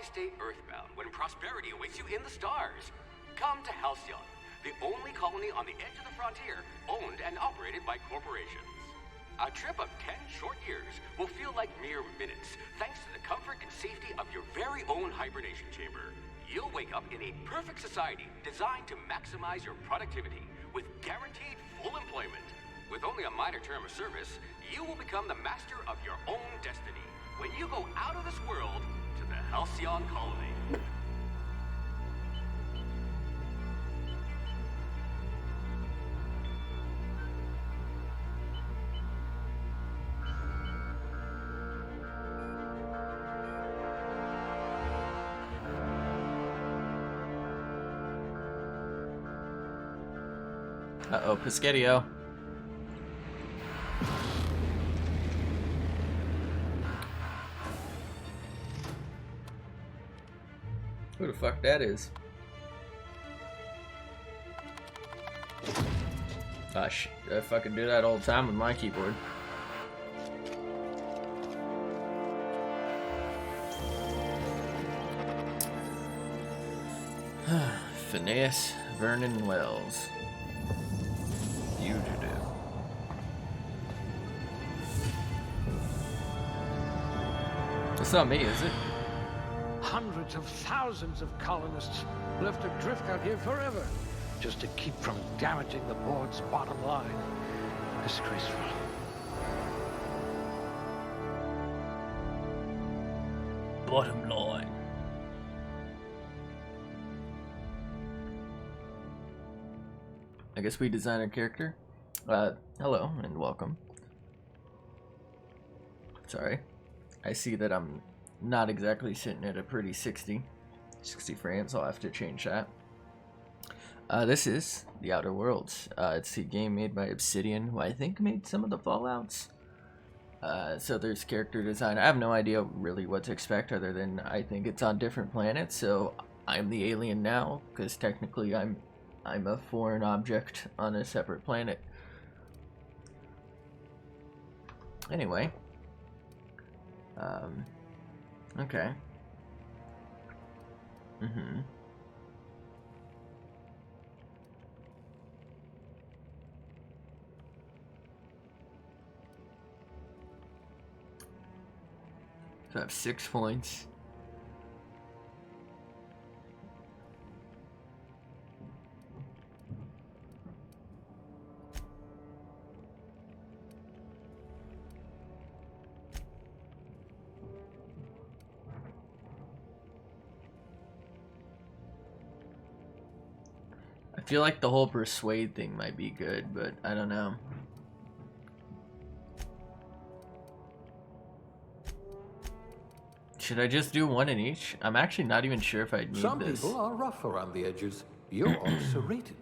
stay earthbound when prosperity awaits you in the stars? Come to Halcyon, the only colony on the edge of the frontier, owned and operated by corporations. A trip of 10 short years will feel like mere minutes, thanks to the comfort and safety of your very own hibernation chamber. You'll wake up in a perfect society designed to maximize your productivity with guaranteed full employment. With only a minor term of service, you will become the master of your own destiny when you go out of this world to the Halcyon colony. Uh-oh, Piscatio. Who the fuck that is? Gosh, I fucking do that all the time with my keyboard. Phineas Vernon Wells. Fugitive. It's not me, is it? Hundreds of thousands of colonists left adrift out here forever, just to keep from damaging the board's bottom line. Disgraceful. Bottom line. I guess we design our character. Hello and welcome. Sorry. I see that I'm not exactly sitting at a pretty 60 frames. I'll have to change that. This is The Outer Worlds. It's a game made by Obsidian, who I think made some of the Fallouts. So there's character design. I have no idea really what to expect other than I think it's on different planets, so I'm the alien now, because technically I'm a foreign object on a separate planet. Anyway. Okay. So I have 6 points. I feel like the whole persuade thing might be good, but I don't know. Should I just do one in each? I'm actually not even sure if I need Some this. people are rough around the edges. You're serrated.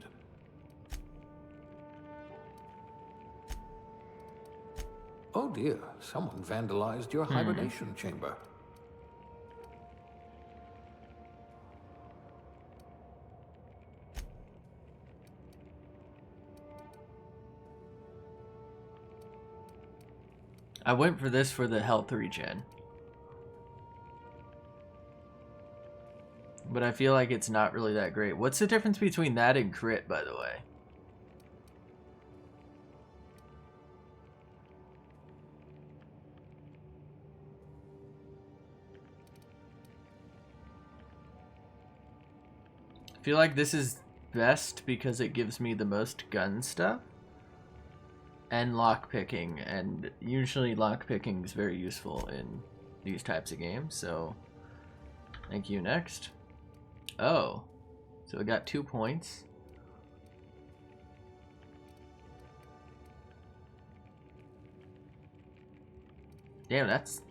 Oh dear, someone vandalized your hibernation chamber. I went for this for the health regen. But I feel like it's not really that great. What's the difference between that and crit, by the way? I feel like this is best because it gives me the most gun stuff. And lockpicking, and usually lockpicking is very useful in these types of games, so thank you. Next. Oh, so I got 2 points. Damn, that's...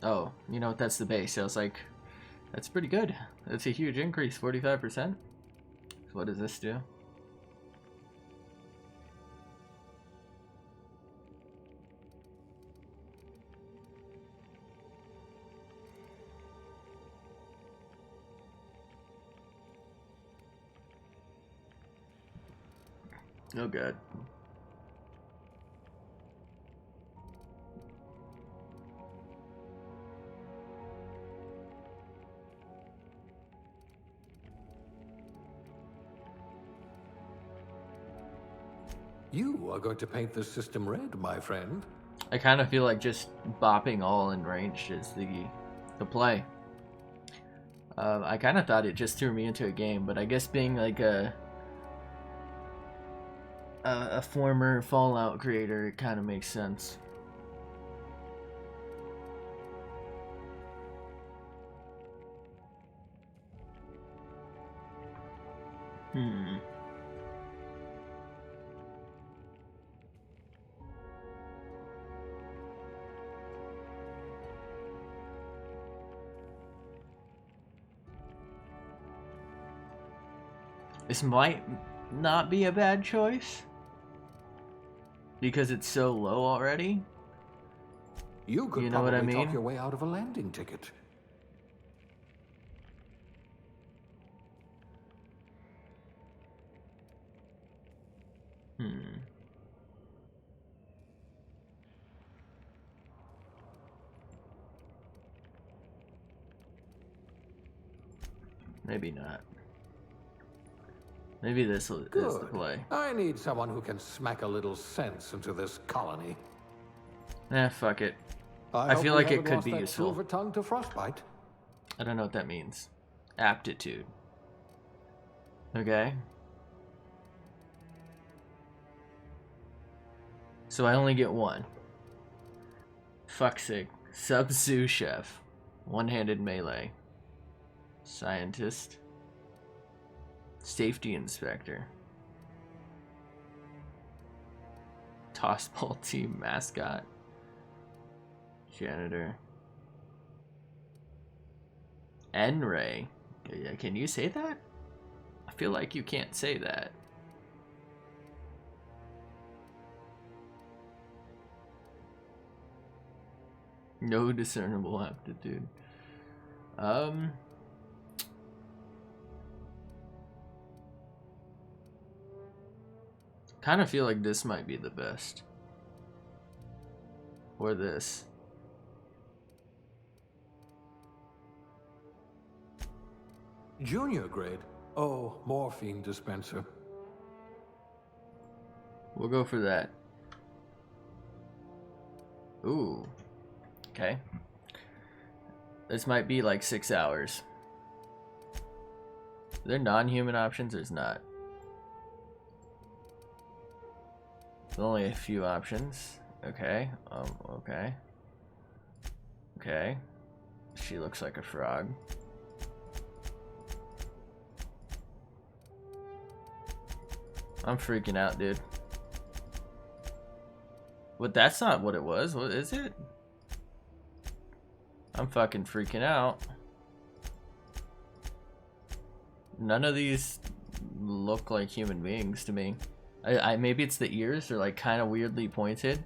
Oh, you know what, that's the base. I was like, that's pretty good. That's a huge increase, 45%. So what does this do? Oh god. You are going to paint the system red, my friend. I kind of feel like just bopping all in range is the play. I kind of thought it just threw me into a game, but I guess being like a former Fallout creator, it kind of makes sense. This might not be a bad choice because it's so low already. You could You know what I probably mean? talk your way out of a landing ticket. Maybe not. Maybe this is the Good. play. I need someone who can smack a little sense into this colony. Fuck it. I feel hope we like it haven't could lost be that useful. silver tongue to frostbite. I don't know what that means. Aptitude. Okay. So I only get one. Fuck's sake. Sub-sous chef. One-handed melee. Scientist. Safety inspector. Tossball team mascot. Janitor. N-Ray. Can you say that? I feel like you can't say that. No discernible aptitude. Kind of feel like this might be the best. Or this. Junior grade? Oh, morphine dispenser. We'll go for that. Ooh. Okay. This might be like 6 hours. Are there non-human options or is not? There's only a few options. Okay. Okay. Okay. She looks like a frog. I'm freaking out, dude. But that's not what it was. What is it? I'm fucking freaking out. None of these look like human beings to me. I maybe it's the ears, they're like kind of weirdly pointed.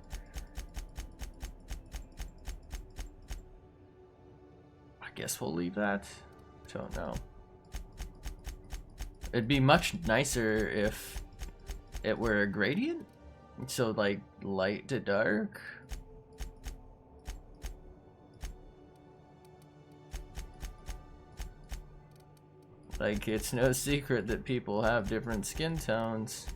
I guess we'll leave that. Don't know. It'd be much nicer if it were a gradient, so like light to dark. Like, it's no secret that people have different skin tones.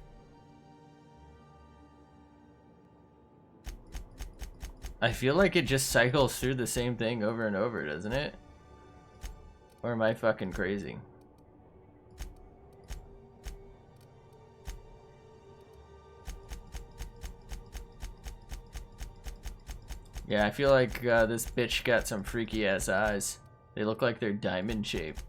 I feel like it just cycles through the same thing over and over, doesn't it? Or am I fucking crazy? Yeah, I feel like this bitch got some freaky ass eyes. They look like they're diamond shaped.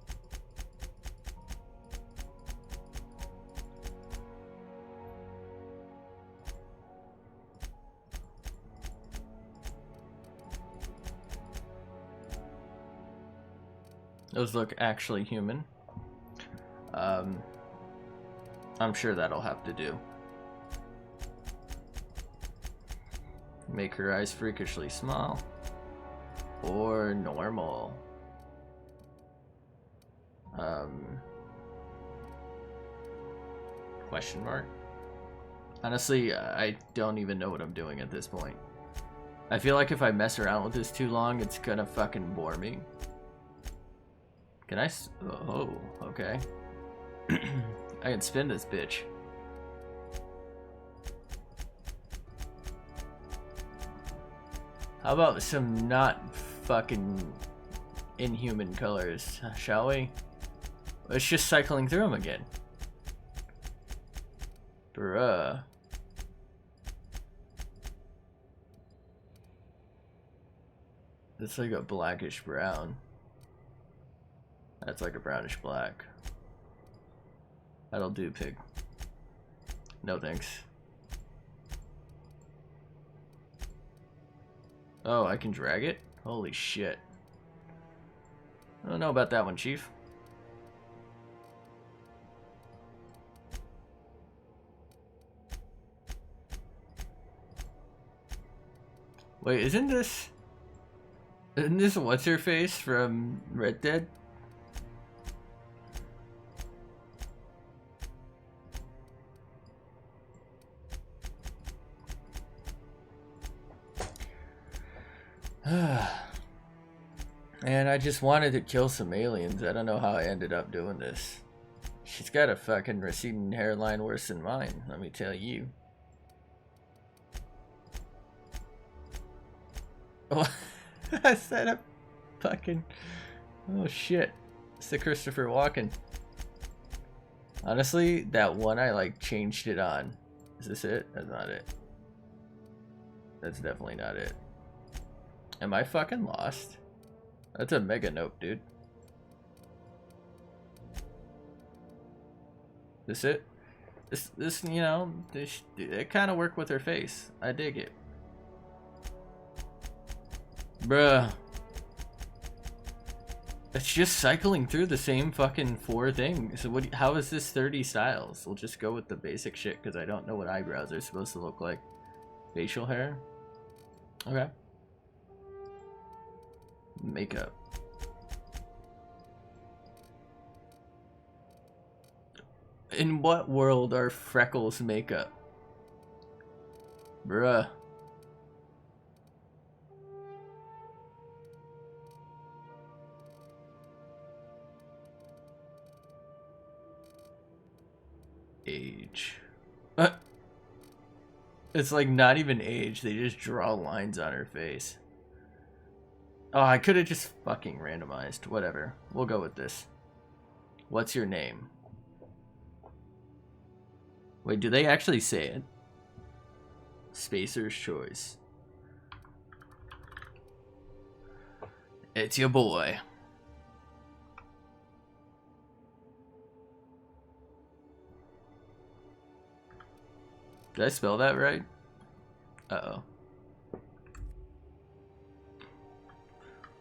Those look actually human. I'm sure that'll have to do. Make her eyes freakishly small. Or normal. Question mark? Honestly, I don't even know what I'm doing at this point. I feel like if I mess around with this too long, it's gonna fucking bore me. Can I oh, okay. I can spin this bitch. How about some not fucking inhuman colors, shall we? It's just cycling through them again. Bruh. It's like a blackish brown. That's like a brownish black. That'll do, pig. No thanks. Oh, I can drag it? Holy shit. I don't know about that one, Chief. Wait, isn't this what's her face from Red Dead? And I just wanted to kill some aliens. I don't know how I ended up doing this. She's got a fucking receding hairline worse than mine, let me tell you. Oh, I set up fucking... Oh shit. It's the Christopher Walken. Honestly, that one I like changed it on. Is this it? That's not it. That's definitely not it. Am I fucking lost? That's a mega nope, dude. This it? This you know, it kind of worked with her face. I dig it. Bruh. It's just cycling through the same fucking 4 things. So what? How is this 30 styles? We'll just go with the basic shit because I don't know what eyebrows are supposed to look like. Facial hair? Okay. Makeup. In what world are freckles makeup? Bruh. Age. It's like not even age, they just draw lines on her face. Oh, I could have just fucking randomized. Whatever. We'll go with this. What's your name? Wait, do they actually say it? Spacer's choice. It's your boy. Did I spell that right? Uh-oh.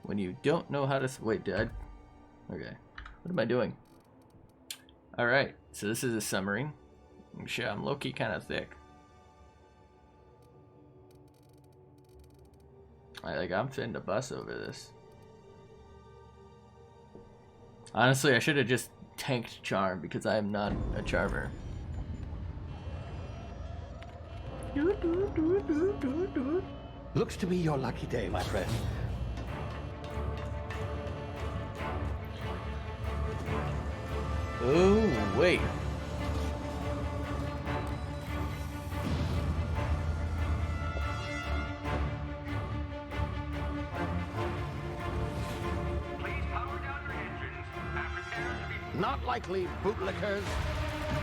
When you don't know how to... Wait, did I... Okay. What am I doing? Alright, so this is a summary. Shit, I'm low-key kind of thick. I'm fitting to bust over this. Honestly, I should have just tanked Charm because I am not a Charmer. Looks to be your lucky day, my friend. Oh, wait. Please power down your engines and prepare to be... Not likely, bootlickers.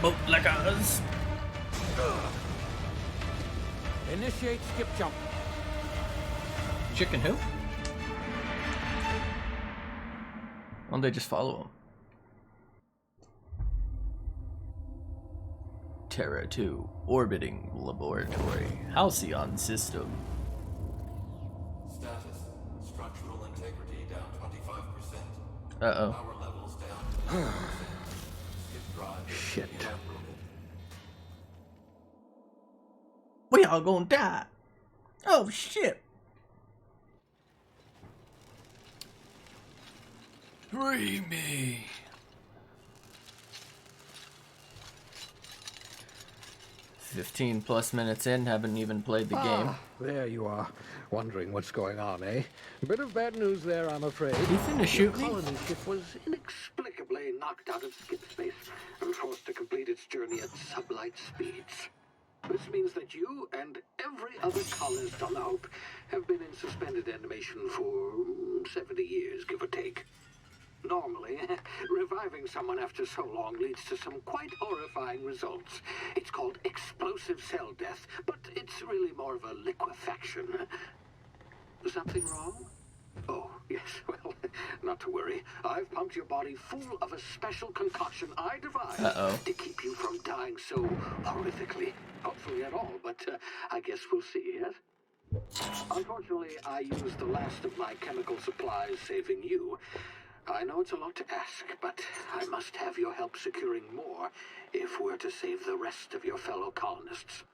Bootlickers. Initiate skip jump. Chicken who? Why don't they just follow him? Terra 2, orbiting laboratory, Halcyon system. Status, structural integrity down 25%. Uh-oh. Power levels down 10%. Skip drive. Shit. We all gonna die. Oh shit. Free me. +15 minutes in, haven't even played the game. There you are, wondering what's going on, eh? Bit of bad news there, I'm afraid. He's gonna shoot me? The colony ship was inexplicably knocked out of skip space and forced to complete its journey at sublight speeds. This means that you and every other colonist on the Hope have been in suspended animation for 70 years, give or take. Normally, reviving someone after so long leads to some quite horrifying results. It's called explosive cell death, but it's really more of a liquefaction. Something wrong? Oh, yes, well, not to worry. I've pumped your body full of a special concoction I devised to keep you from dying so horrifically. Hopefully at all, but I guess we'll see, yes? Unfortunately, I used the last of my chemical supplies saving you. I know it's a lot to ask, but I must have your help securing more if we're to save the rest of your fellow colonists.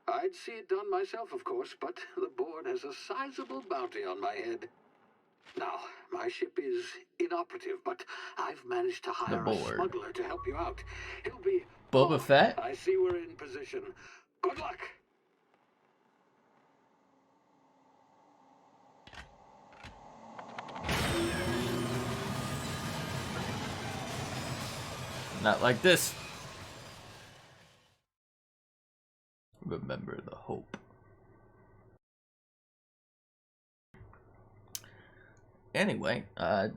I'd see it done myself, of course, but the board has a sizable bounty on my head. Now, my ship is inoperative, but I've managed to hire a smuggler to help you out. He'll be... Boba Fett? I see we're in position. Good luck! Not like this. Remember the Hope. Anyway, I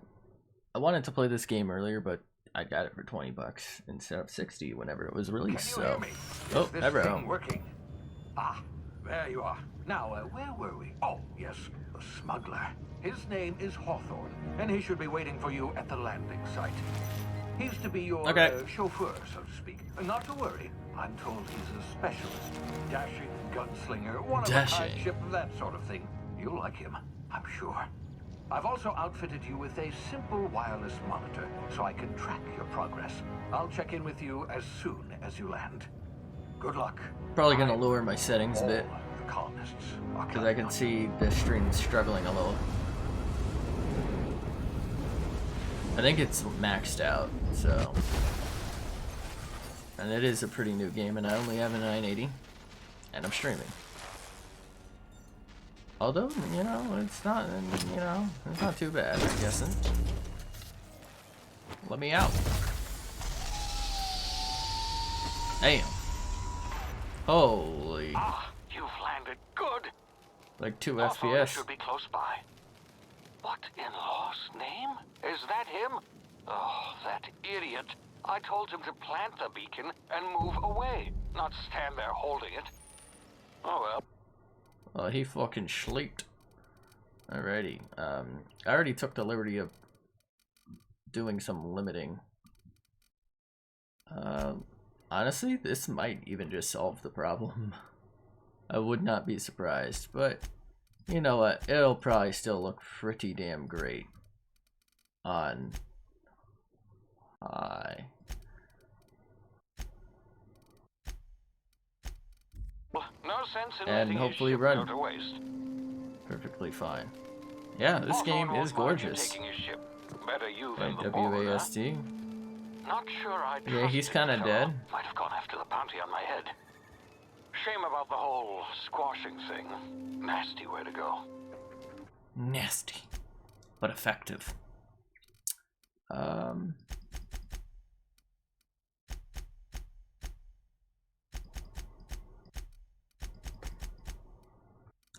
wanted to play this game earlier, but I got it for 20 bucks instead of 60 whenever it was released. So, oh, never working. Ah, there you are. Now, where were we? Oh, yes, the smuggler. His name is Hawthorne, and he should be waiting for you at the landing site. He's to be your chauffeur, so to speak. Not to worry. I'm told he's a specialist. Dashing gunslinger, one-of-a-kind ship, that sort of thing. You'll like him, I'm sure. I've also outfitted you with a simple wireless monitor, so I can track your progress. I'll check in with you as soon as you land. Good luck. Probably gonna lower my settings a bit, the colonists because I can see the stream struggling a little. I think it's maxed out, so. And it is a pretty new game, and I only have a 980, and I'm streaming. Although, you know, it's not, you know, it's not too bad, I'm guessing. Let me out. Damn. Holy. Ah, you've landed good. Like 2 Hawthorne FPS. should be close by. What in law's name? Is that him? Oh, that idiot. I told him to plant the beacon and move away, not stand there holding it. Oh well. Well, he fucking sleeped. Alrighty. I already took the liberty of doing some limiting. Honestly, this might even just solve the problem. I would not be surprised, but you know what? It'll probably still look pretty damn great on high. No sense in And letting hopefully his ship run go to waste. perfectly fine. Yeah, this game is gorgeous. Taking his ship. Better you than the WASD. board, huh? Not sure I Yeah, he's trusted kind of the dead. fellow. Might have gone after the bounty on my head. Shame about the whole squashing thing. Nasty way to go. Nasty, but effective.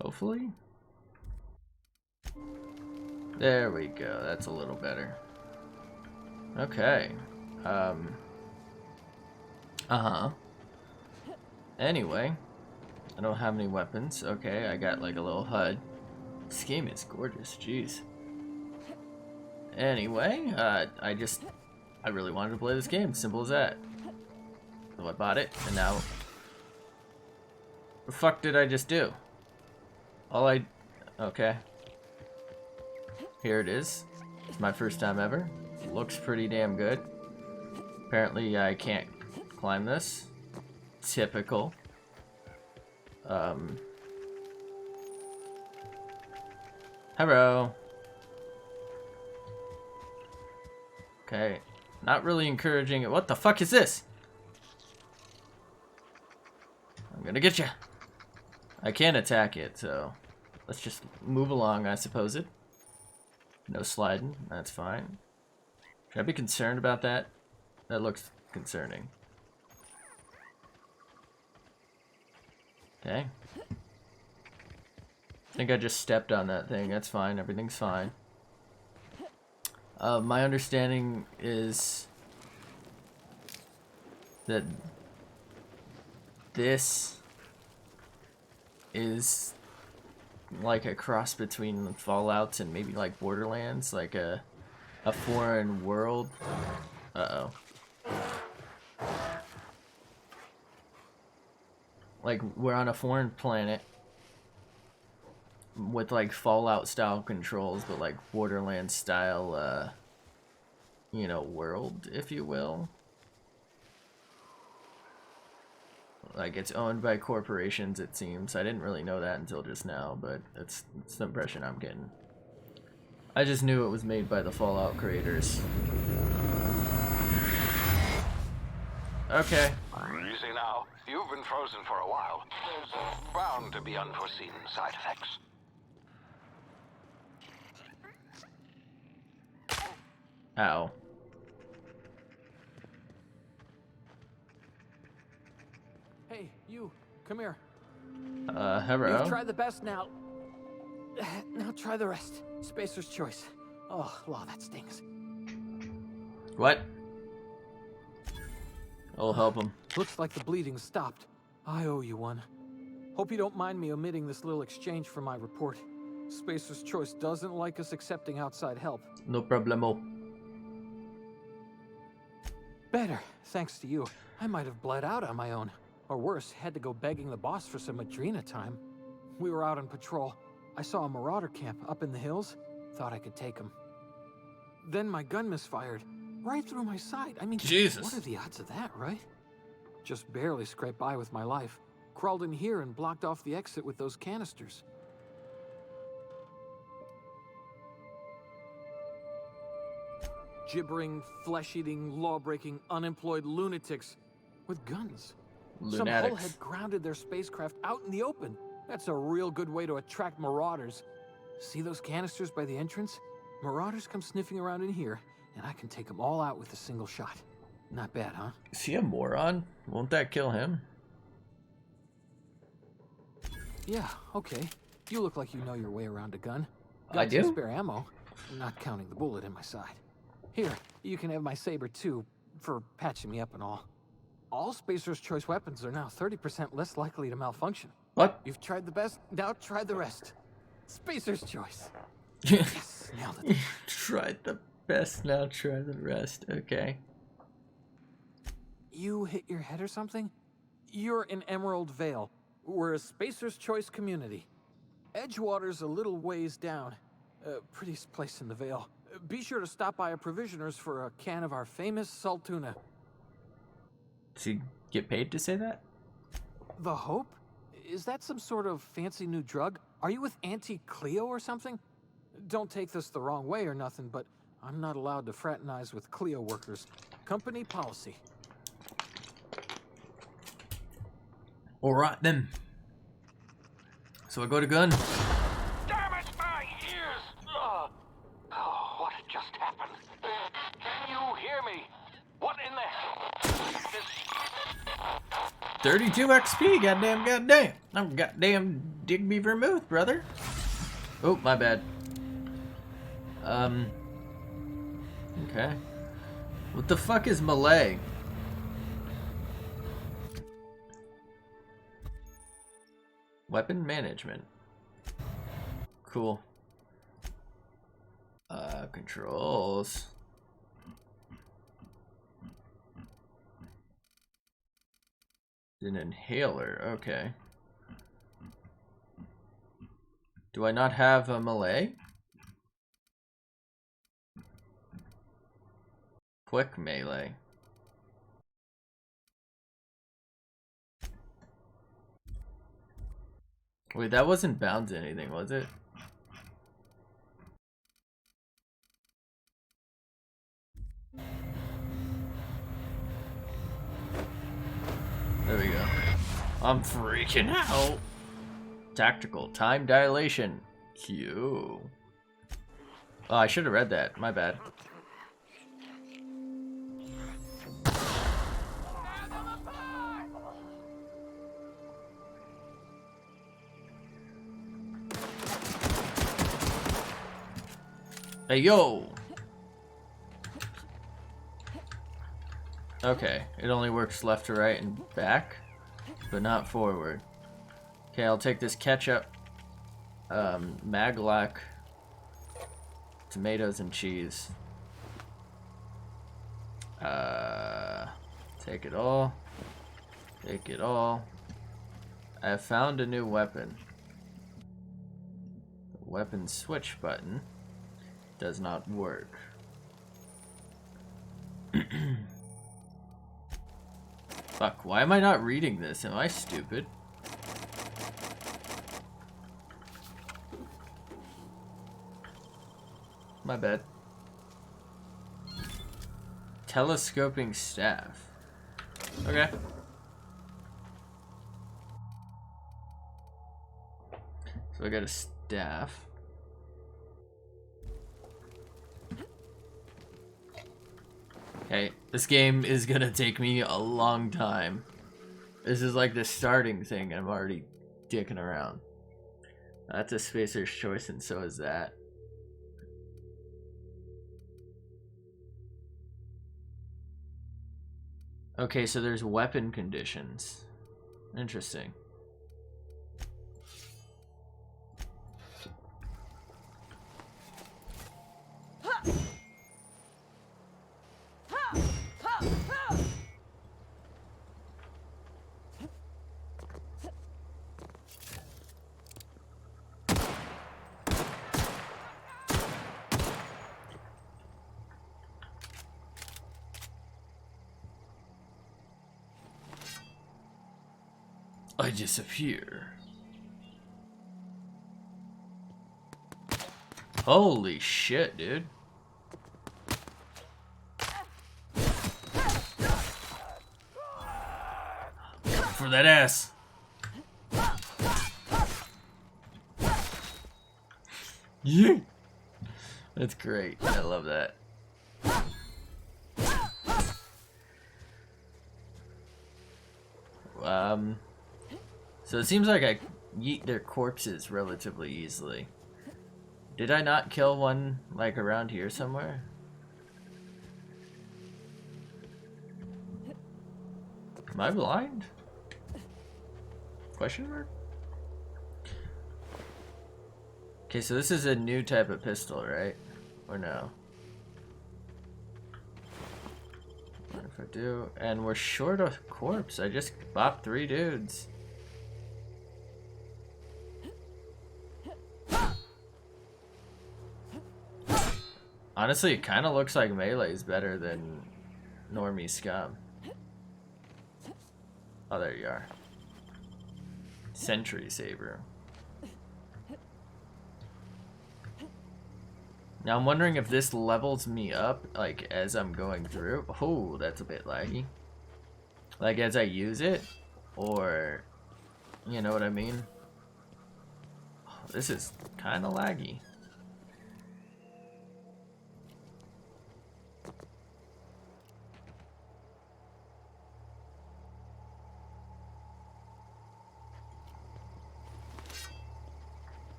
Hopefully. There we go. That's a little better. Okay. Anyway, I don't have any weapons. Okay, I got like a little HUD. This game is gorgeous. Jeez. Anyway, I really wanted to play this game. Simple as that. So I bought it, and now, the fuck did I just do? Okay. Here it is. It's my first time ever. Looks pretty damn good. Apparently I can't climb this. Typical. Hello. Okay. Not really encouraging it. What the fuck is this? I'm gonna get you. I can't attack it, so let's just move along, I suppose it. No sliding, that's fine. Should I be concerned about that? That looks concerning. Okay. I think I just stepped on that thing. That's fine. Everything's fine. My understanding is that this is like a cross between Fallout and maybe like Borderlands, like a foreign world. Uh-oh. Like we're on a foreign planet with like Fallout style controls, but like Borderlands style, you know, world, if you will. Like it's owned by corporations, it seems. I didn't really know that until just now, but it's the impression I'm getting. I just knew it was made by the Fallout creators. Okay. Easy now. You've been frozen for a while. There's bound to be unforeseen side effects. Ow. Hey, you, come here. Hello? You've tried the best now. Now try the rest. Spacer's choice. Oh, law, that stings. What? I'll help him. Looks like the bleeding stopped. I owe you one. Hope you don't mind me omitting this little exchange from my report. Spacer's choice doesn't like us accepting outside help. No problemo. Better, thanks to you. I might have bled out on my own. Or worse, had to go begging the boss for some Adrena time. We were out on patrol. I saw a marauder camp up in the hills. Thought I could take him. Then my gun misfired. Right through my side. I mean, Jesus. What are the odds of that, right? Just barely scraped by with my life. Crawled in here and blocked off the exit with those canisters. Gibbering, flesh-eating, law-breaking, unemployed lunatics with guns. Some hull Lunatics. had grounded their spacecraft out in the open. That's a real good way to attract marauders. See those canisters by the entrance? Marauders come sniffing around in here, and I can take them all out with a single shot. Not bad, huh? Is he a moron? Won't that kill him? Yeah, okay. You look like you know your way around a gun. I Got some do? spare ammo, not counting the bullet in my side. Here, you can have my saber too, for patching me up and all. All Spacer's Choice weapons are now 30% less likely to malfunction. What? You've tried the best, now try the rest. Spacer's Choice. Yes, nailed it. Tried the best, now try the rest. Okay. You hit your head or something? You're in Emerald Vale. We're a Spacer's Choice community. Edgewater's a little ways down. Prettiest place in the Vale. Be sure to stop by a provisioner's for a can of our famous salt tuna. Does he get paid to say that? The Hope? Is that some sort of fancy new drug? Are you with Auntie Cleo or something? Don't take this the wrong way or nothing, but I'm not allowed to fraternize with Cleo workers. Company policy. Alright then. So I go to gun. Damn it, my ears! Oh, what just happened? Can you hear me? What in the hell? 32 XP, goddamn. I'm goddamn Digby Vermouth, brother. Oh, my bad. Okay. What the fuck is Malay? Weapon management. Cool. Controls. An inhaler, okay. Do I not have a melee? Quick melee. Wait, that wasn't bound to anything, was it? There we go. I'm freaking out. Tactical time dilation. Q. Oh, I should have read that. My bad. Hey, yo! Okay, it only works left to right and back, but not forward. Okay, I'll take this ketchup, Maglac, tomatoes and cheese. Take it all. Take it all. I have found a new weapon. The weapon switch button does not work. Fuck, why am I not reading this? Am I stupid? My bad. Telescoping staff. Okay. So I got a staff. Okay, this game is gonna take me a long time. This is like the starting thing, and I'm already dicking around. That's a spacer's choice, and so is that. Okay, so there's weapon conditions. Interesting. I disappear. Holy shit, dude. For that ass. Yeah. That's great. I love that. So it seems like I yeet their corpses relatively easily. Did I not kill one, like, around here somewhere? Am I blind? Question mark? Okay, so this is a new type of pistol, right? Or no? What if I do? And we're short a corpse. I just bopped 3 dudes. Honestly, it kind of looks like Melee's better than Normie Scum. Oh, there you are. Sentry Saber. Now I'm wondering if this levels me up, like, as I'm going through. Oh, that's a bit laggy. Like, as I use it? Or, you know what I mean? Oh, this is kind of laggy.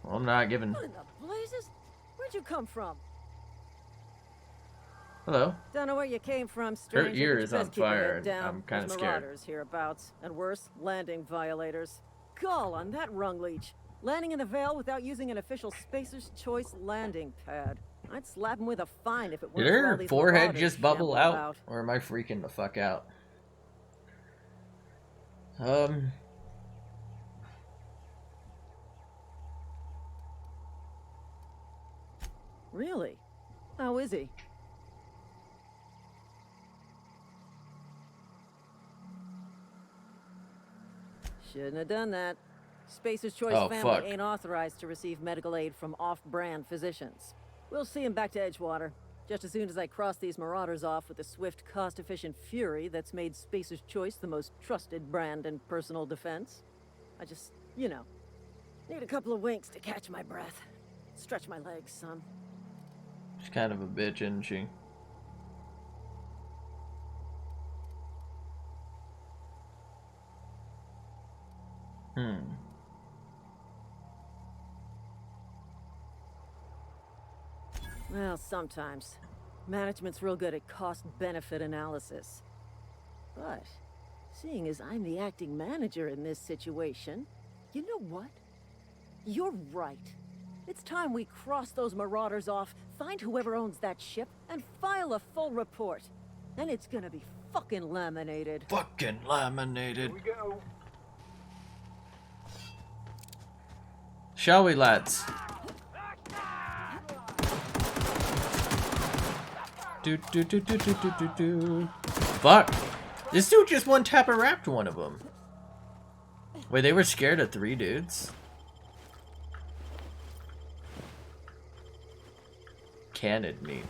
Well, I'm not giving... What in the blazes? Where'd you come from? Hello. Don't know where you came from, Her stranger. ear but is you on best keep your fire, head and down. I'm kinda There's scared. marauders hereabouts, and worse, landing violators. Gall on that rung leech. Landing in the Vale without using an official Spacer's Choice landing pad. I'd slap him with a fine if it Did weren't for all her these forehead marauders just bubble shambling out? about. Or am I freaking the fuck out? Really? How is he? Shouldn't have done that. Spacer's Choice Oh, family fuck. ain't authorized to receive medical aid from off-brand physicians. We'll see him back to Edgewater, just as soon as I cross these marauders off with the swift, cost-efficient fury that's made Spacer's Choice the most trusted brand in personal defense. I just, you know, need a couple of winks to catch my breath. Stretch my legs, son. She's kind of a bitch, isn't she? Well, sometimes. Management's real good at cost-benefit analysis. But, seeing as I'm the acting manager in this situation, you know what? You're right. It's time we cross those marauders off, find whoever owns that ship, and file a full report. Then it's gonna be fucking laminated. Fucking laminated. Here we go. Shall we, lads? Do. Fuck. This dude just one tap and wrapped one of them. Wait, they were scared of 3 dudes? Canned meat.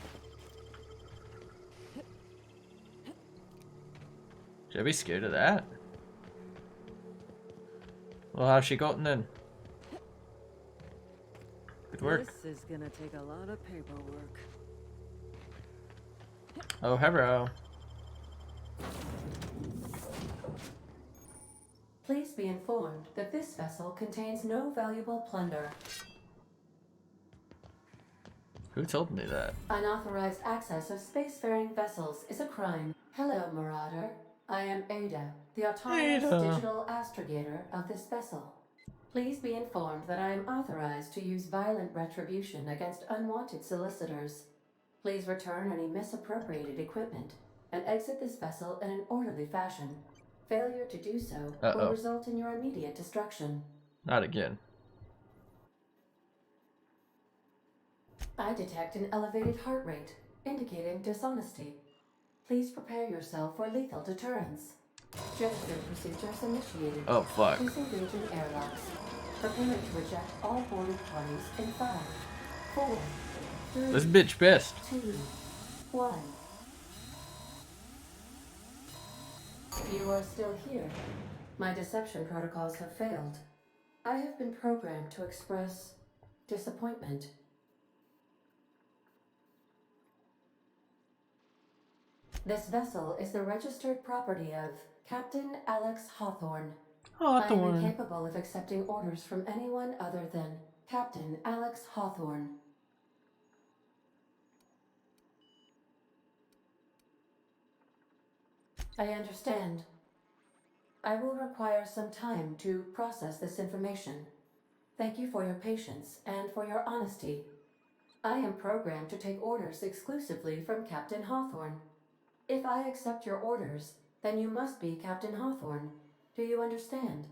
Should I be scared of that? Well, how's she gotten in? Good work. This is gonna take a lot of paperwork. Oh, hello. Please be informed that this vessel contains no valuable plunder. Who told me that? Unauthorized access of spacefaring vessels is a crime. Hello, Marauder. I am Ada, the autonomous digital astrogator of this vessel. Please be informed that I am authorized to use violent retribution against unwanted solicitors. Please return any misappropriated equipment and exit this vessel in an orderly fashion. Failure to do so will result in your immediate destruction. Not again. I detect an elevated heart rate, indicating dishonesty. Please prepare yourself for lethal deterrence. Gesture procedures initiated. Oh, fuck. Disengaging airlocks. Preparing to reject all boarded parties in 5, 4, 3, This bitch pissed. 2, 1. You are still here. My deception protocols have failed. I have been programmed to express disappointment. This vessel is the registered property of Captain Alex Hawthorne. I am incapable of accepting orders from anyone other than Captain Alex Hawthorne. I understand. I will require some time to process this information. Thank you for your patience and for your honesty. I am programmed to take orders exclusively from Captain Hawthorne. If I accept your orders, then you must be Captain Hawthorne. Do you understand?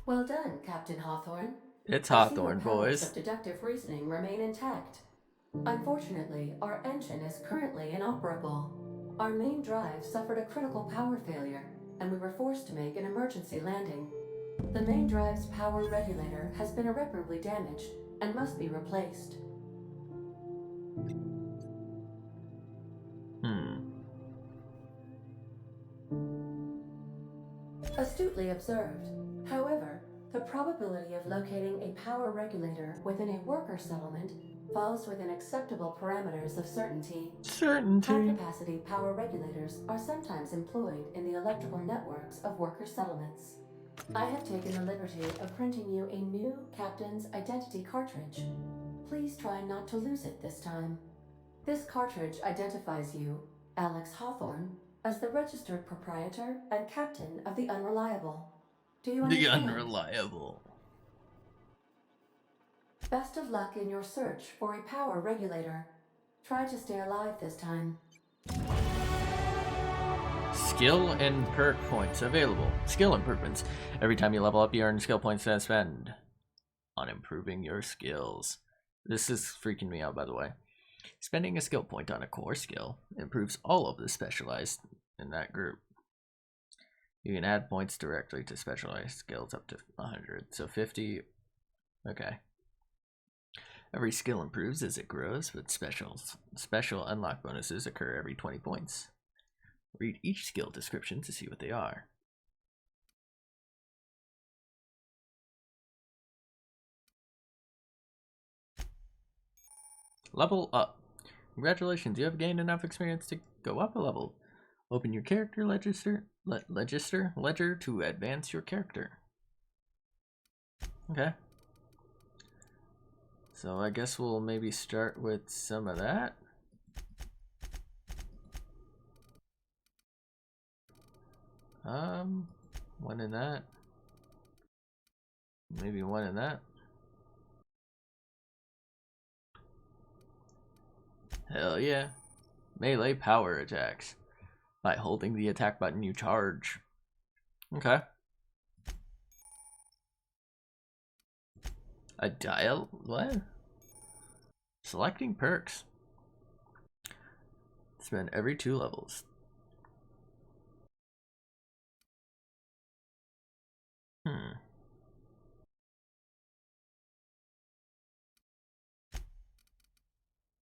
Well done, Captain Hawthorne. It's I see your Hawthorne, powers boys. of deductive reasoning remain intact. Unfortunately, our engine is currently inoperable. Our main drive suffered a critical power failure, and we were forced to make an emergency landing. The main drive's power regulator has been irreparably damaged and must be replaced. Astutely observed. However, the probability of locating a power regulator within a worker settlement falls within acceptable parameters of certainty. High-capacity power regulators are sometimes employed in the electrical networks of worker settlements. I have taken the liberty of printing you a new Captain's Identity cartridge. Please try not to lose it this time. This cartridge identifies you, Alex Hawthorne, as the registered proprietor and captain of the Unreliable. Do you understand? The Unreliable. Best of luck in your search for a power regulator. Try to stay alive this time. Skill and perk points available. Skill improvements. Every time you level up, you earn skill points to spend on improving your skills. This is freaking me out, by the way. Spending a skill point on a core skill improves all of the specialized in that group. You can add points directly to specialized skills up to 100. So 50. Okay. Every skill improves as it grows, but special unlock bonuses occur every 20 points. Read each skill description to see what they are. Level up. Congratulations, you have gained enough experience to go up a level. Open your character ledger to advance your character. Okay. So I guess we'll maybe start with some of that. One in that. Maybe one in that. Hell yeah. Melee power attacks. By holding the attack button, you charge. Okay. A dial? What? Selecting perks. Spend every 2 levels.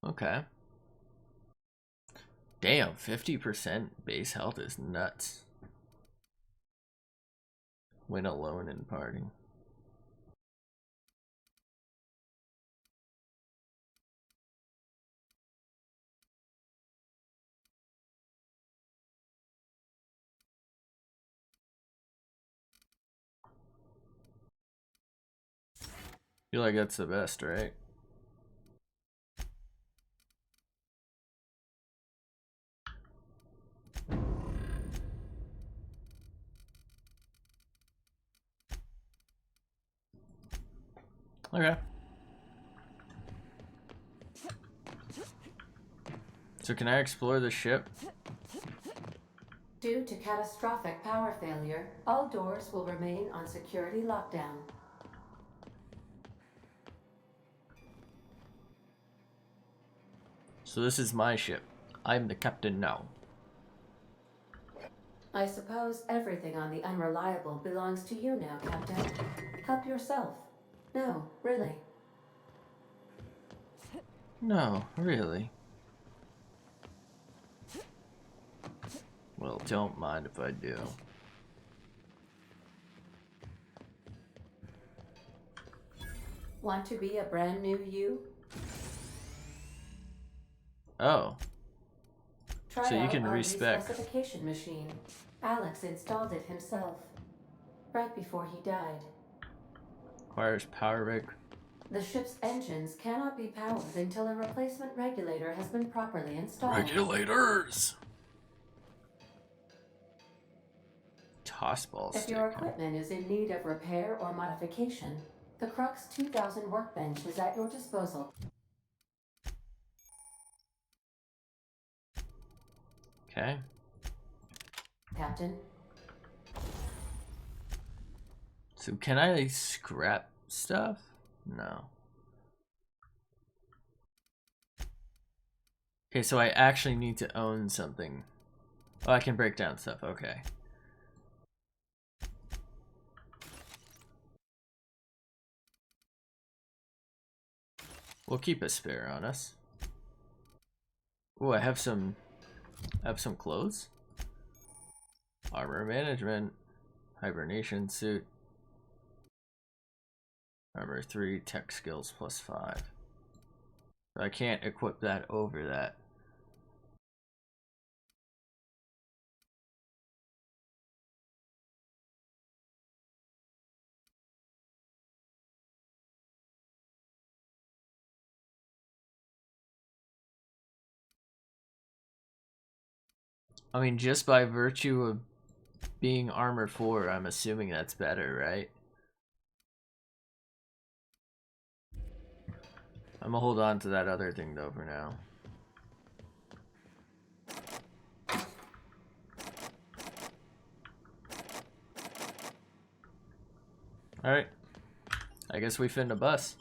Okay. Damn, 50% base health is nuts. When alone in party. Feel like that's the best, right? Okay. So can I explore the ship? Due to catastrophic power failure, all doors will remain on security lockdown. So this is my ship. I'm the captain now. I suppose everything on the Unreliable belongs to you now, Captain. Help yourself. No, really. No, really. Well, don't mind if I do. Want to be a brand new you? Oh. Try So you out can our respec. respecification machine. Alex installed it himself. Right before he died. Requires power reg. The ship's engines cannot be powered until a replacement regulator has been properly installed. Regulators! Tossball If stick. your equipment is in need of repair or modification, the Crux 2000 workbench is at your disposal. Okay. Captain. So can I scrap stuff? No. Okay, so I actually need to own something. Oh, I can break down stuff. Okay. We'll keep a spare on us. Oh, I have some clothes. Armor management, hibernation suit, armor 3, tech skills +5. So I can't equip that over that. I mean, just by virtue of being armor 4, I'm assuming that's better, right? I'm gonna hold on to that other thing though for now. Alright. I guess we finna bus.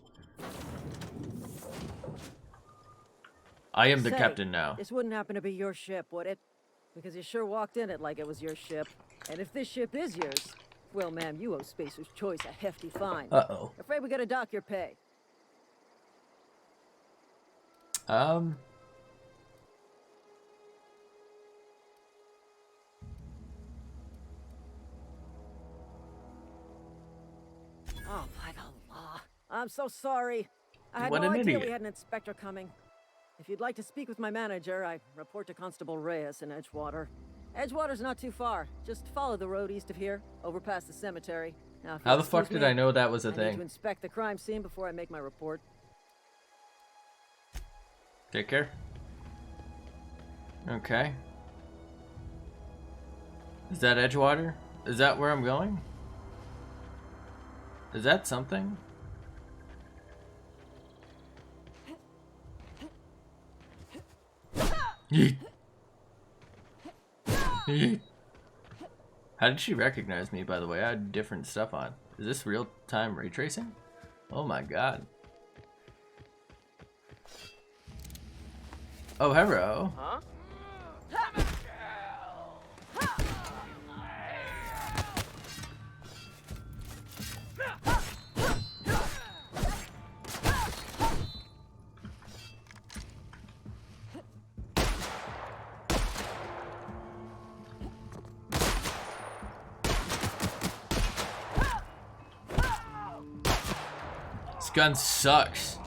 I am the captain now. This wouldn't happen to be your ship, would it? Because you sure walked in it like it was your ship. And if this ship is yours, well, ma'am, you owe Spacer's Choice a hefty fine. Uh-oh. Afraid we gotta dock your pay. Oh, by the law. I'm so sorry. I had What no an idea idiot. we had an inspector coming. If you'd like to speak with my manager, I report to Constable Reyes in Edgewater. Edgewater's not too far. Just follow the road east of here, over past the cemetery. Now, if how you'll the fuck excuse did me, I know that was a I need thing? to inspect the crime scene before I make my report. Take care. Okay. Is that Edgewater? Is that where I'm going? Is that something? Yeet. Yeet. How did she recognize me, by the way? I had different stuff on. Is this real-time ray tracing? Oh my god. Oh, hello. Huh? This gun sucks.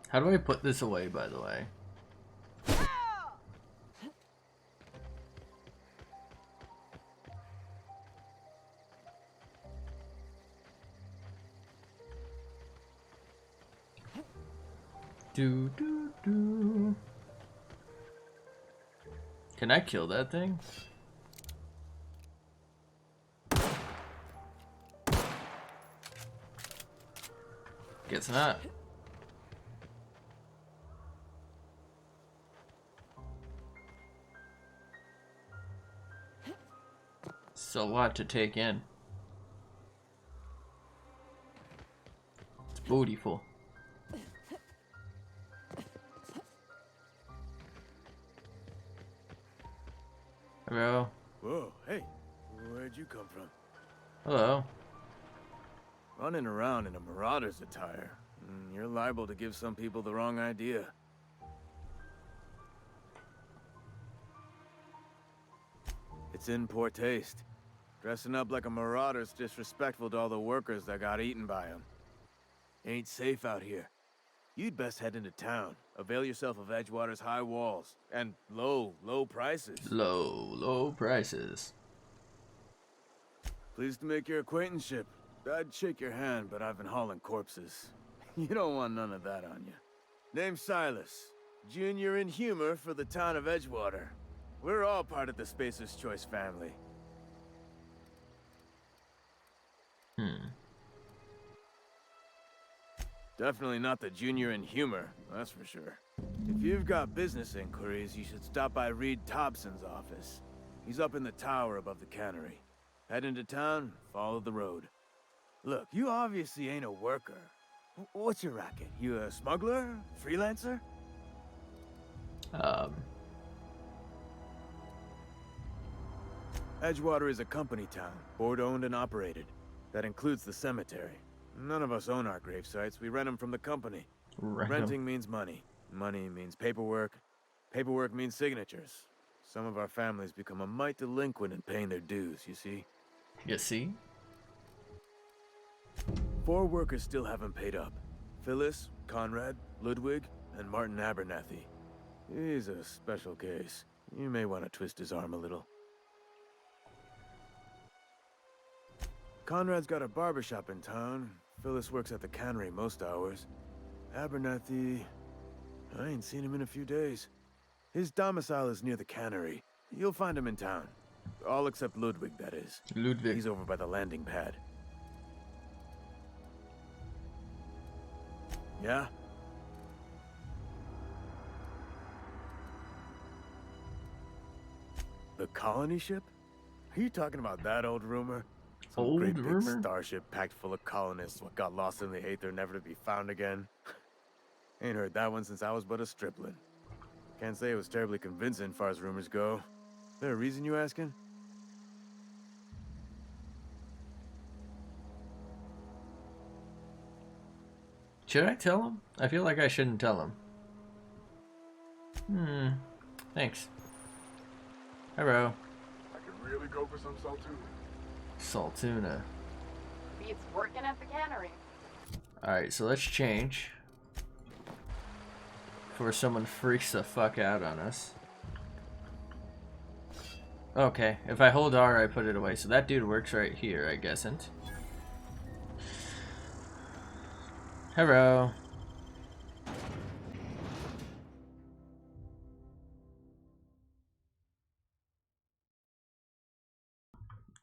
How do I put this away, by the way? Do do do. Can I kill that thing? Guess not. It's a lot to take in. It's beautiful. Hello. Whoa, hey, where'd you come from? Hello. Running around in a marauder's attire. You're liable to give some people the wrong idea. It's in poor taste. Dressing up like a marauder's disrespectful to all the workers that got eaten by them. Ain't safe out here. You'd best head into town. Avail yourself of Edgewater's high walls and low prices. Low prices. Pleased to make your acquaintanceship. I'd shake your hand, but I've been hauling corpses. You don't want none of that on you. Name's Silas. Junior in humor for the town of Edgewater. We're all part of the Spacer's Choice family. Definitely not the junior in humor, that's for sure. If you've got business inquiries, you should stop by Reed Thompson's office. He's up in the tower above the cannery. Head into town, follow the road. Look, you obviously ain't a worker. What's your racket? You a smuggler? Freelancer? Edgewater is a company town, board-owned and operated. That includes the cemetery. None of us own our grave sites. We rent them from the company. Renting means money. Money means paperwork. Paperwork means signatures. Some of our families become a mite delinquent in paying their dues, you see? You see? 4 workers still haven't paid up. Phyllis, Conrad, Ludwig, and Martin Abernathy. He's a special case. You may want to twist his arm a little. Conrad's got a barbershop in town. Phyllis works at the cannery most hours. Abernathy... I ain't seen him in a few days. His domicile is near the cannery. You'll find him in town. All except Ludwig, that is. Ludwig. He's over by the landing pad. Yeah? The colony ship? Are you talking about that old rumor? Some Old great rumor? big starship packed full of colonists what got lost in the aether, never to be found again. Ain't heard that one since I was but a stripling. Can't say it was terribly convincing far as rumors go. There a reason you asking? Should I tell him? I feel like I shouldn't tell him. Thanks. Hello. I could really go for some Saltuna. Saltuna. Beats working at the cannery. Alright, so let's change. before someone freaks the fuck out on us. Okay, if I hold R, I put it away. So that dude works right here, I guessn't. Hello.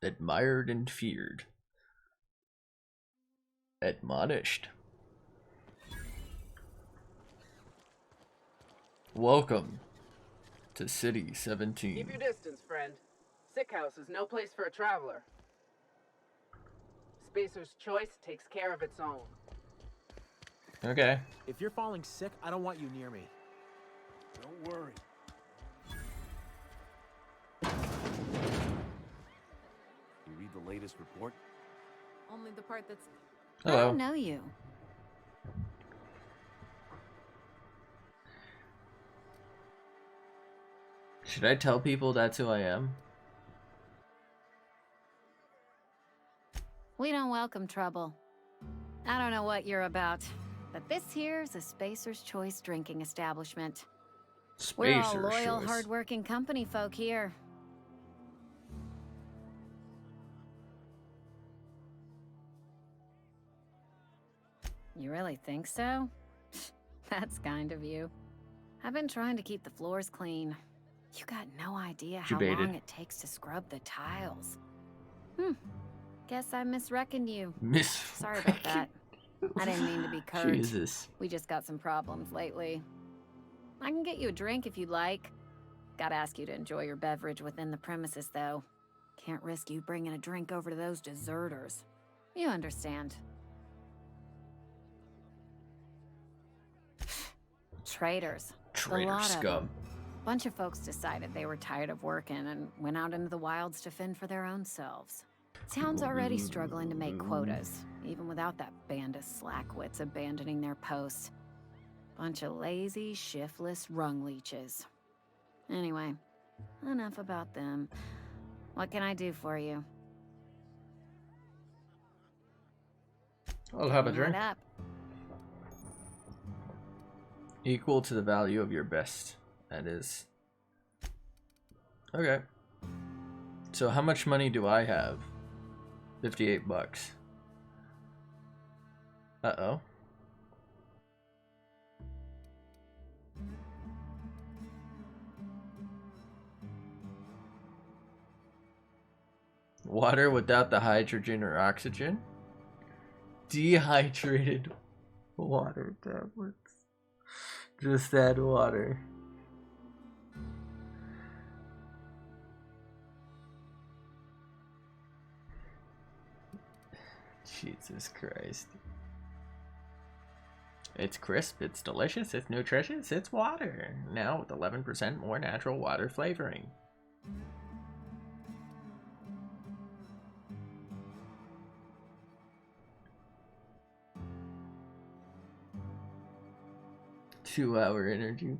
Admired and feared. Admonished. Welcome to City 17. Keep your distance, friend. Sick House is no place for a traveler. Spacer's Choice takes care of its own. Okay. If you're falling sick, I don't want you near me. Don't worry. You read the latest report? Only the part that's... Hello. I don't know you. Should I tell people that's who I am? We don't welcome trouble. I don't know what you're about, but this here's a Spacer's Choice drinking establishment. We're all Spacer's loyal, Choice. hard-working company folk here. You really think so? That's kind of you. I've been trying to keep the floors clean. You got no idea how Debated. long it takes to scrub the tiles. Guess I misreckoned you. Sorry about that. I didn't mean to be curt. Jesus. We just got some problems lately. I can get you a drink if you'd like. Gotta ask you to enjoy your beverage within the premises, though. Can't risk you bringing a drink over to those deserters. You understand. Traitors. Traitor A lot of scum. them. Bunch of folks decided they were tired of working and went out into the wilds to fend for their own selves. Town's already struggling to make quotas, even without that band of slackwits abandoning their posts. Bunch of lazy, shiftless rung leeches. Anyway, enough about them. What can I do for you? I'll have a Right drink. up. Equal to the value of your best. That is. Okay. So how much money do I have? 58 bucks. Uh-oh. Water without the hydrogen or oxygen? Dehydrated water tablets. Just add water. Jesus Christ. It's crisp, it's delicious, it's nutritious, it's water. Now with 11% more natural water flavoring. Two-hour energy.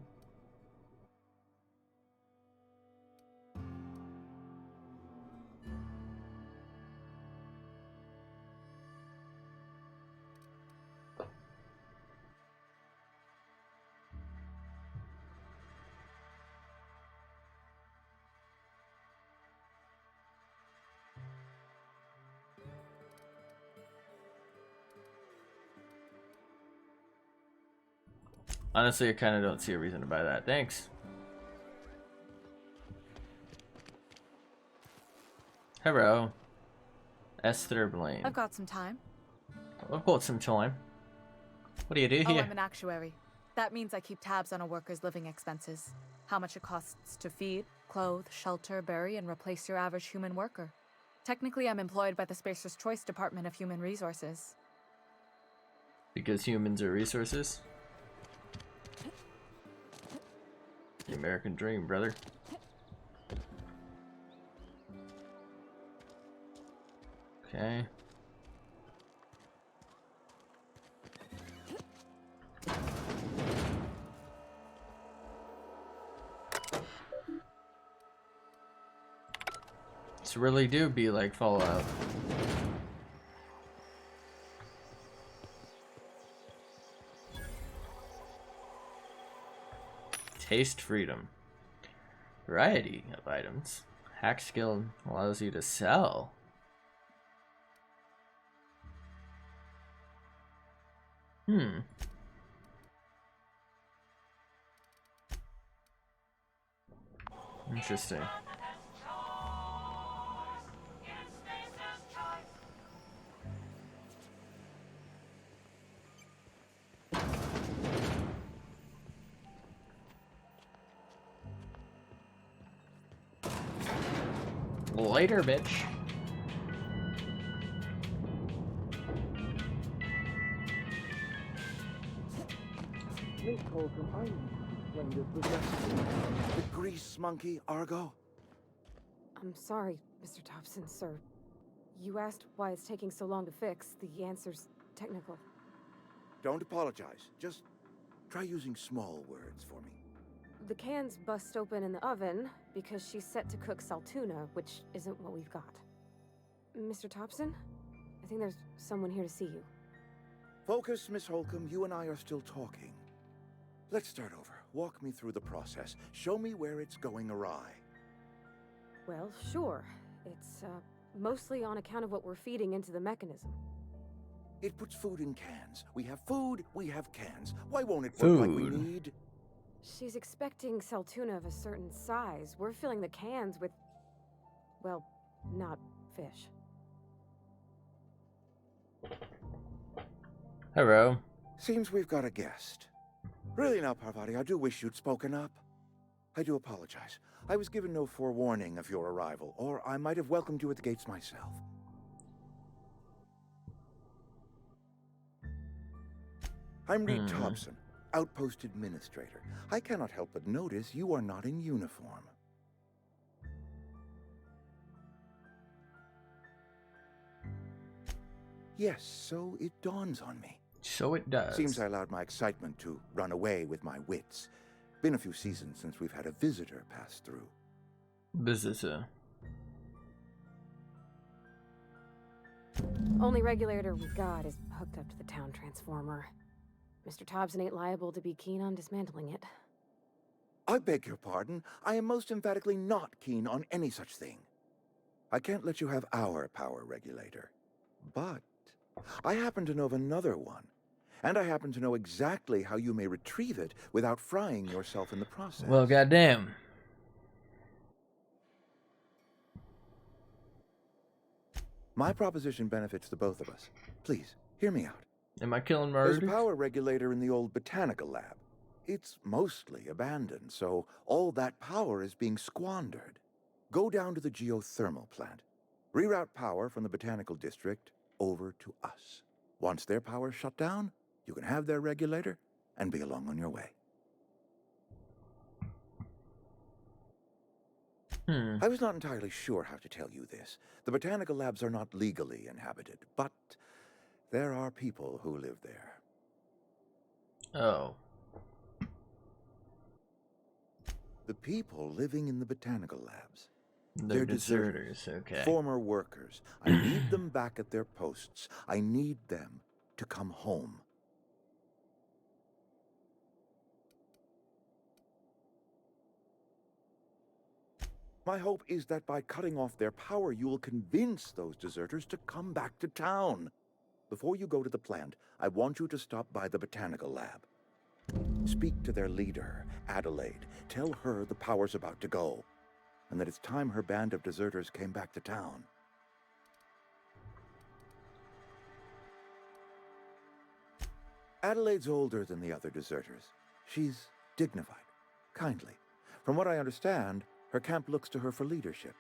Honestly, I kind of don't see a reason to buy that. Thanks. Hello. Esther Blaine. I've got some time. I've got some time. What do you do Oh, here? I'm an actuary. That means I keep tabs on a worker's living expenses. How much it costs to feed, clothe, shelter, bury, and replace your average human worker. Technically, I'm employed by the Spacer's Choice Department of Human Resources. Because humans are resources? The American dream, brother. Okay. This really do be like Fallout. Taste freedom. Variety of items. Hack skill allows you to sell. Interesting. Later, bitch. The grease monkey, Argo? I'm sorry, Mr. Thompson, sir. You asked why it's taking so long to fix. The answer's technical. Don't apologize. Just try using small words for me. The cans bust open in the oven because she's set to cook saltuna, which isn't what we've got. Mr. Thompson? I think there's someone here to see you. Focus, Miss Holcomb. You and I are still talking. Let's start over. Walk me through the process. Show me where it's going awry. Well, sure. It's, mostly on account of what we're feeding into the mechanism. It puts food in cans. We have food, we have cans. Why won't it work like we need? She's expecting saltuna of a certain size. We're filling the cans with, well, not fish. Hello. Seems we've got a guest. Really now, Parvati, I do wish you'd spoken up. I do apologize. I was given no forewarning of your arrival, or I might have welcomed you at the gates myself. I'm Reed Thompson, Outpost Administrator. I cannot help but notice you are not in uniform. Yes, so it dawns on me. So it does. Seems I allowed my excitement to run away with my wits. Been a few seasons since we've had a visitor pass through. Visitor. Only regulator we got is hooked up to the town transformer. Mr. Thompson ain't liable to be keen on dismantling it. I beg your pardon. I am most emphatically not keen on any such thing. I can't let you have our power regulator. But I happen to know of another one. And I happen to know exactly how you may retrieve it without frying yourself in the process. Well, goddamn. My proposition benefits the both of us. Please, hear me out. Am I killing murder? There's a power regulator in the old botanical lab. It's mostly abandoned, so all that power is being squandered. Go down to the geothermal plant. Reroute power from the botanical district over to us. Once their power's shut down, you can have their regulator and be along on your way. I was not entirely sure how to tell you this. The botanical labs are not legally inhabited, but there are people who live there. Oh. The people living in the botanical labs. They're deserters, okay. Former workers. I need them back at their posts. I need them to come home. My hope is that by cutting off their power, you will convince those deserters to come back to town. Before you go to the plant, I want you to stop by the botanical lab. Speak to their leader, Adelaide. Tell her the power's about to go, and that it's time her band of deserters came back to town. Adelaide's older than the other deserters. She's dignified, kindly. From what I understand, her camp looks to her for leadership.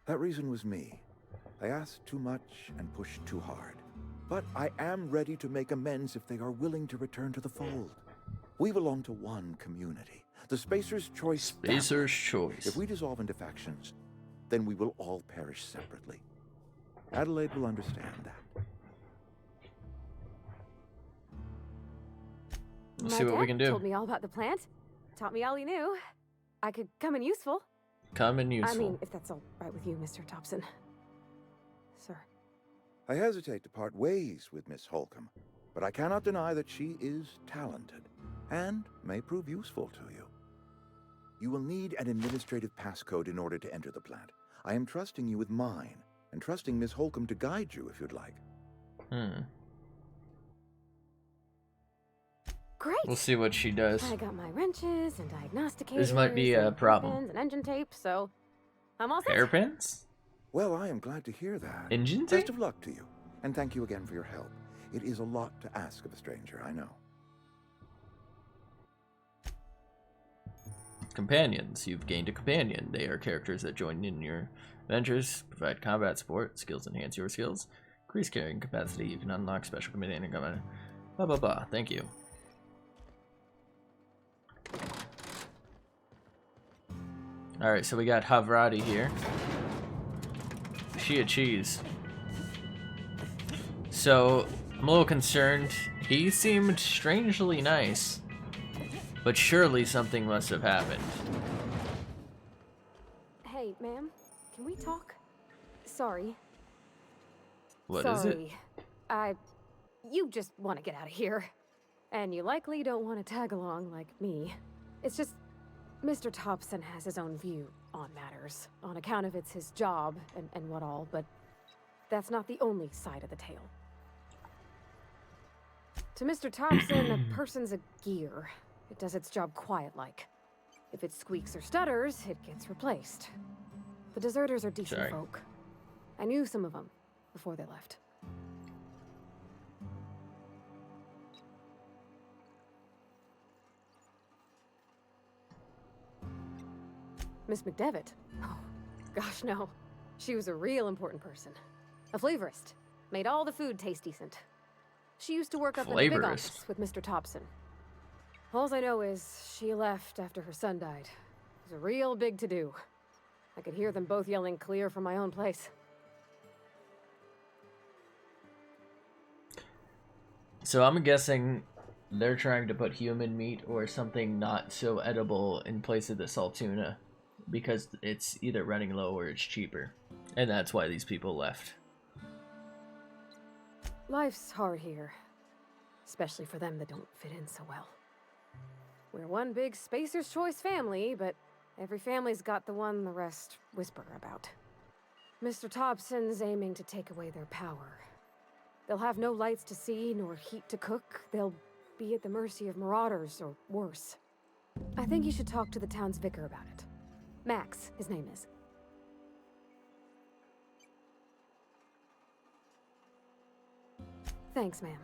That reason was me. I asked too much and pushed too hard. But I am ready to make amends if they are willing to return to the fold. We belong to one community, the Spacer's Choice family. Spacer's Choice. If we dissolve into factions, then we will all perish separately. Adelaide will understand that. Let's see what we can do. Told me all about the plant. Taught me all he knew. I could come in useful. Come in useful. I mean, if that's all right with you, Mr. Thompson. Sir. I hesitate to part ways with Miss Holcomb. but I cannot deny that she is talented and may prove useful to you. You will need an administrative passcode in order to enter the plant. I am trusting you with mine, and trusting Miss Holcomb to guide you if you'd like. Great. We'll see what she does. I got my wrenches and diagnosticators. This might be a problem. And engine tape, so I'm all set. Hairpins? Well, I am glad to hear that. Engine Best tape? of luck to you, and thank you again for your help. It is a lot to ask of a stranger, I know. Companions. You've gained a companion. They are characters that join in your adventures, provide combat support, skills enhance your skills, increase carrying capacity. You can unlock special companion and combat. Blah blah blah. Thank you. Alright, so we got Havrati here. She a cheese. So I'm a little concerned. He seemed strangely nice. But surely something must have happened. Hey, ma'am, can we talk? Sorry. What is it? You just want to get out of here. And you likely don't want to tag along like me. It's just, Mr. Thompson has his own view on matters, on account of it's his job and what all, but that's not the only side of the tale. To Mr. Thompson, a person's a gear. It does its job quiet-like. If it squeaks or stutters, it gets replaced. The deserters are decent folk. I knew some of them before they left. Miss McDevitt? Oh, gosh, no. She was a real important person. A flavorist. Made all the food taste decent. She used to work up in the big office with Mr. Thompson. All I know is she left after her son died. It was a real big to-do. I could hear them both yelling clear from my own place. So I'm guessing they're trying to put human meat or something not so edible in place of the Saltuna because it's either running low or it's cheaper. And that's why these people left. Life's hard here. Especially for them that don't fit in so well. We're one big Spacer's Choice family, but every family's got the one the rest whisper about. Mr. Thompson's aiming to take away their power. They'll have no lights to see, nor heat to cook. They'll be at the mercy of marauders, or worse. I think you should talk to the town's vicar about it. Max, his name is. Thanks, ma'am.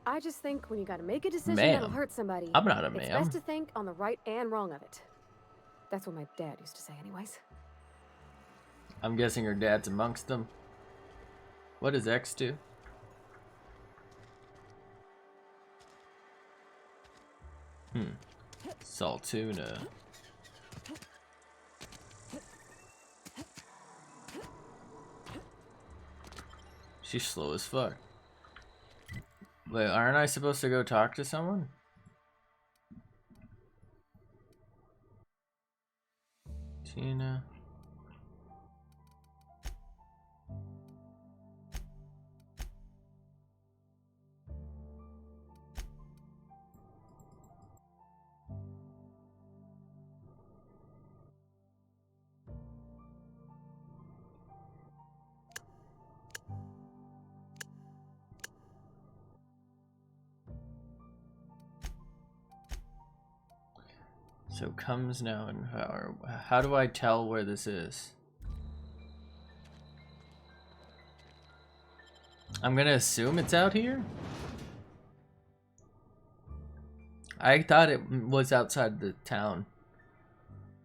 I just think when you gotta make a decision that'll hurt somebody, I'm not a it's ma'am. best to think on the right and wrong of it. That's what my dad used to say anyways. I'm guessing her dad's amongst them. What does X do? Saltuna. She's slow as fuck. Wait, aren't I supposed to go talk to someone? Tina. So comes now in power. How do I tell where this is? I'm gonna assume it's out here? I thought it was outside the town.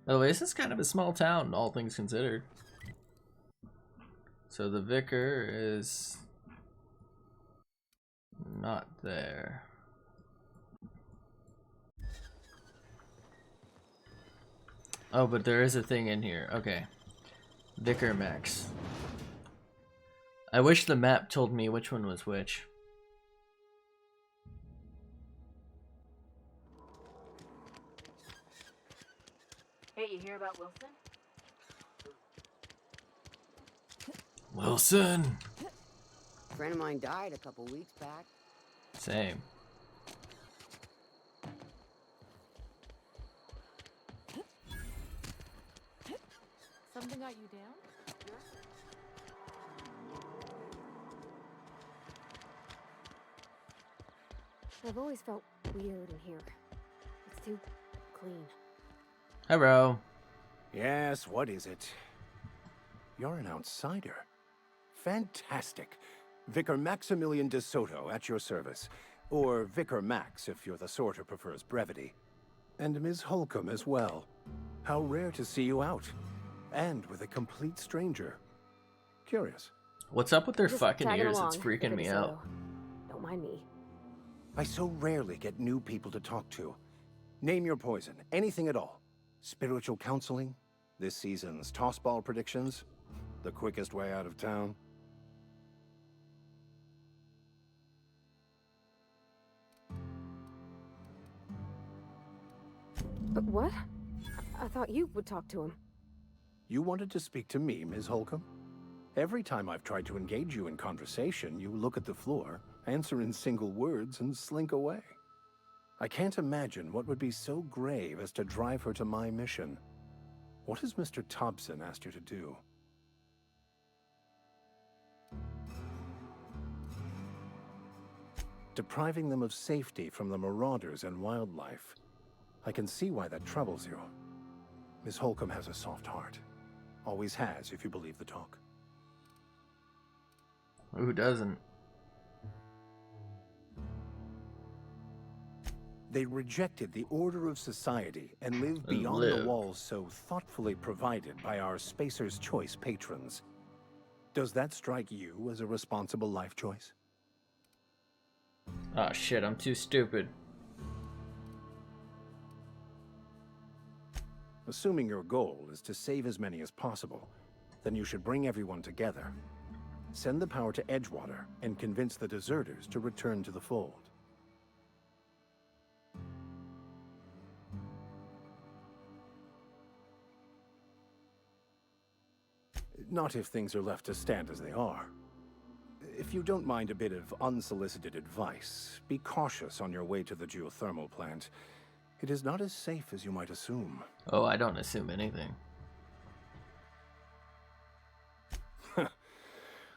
By the way, this is kind of a small town, all things considered. So the vicar is not there. Oh, but there is a thing in here. Okay. Vicar Max. I wish the map told me which one was which. Hey, you hear about Wilson? Wilson! A friend of mine died a couple weeks back. Same. Something got you down? I've always felt weird in here. It's too clean. Hello. Yes, what is it? You're an outsider. Fantastic. Vicar Maximilian de Soto at your service. Or Vicar Max if you're the sort who prefers brevity. And Ms. Holcomb as well. How rare to see you out. And with a complete stranger. Curious. What's up with their Just fucking tagging ears? along, It's freaking Vicar me de out. Soto. Don't mind me. I so rarely get new people to talk to. Name your poison, anything at all. Spiritual counseling, this season's tossball predictions, the quickest way out of town. But what? I thought you would talk to him. You wanted to speak to me, Ms. Holcomb? Every time I've tried to engage you in conversation, you look at the floor, answer in single words, and slink away. I can't imagine what would be so grave as to drive her to my mission. What has Mr. Thompson asked you to do? Depriving them of safety from the marauders and wildlife. I can see why that troubles you. Miss Holcomb has a soft heart. Always has, if you believe the talk. Who doesn't? They rejected the order of society and live beyond the walls so thoughtfully provided by our Spacer's Choice patrons. Does that strike you as a responsible life choice? Oh shit, I'm too stupid. Assuming your goal is to save as many as possible, then you should bring everyone together. Send the power to Edgewater and convince the deserters to return to the fold. Not if things are left to stand as they are. If you don't mind a bit of unsolicited advice, be cautious on your way to the geothermal plant. It is not as safe as you might assume. Oh, I don't assume anything.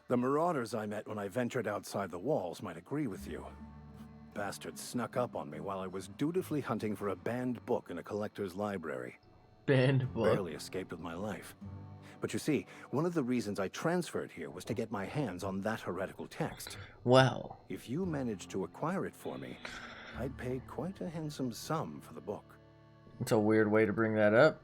The marauders I met when I ventured outside the walls might agree with you. Bastards snuck up on me while I was dutifully hunting for a banned book in a collector's library. Banned book? Barely escaped with my life. But you see, one of the reasons I transferred here was to get my hands on that heretical text. Wow. If you managed to acquire it for me, I'd pay quite a handsome sum for the book. It's a weird way to bring that up.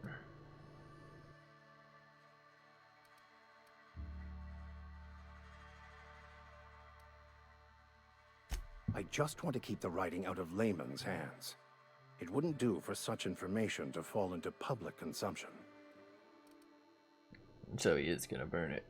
I just want to keep the writing out of layman's hands. It wouldn't do for such information to fall into public consumption. So he is gonna burn it.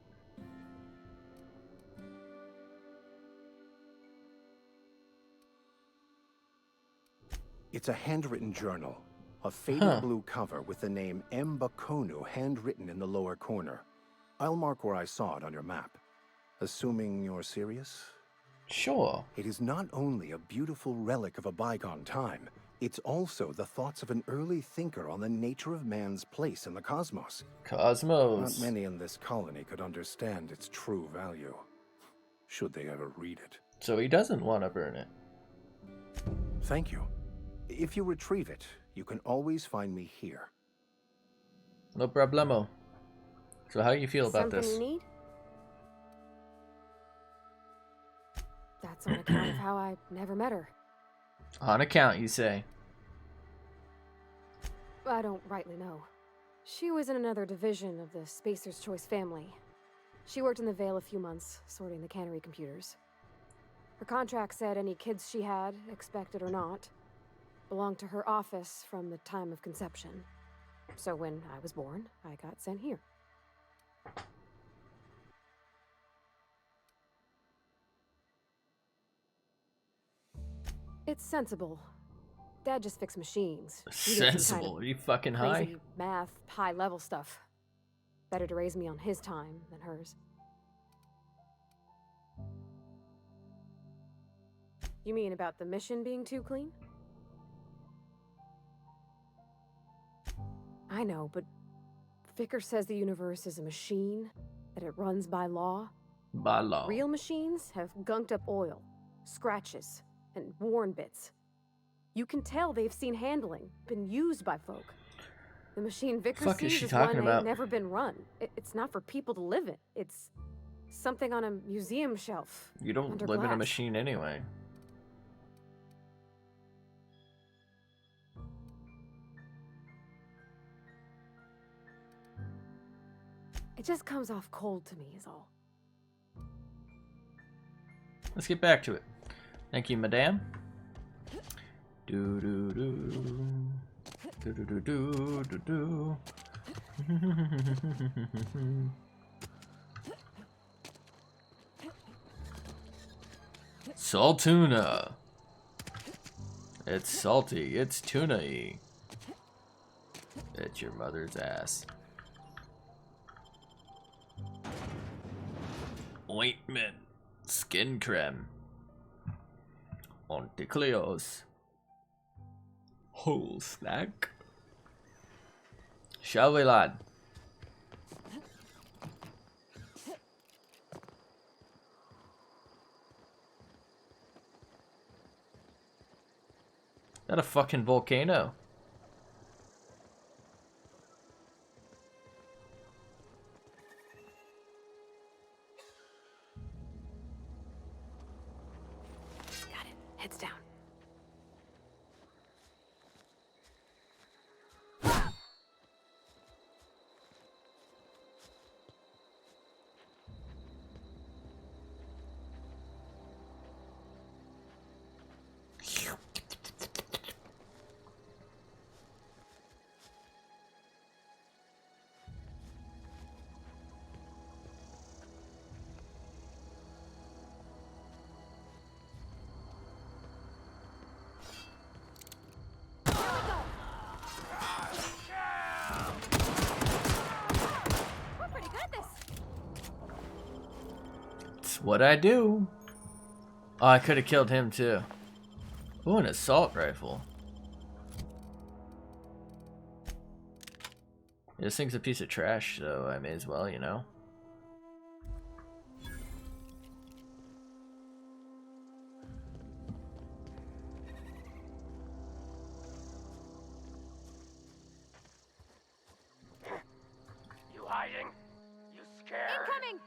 It's a handwritten journal. A faded blue cover with the name M. Bakonu handwritten in the lower corner. I'll mark where I saw it on your map. Assuming you're serious? Sure. It is not only a beautiful relic of a bygone time, it's also the thoughts of an early thinker on the nature of man's place in the cosmos. Cosmos. Not many in this colony could understand its true value, should they ever read it. So he doesn't want to burn it. Thank you. If you retrieve it, you can always find me here. No problemo. So how do you feel about Something this? you need? That's on account of how I never met her. On account, you say? I don't rightly know. She was in another division of the Spacer's Choice family. She worked in the Vale a few months, sorting the cannery computers. Her contract said any kids she had, expected or not, belonged to her office from the time of conception. So when I was born, I got sent here. It's sensible. Dad just fixed machines. He did some Sensible? kind of Are you fucking high? crazy math, high-level stuff. Better to raise me on his time than hers. You mean about the mission being too clean? I know, but Vicar says the universe is a machine, that it runs by law. By law. Real machines have gunked up oil, scratches, and worn bits. You can tell they've seen handling, been used by folk. The machine Vicar Fuck is sees she is talking one about? ain't never been run. It's not for people to live in. It's something on a museum shelf. You don't under live in a glass. machine anyway. It just comes off cold to me, is all. Let's get back to it. Thank you, madame. Do do do do do do do do. Saltuna. It's salty. It's tuna-y. It's your mother's ass. Ointment. Skin creme. Onticleos. Whole snack. Shall we, lad? Is that a fucking volcano? Got it. Heads down. We're pretty good at this. It's what I do. Oh, I could have killed him too. Ooh, an assault rifle. This thing's a piece of trash, so I may as well, you know. You hiding? You scared? Incoming!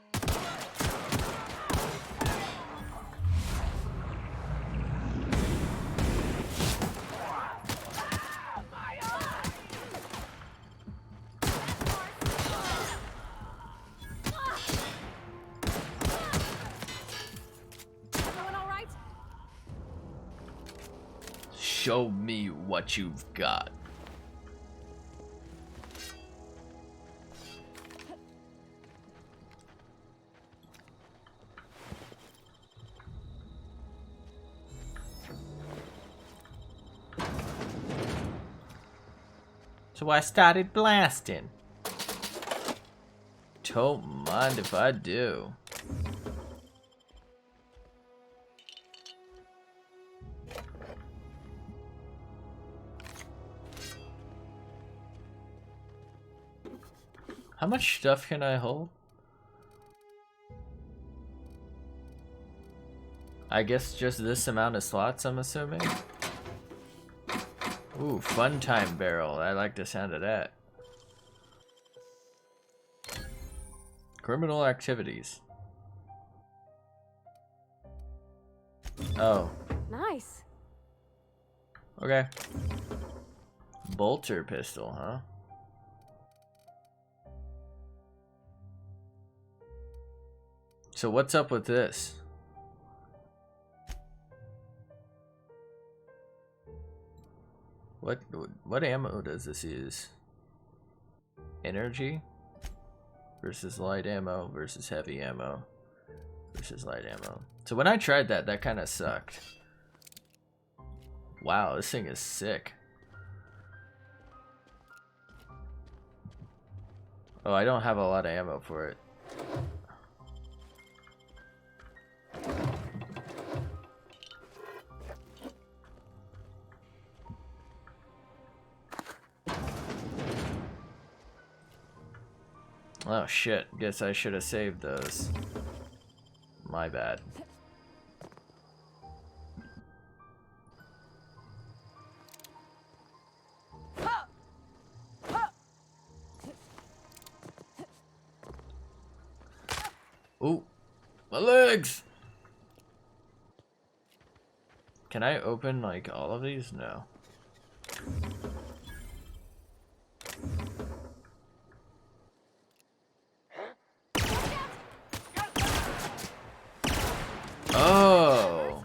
Everyone all right? Show me what you've got. So I started blasting. Don't mind if I do. How much stuff can I hold? I guess just this amount of slots, I'm assuming. Ooh, fun time barrel. I like the sound of that. Criminal activities. Oh, Nice. okay. Bolter pistol, huh? So what's up with this? What ammo does this use? Energy versus light ammo versus heavy ammo versus light ammo. So when I tried that, that kind of sucked. Wow, this thing is sick. Oh, I don't have a lot of ammo for it. Oh shit, guess I should have saved those. My bad. Ooh, my legs! Can I open like all of these? No. Oh.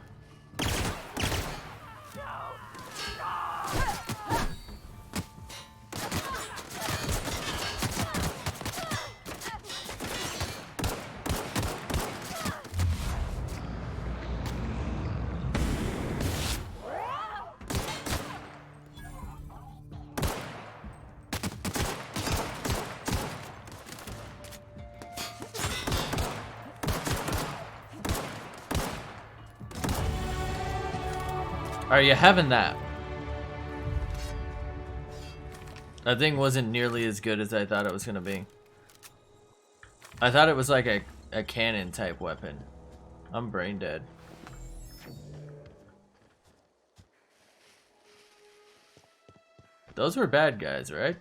Are you having that? That thing wasn't nearly as good as I thought it was gonna be. I thought it was like a cannon type weapon. I'm brain dead. Those were bad guys, right?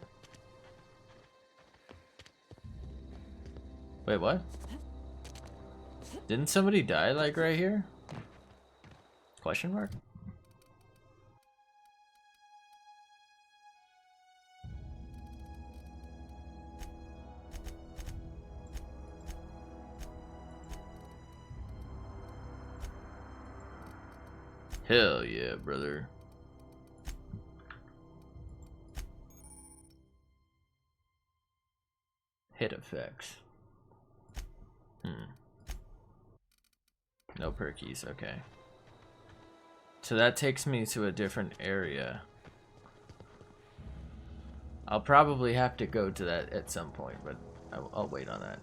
Wait, what? Didn't somebody die like right here? Question mark? Hell yeah, brother. Hit effects. No perkies, okay. So that takes me to a different area. I'll probably have to go to that at some point, but I'll wait on that.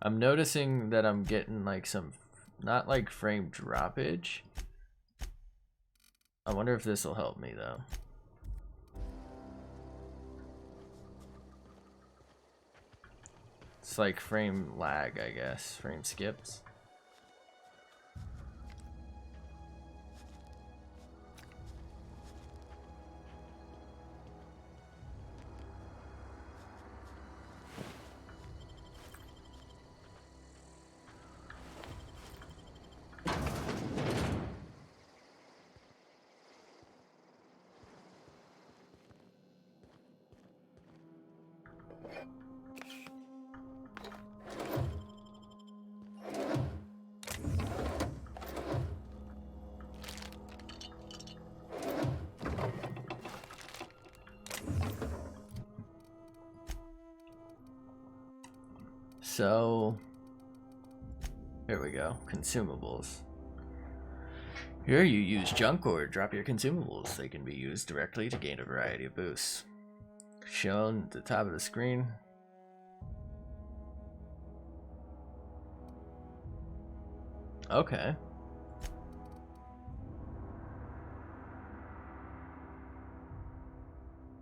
I'm noticing that I'm getting like some, not like frame droppage. I wonder if this will help me though. It's like frame lag, I guess. Frame skips. So, here we go, consumables. Here you use junk or drop your consumables. They can be used directly to gain a variety of boosts. Shown at the top of the screen. Okay.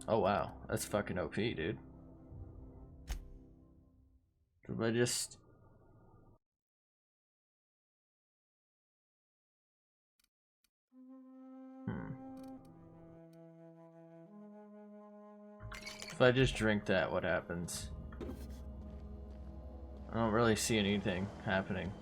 Oh wow, that's fucking OP, dude. Did I just... If I just drink that, what happens? I don't really see anything happening.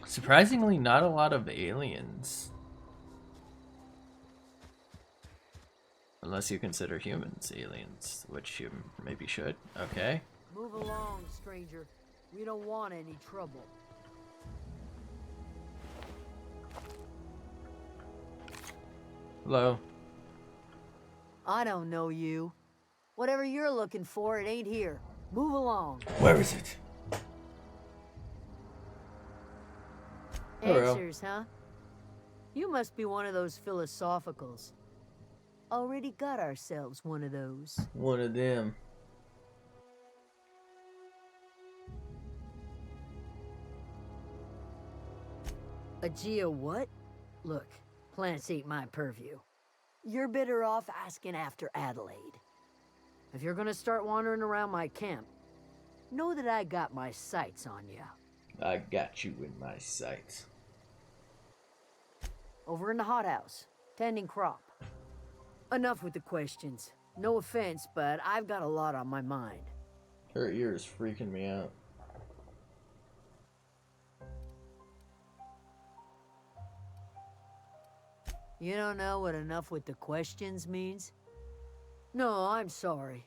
Surprisingly, not a lot of aliens. Unless you consider humans aliens, which you maybe should. Okay. Move along, stranger. We don't want any trouble. Hello. I don't know you. Whatever you're looking for, it ain't here. Move along. Where is it? Hello. Answers, huh? You must be one of those philosophicals. Already got ourselves one of those. One of them. Aegea what? Look, plants ain't my purview. You're better off asking after Adelaide. If you're gonna start wandering around my camp, know that I got my sights on you. I got you in my sights. Over in the hothouse, tending crop. Enough with the questions. No offense, but I've got a lot on my mind. Her ear is freaking me out. You don't know what enough with the questions means? No, I'm sorry.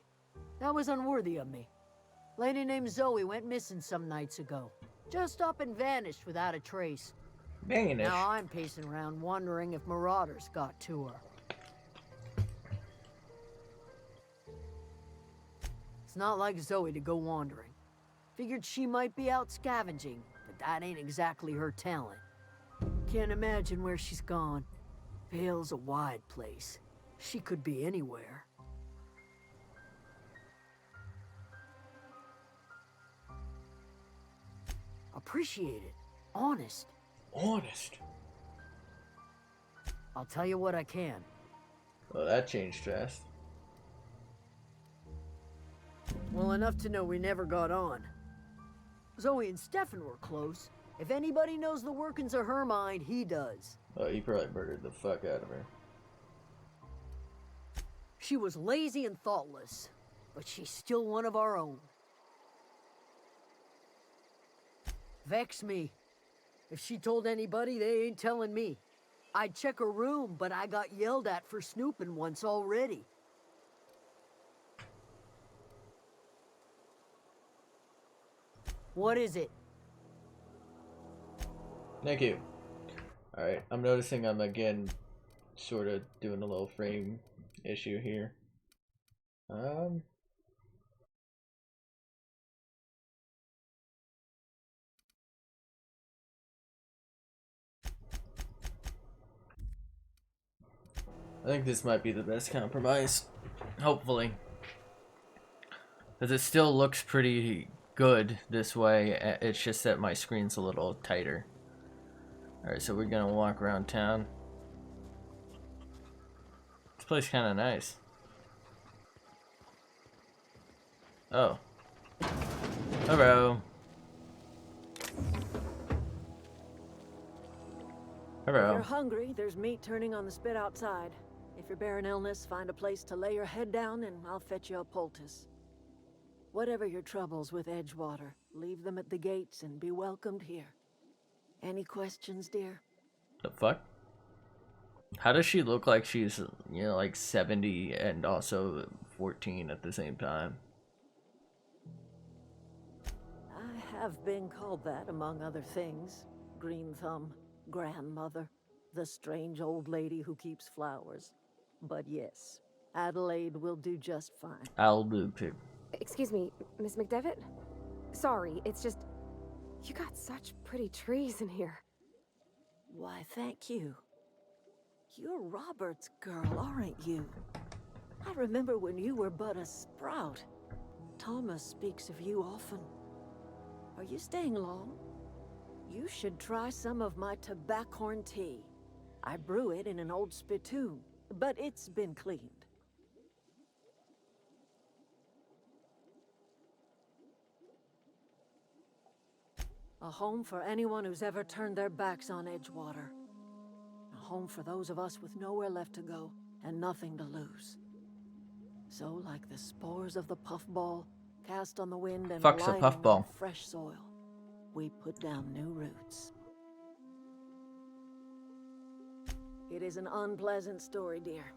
That was unworthy of me. Lady named Zoe went missing some nights ago. Just up and vanished without a trace. Vanished? Now I'm pacing around wondering if marauders got to her. It's not like Zoe to go wandering. Figured she might be out scavenging, but that ain't exactly her talent. Can't imagine where she's gone. Vale's a wide place. She could be anywhere. Appreciate it. Honest. Honest? I'll tell you what I can. Well, that changed fast. Well, enough to know we never got on. Zoe and Stefan were close. If anybody knows the workings of her mind, he does. Oh, you probably murdered the fuck out of her. She was lazy and thoughtless, but she's still one of our own. Vex me. If she told anybody, they ain't telling me. I'd check her room, but I got yelled at for snooping once already. What is it? Thank you. Alright, I'm noticing I'm again sort of doing a little frame issue here. I think this might be the best compromise. Hopefully. Because it still looks pretty good this way. It's just that my screen's a little tighter. Alright, so we're gonna walk around town. This place kinda nice. Oh. Hello. Hello. If you're hungry, there's meat turning on the spit outside. If you're bearing illness, find a place to lay your head down and I'll fetch you a poultice. Whatever your troubles with Edgewater, leave them at the gates and be welcomed here. Any questions, dear? The fuck? How does she look like she's, you know, like 70 and also 14 at the same time? I have been called that, among other things. Green Thumb, grandmother, the strange old lady who keeps flowers. But yes, Adelaide will do just fine. I'll do too. Excuse me, Miss McDevitt? Sorry, it's just... You got such pretty trees in here. Why, thank you. You're Robert's girl, aren't you? I remember when you were but a sprout. Thomas speaks of you often. Are you staying long? You should try some of my tobaccorn tea. I brew it in an old spittoon, but it's been cleaned. A home for anyone who's ever turned their backs on Edgewater. A home for those of us with nowhere left to go and nothing to lose. So, like the spores of the puffball, cast on the wind and Fuck's a alighting puffball? on fresh soil, we put down new roots. It is an unpleasant story, dear.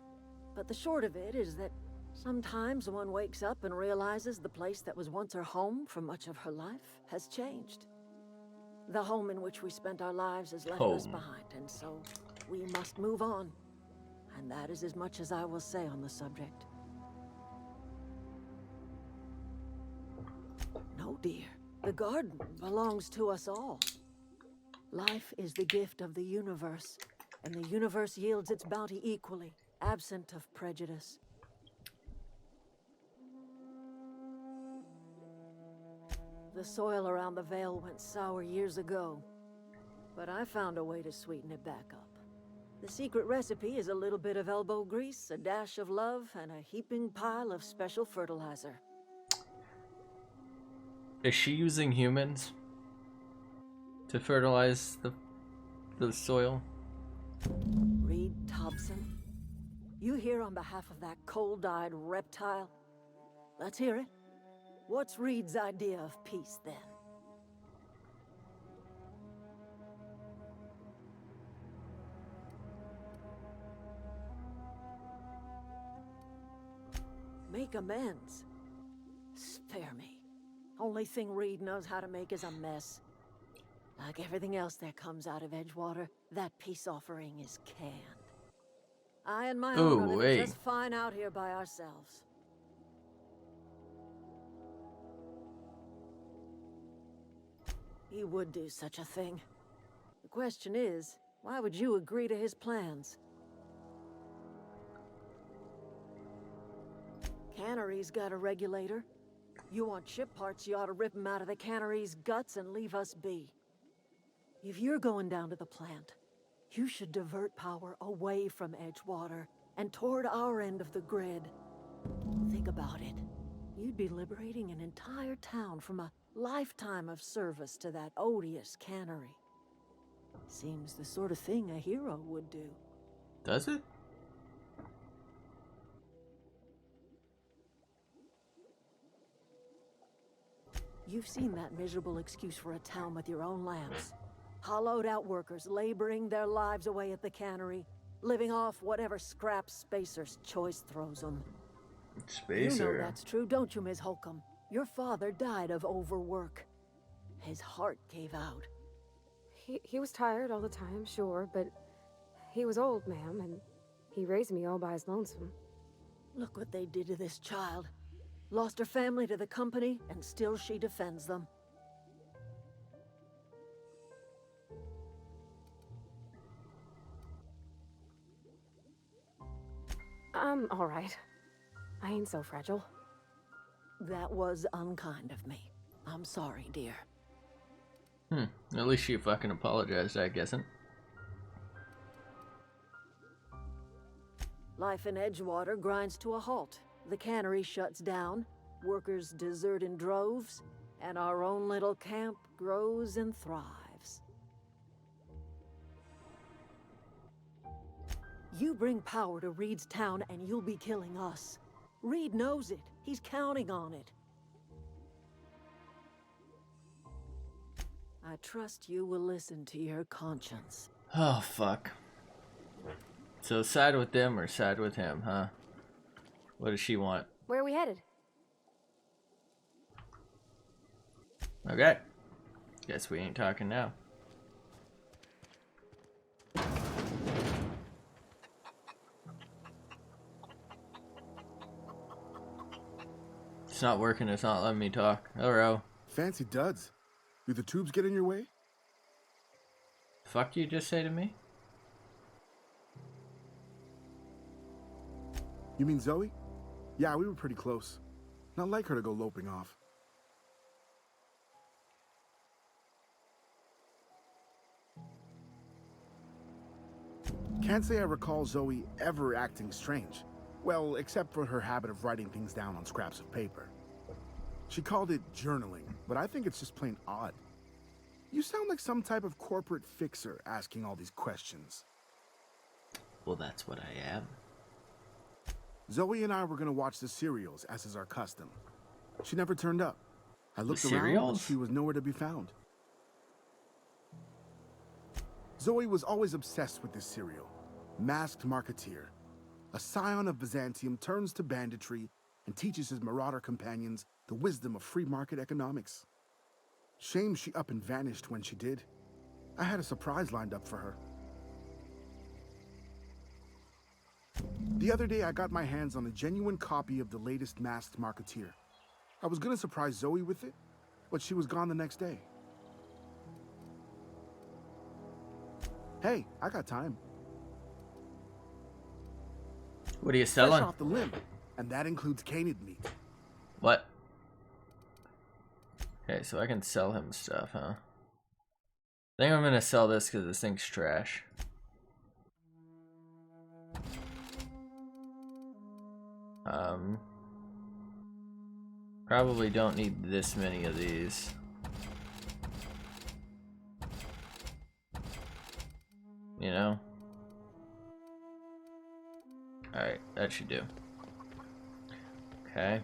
But the short of it is that Sometimes one wakes up and realizes the place that was once her home for much of her life has changed. The home in which we spent our lives has left us behind, and so we must move on. And that is as much as I will say on the subject. No, dear. The garden belongs to us all. Life is the gift of the universe, and the universe yields its bounty equally, absent of prejudice. The soil around the Vale went sour years ago, but I found a way to sweeten it back up. The secret recipe is a little bit of elbow grease, a dash of love, and a heaping pile of special fertilizer. Is she using humans to fertilize the soil? Reed Thompson, you here on behalf of that cold-eyed reptile? Let's hear it. What's Reed's idea of peace, then? Make amends. Spare me. Only thing Reed knows how to make is a mess. Like everything else that comes out of Edgewater, that peace offering is canned. I and my own are living just fine out here by ourselves. He would do such a thing. The question is, why would you agree to his plans? Cannery's got a regulator. You want ship parts, you ought to rip them out of the cannery's guts and leave us be. If you're going down to the plant, you should divert power away from Edgewater and toward our end of the grid. Think about it. You'd be liberating an entire town from a lifetime of service to that odious cannery. Seems the sort of thing a hero would do. Does it? You've seen that miserable excuse for a town with your own lands. Hollowed out workers laboring their lives away at the cannery, living off whatever scraps Spacer's Choice throws them. Spacer. You know that's true, don't you, Ms. Holcomb? Your father died of overwork. His heart gave out. He was tired all the time, sure, but he was old, ma'am, and he raised me all by his lonesome. Look what they did to this child. Lost her family to the company, and still she defends them. I'm all right. I ain't so fragile. That was unkind of me. I'm sorry, dear. At least she fucking apologized, I guessn't. Life in Edgewater grinds to a halt. The cannery shuts down, workers desert in droves, and our own little camp grows and thrives. You bring power to Reed's town and you'll be killing us. Reed knows it. He's counting on it. I trust you will listen to your conscience. Oh, fuck. So side with them or side with him, huh? What does she want? Where are we headed? Okay. Guess we ain't talking now. It's not working, it's not letting me talk. Hello. Fancy duds. Do the tubes get in your way? Fuck you just say to me? You mean Zoe? Yeah, we were pretty close. Not like her to go loping off. Can't say I recall Zoe ever acting strange. Well, except for her habit of writing things down on scraps of paper. She called it journaling, but I think it's just plain odd. You sound like some type of corporate fixer asking all these questions. Well, that's what I am. Zoe and I were gonna watch the serials, as is our custom. She never turned up. I looked around, serials? but she was nowhere to be found. Zoe was always obsessed with this serial, Masked Marketeer. A scion of Byzantium turns to banditry and teaches his marauder companions the wisdom of free market economics. Shame she up and vanished when she did. I had a surprise lined up for her. The other day, I got my hands on a genuine copy of the latest Masked Marketeer. I was gonna surprise Zoe with it, but she was gone the next day. Hey, I got time. What are you Fresh selling? off the limb, and that includes canid meat. What? Okay, so I can sell him stuff, huh? I think I'm gonna sell this because this thing's trash. Probably don't need this many of these. You know? Alright, that should do. Okay.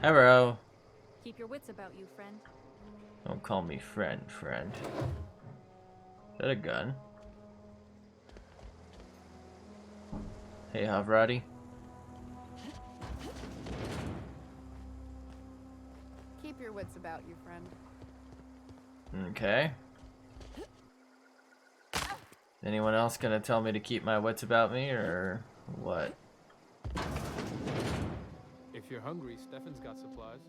Hello. Keep your wits about you, friend. Don't call me friend. Is that a gun? Hey, Havrati. Keep your wits about you, friend. Okay. Anyone else gonna tell me to keep my wits about me, or what? If you're hungry, Stefan's got supplies.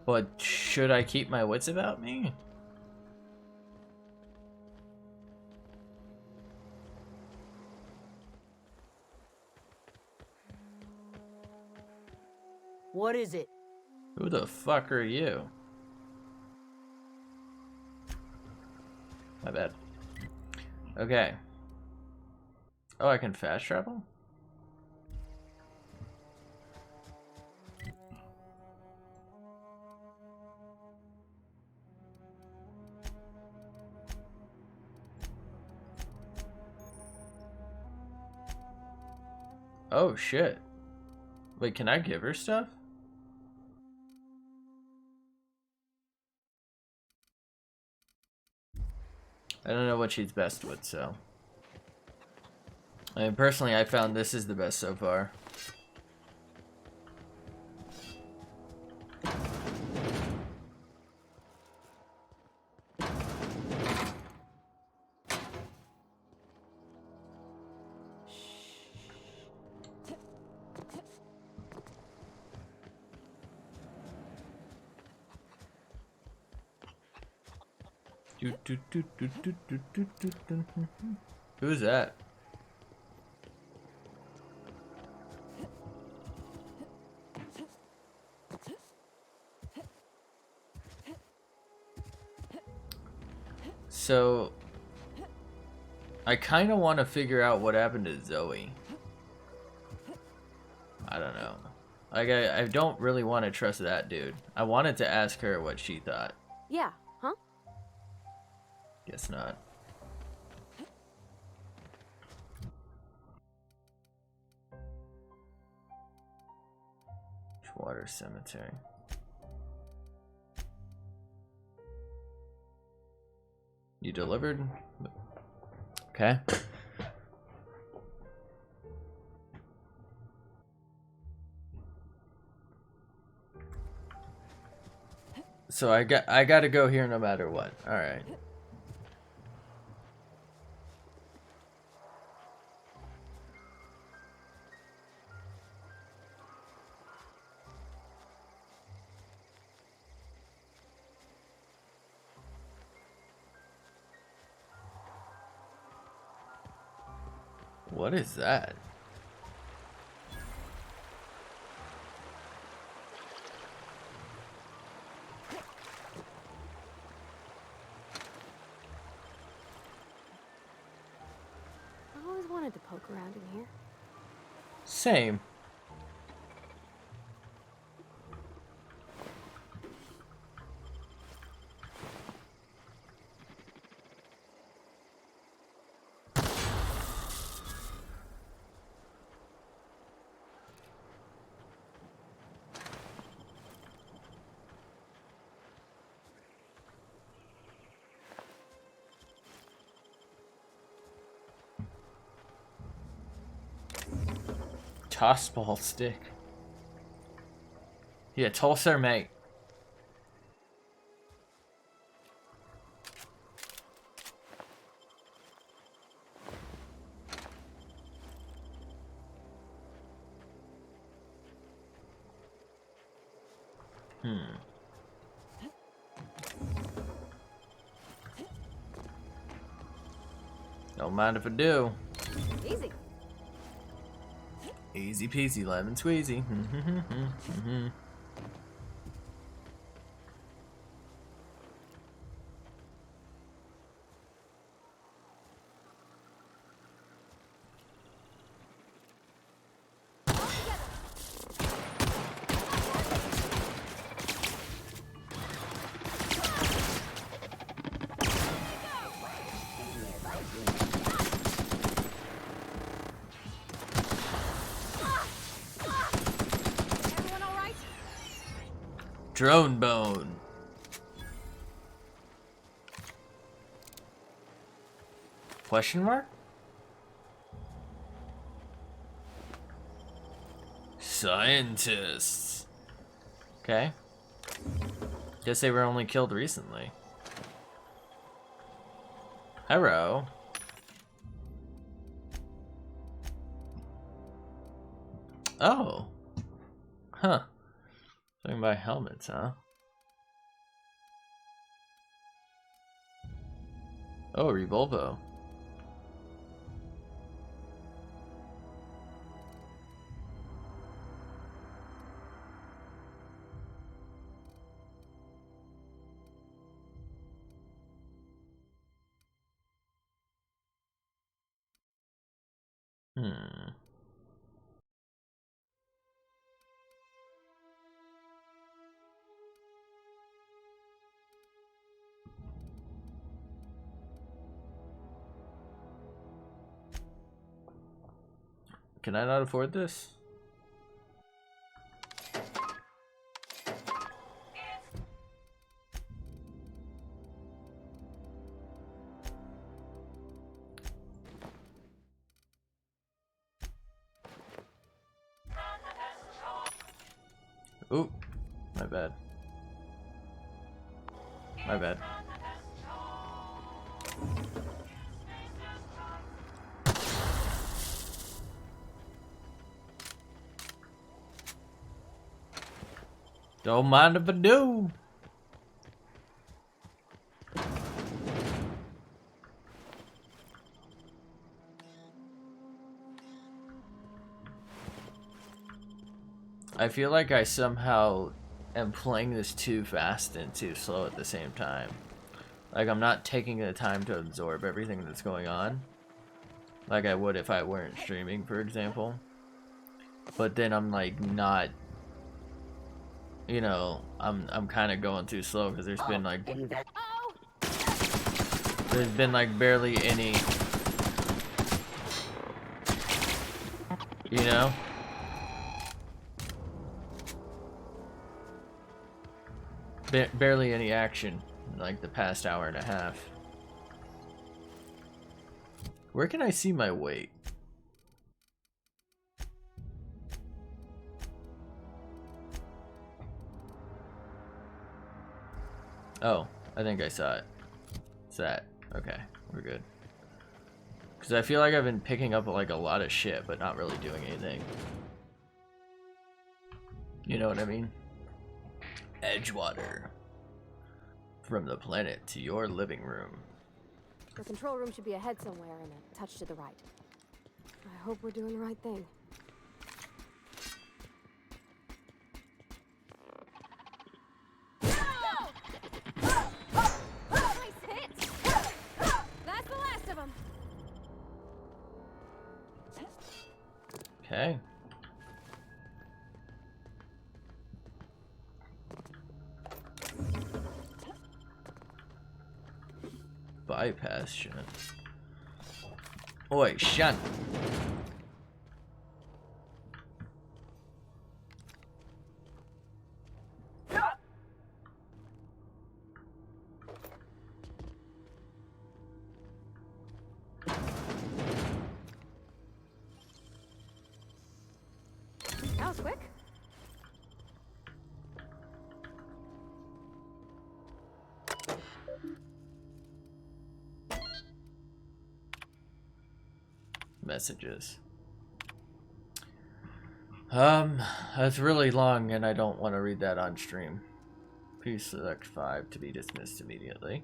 But should I keep my wits about me? What is it? Who the fuck are you? My bad. Okay. Oh, I can fast travel? Oh shit. Wait, can I give her stuff? I don't know what she's best with, so. I mean, personally, I found this is the best so far. Who's that? So I kind of want to figure out what happened to Zoe. I don't know. Like, I don't really want to trust that dude. I wanted to ask her what she thought. Yeah, huh? Guess not. Water Cemetery. You delivered? Okay. So I gotta go here no matter what. All right. What is that? I always wanted to poke around in here. Same. Tossball stick. Yeah, toss her, mate. Don't mind if I do. Easy. Easy peasy, lemon squeezy. Drone bone. Question mark? Scientists. Okay. Guess they were only killed recently. Hello. Oh. Huh. Talking about helmets, huh? Oh, Revolvo. Can I not afford this? Ooh, my bad. My bad. Don't mind if I do. I feel like I somehow am playing this too fast and too slow at the same time. Like I'm not taking the time to absorb everything that's going on, like I would if I weren't streaming, for example. But then I'm like not, you know, I'm kind of going too slow because there's been like barely any, you know. Barely any action in like the past hour and a half. Where can I see my weight? Oh, I think I saw it. It's that. Okay, we're good. Because I feel like I've been picking up like a lot of shit, but not really doing anything. You know what I mean? Edgewater. From the planet to your living room. The control room should be ahead somewhere and a touch to the right. I hope we're doing the right thing. That's the last of them. Okay. Bypass shunt. Oi, shunt. was quick. Messages. That's really long and I don't want to read that on stream. Please select 5 to be dismissed immediately.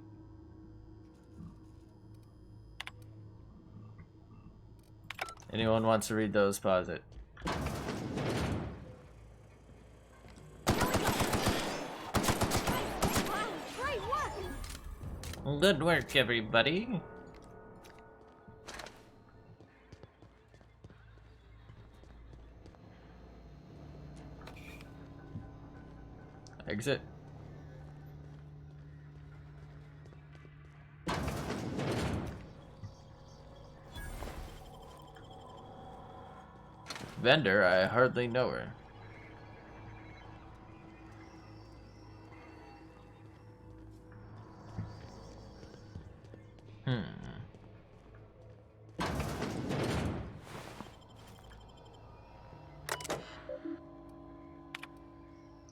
Anyone wants to read those, pause it. Good work, everybody. Exit. Vendor, I hardly know her.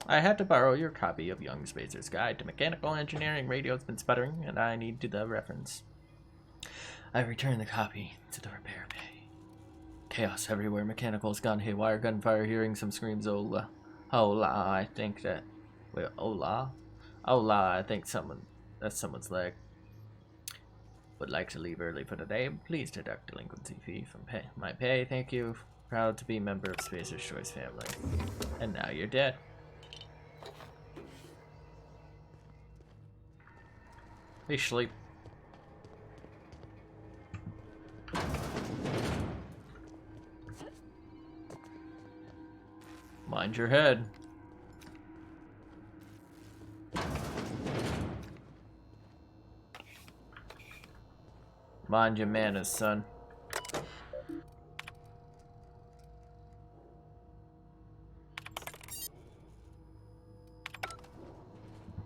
I had to borrow your copy of Young Spacer's Guide to Mechanical Engineering. Radio's been sputtering, and I need the reference. I returned the copy to the repair bay. Chaos everywhere. Mechanical's gone haywire. Gunfire. Hearing some screams. Hola. Hola. I think that. Wait. Hola. Hola. I think that's someone's leg. Would like to leave early for the day. Please deduct delinquency fee from my pay. Thank you. Proud to be a member of Spacer's Choice family. And now you're dead. Hey, sleep. Mind your head. Mind your manners, son.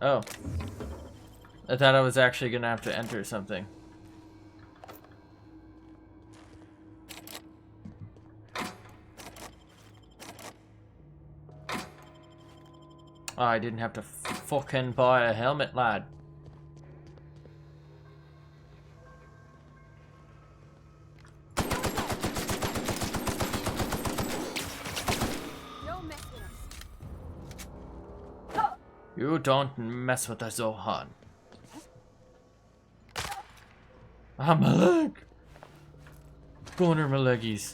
Oh. I thought I was actually gonna have to enter something. Oh, I didn't have to fucking buy a helmet, lad. You don't mess with us, Zohan. Ah, my leg! Go under my leggies.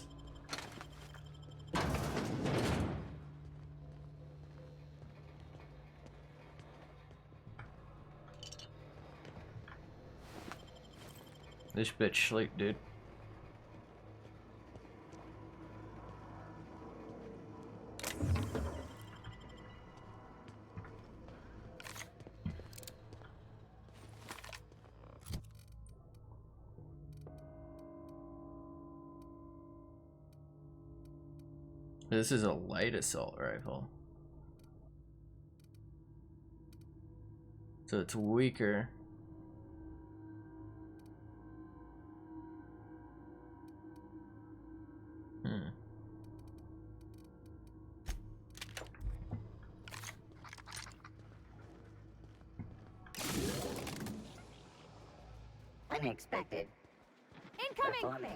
This bitch sleep, dude. This is a light assault rifle. So it's weaker. Unexpected. Incoming! Performing.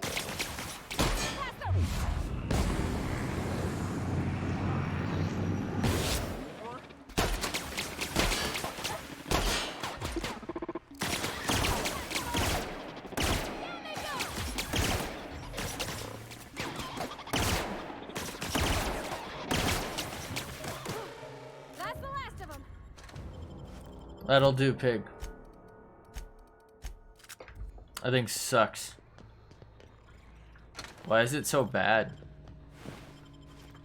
That's the last of them. That'll do, pig. I think sucks. Why is it so bad?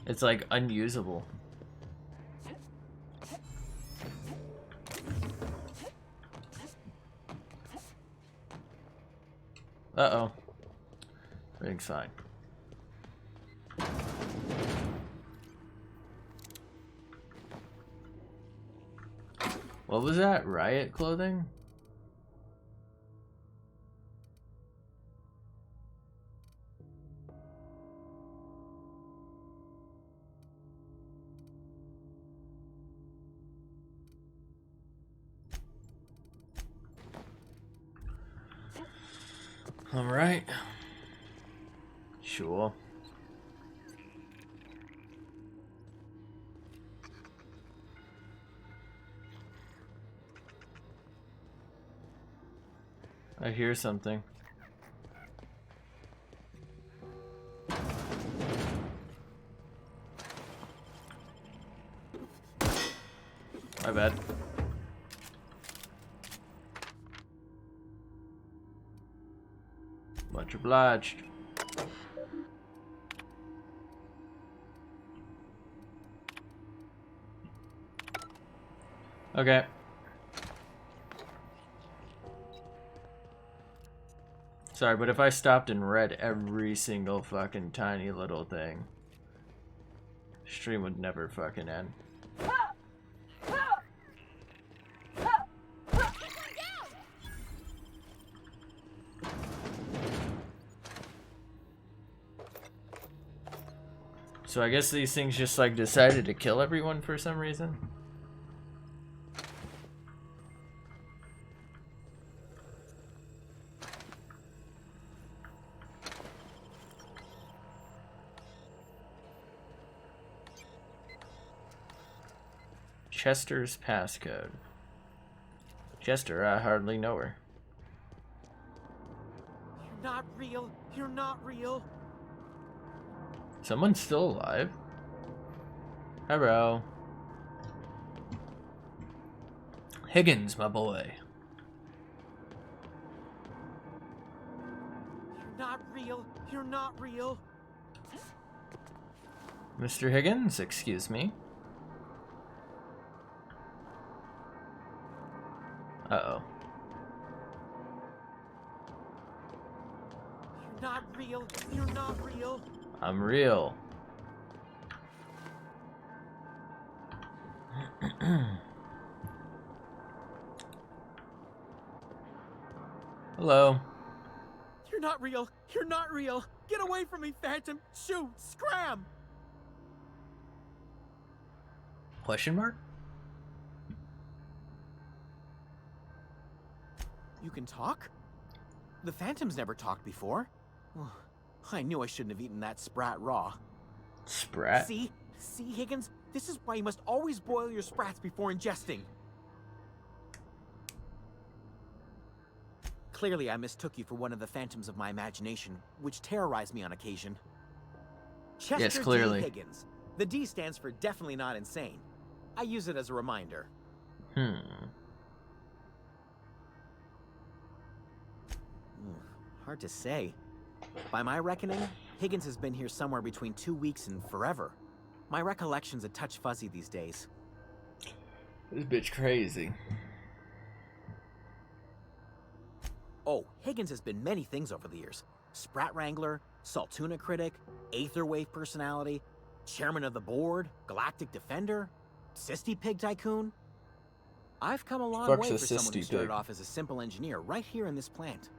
It's like unusable. Uh-oh. Everything's fine. What was that? Riot clothing? All right. Sure. I hear something. My bad. Much obliged. Okay. Sorry, but if I stopped and read every single fucking tiny little thing, stream would never fucking end. So I guess these things just like decided to kill everyone for some reason. Chester's passcode. Chester, I hardly know her. You're not real. You're not real. Someone's still alive? Hello. Higgins, my boy. You're not real. You're not real. Mr. Higgins, excuse me. Uh-oh. You're not real. You're not real. I'm real. Hello. You're not real. You're not real. Get away from me, Phantom. Shoot. Scram. Question mark? You can talk? The Phantom's never talked before. I knew I shouldn't have eaten that sprat raw. Sprat? See, Higgins? This is why you must always boil your sprats before ingesting. Clearly, I mistook you for one of the phantoms of my imagination, which terrorized me on occasion. Chester Yes, clearly. D. Higgins. The D stands for definitely not insane. I use it as a reminder. Hard to say. By my reckoning, Higgins has been here somewhere between 2 weeks and forever. My recollection's a touch fuzzy these days. This bitch crazy. Oh, Higgins has been many things over the years. Sprat Wrangler, Saltuna critic, Aetherwave personality, chairman of the board, Galactic Defender, Sisty Pig Tycoon. I've come a long way for someone who started off as a simple engineer right here in this plant.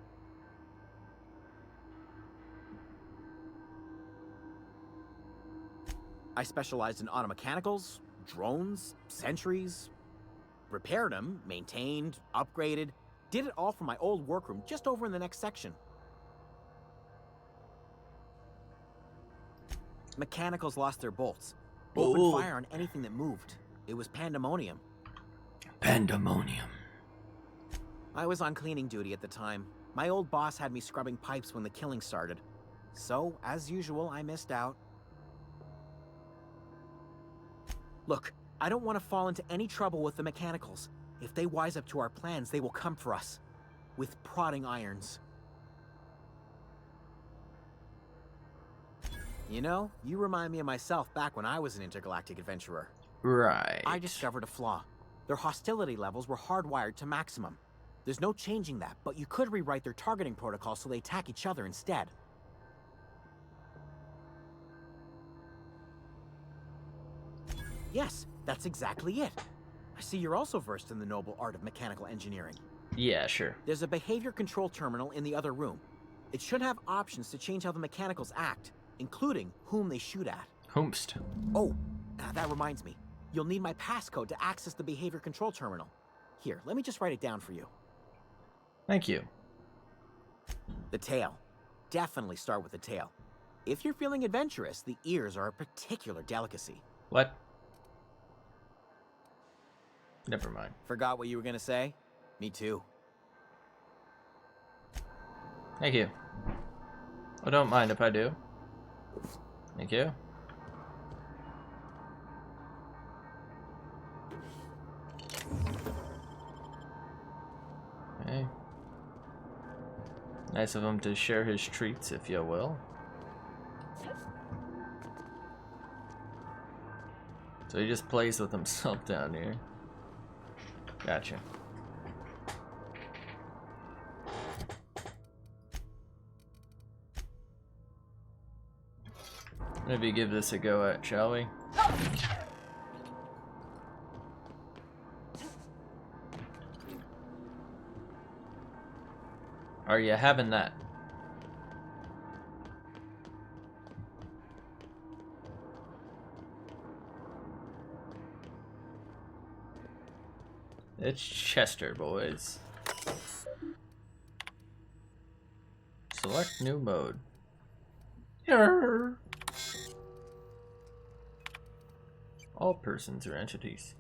I specialized in automechanicals, drones, sentries, repaired them, maintained, upgraded, did it all from my old workroom just over in the next section. Mechanicals lost their bolts. Opened fire on anything that moved. It was pandemonium. Pandemonium. I was on cleaning duty at the time. My old boss had me scrubbing pipes when the killing started. So, as usual, I missed out. Look, I don't want to fall into any trouble with the mechanicals. If they wise up to our plans, they will come for us. With prodding irons. You know, you remind me of myself back when I was an intergalactic adventurer. Right. I discovered a flaw. Their hostility levels were hardwired to maximum. There's no changing that, but you could rewrite their targeting protocol so they attack each other instead. Yes, that's exactly it. I see you're also versed in the noble art of mechanical engineering. Yeah, sure. There's a behavior control terminal in the other room. It should have options to change how the mechanicals act, including whom they shoot at. Whomst. Oh, that reminds me. You'll need my passcode to access the behavior control terminal. Here, let me just write it down for you. Thank you. The tail. Definitely start with the tail. If you're feeling adventurous, the ears are a particular delicacy. What? Never mind. Forgot what you were gonna say? Me too. Thank you. I don't mind if I do. Thank you. Okay. Nice of him to share his treats, if you will. So he just plays with himself down here. Gotcha. Maybe give this a go at, shall we? Are you having that? It's Chester, boys. Select new mode. Yarr. All persons or entities.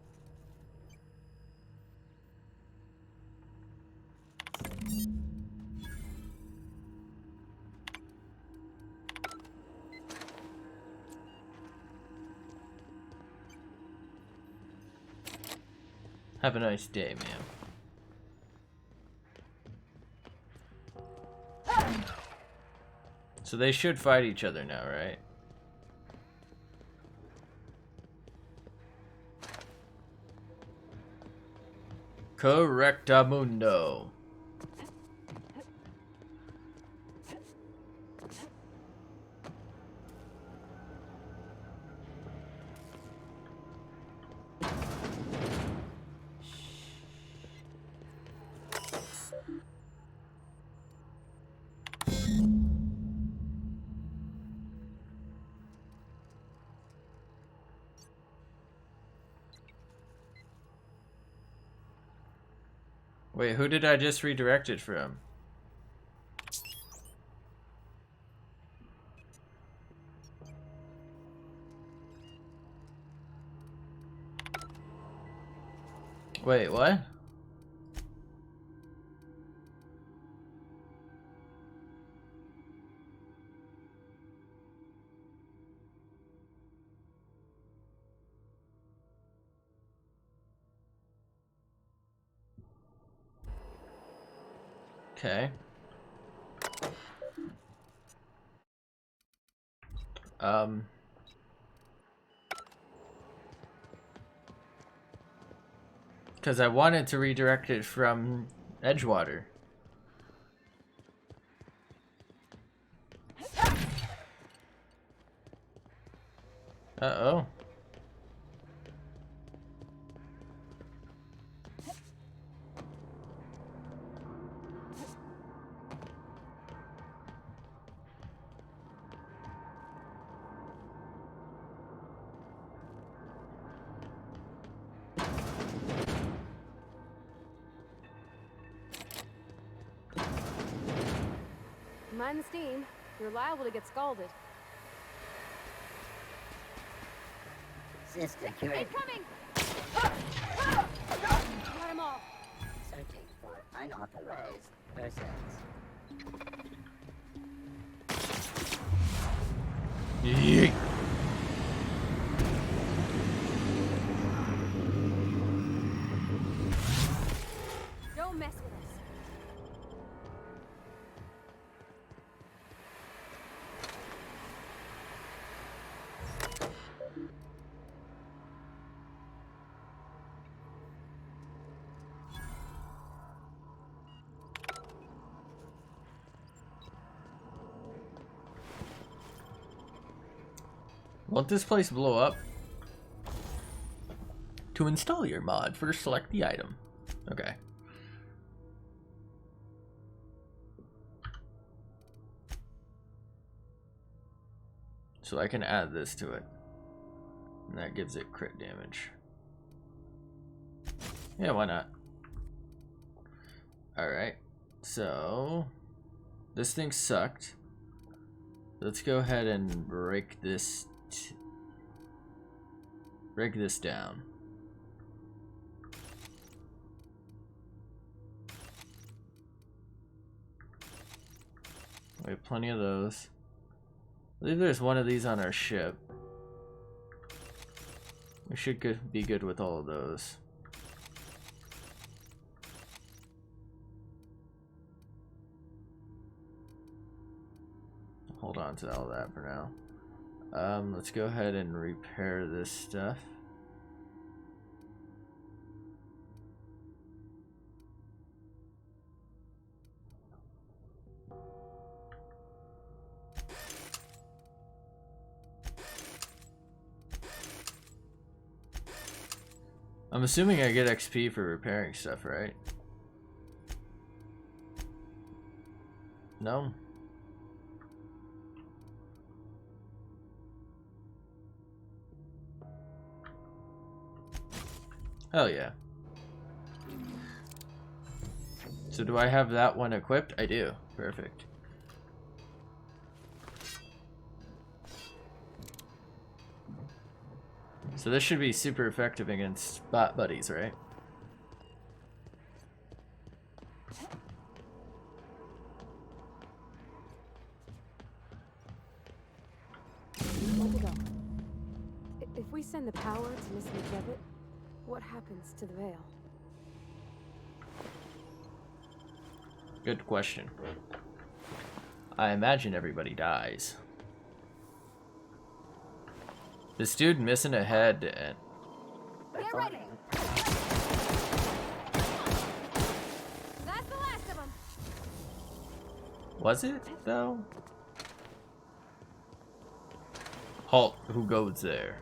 Have a nice day, ma'am. So they should fight each other now, right? Correctamundo. Wait, who did I just redirect it from? Wait, what? Okay. Because I wanted to redirect it from Edgewater. Uh-oh. Mind the steam. You're liable to get scalded. Sister Curie. Incoming! Got him all. Searching for unauthorized persons. Yeet. Don't mess with us. Won't this place blow up? To install your mod, first select the item. Okay. So I can add this to it. And that gives it crit damage. Yeah, why not? Alright. So this thing sucked. Let's go ahead and break this down. We have plenty of those. I believe there's one of these on our ship. We should be good with all of those. Hold on to all that for now. Let's go ahead and repair this stuff. I'm assuming I get XP for repairing stuff, right? No? Hell yeah. So do I have that one equipped? I do. Perfect. So this should be super effective against bot buddies, right? Let it go. If we send the power to Miss McDevitt, what happens to the veil? Good question. I imagine everybody dies. This dude missing a head and... Get ready! That's the last of them! Was it, though? Halt, who goes there?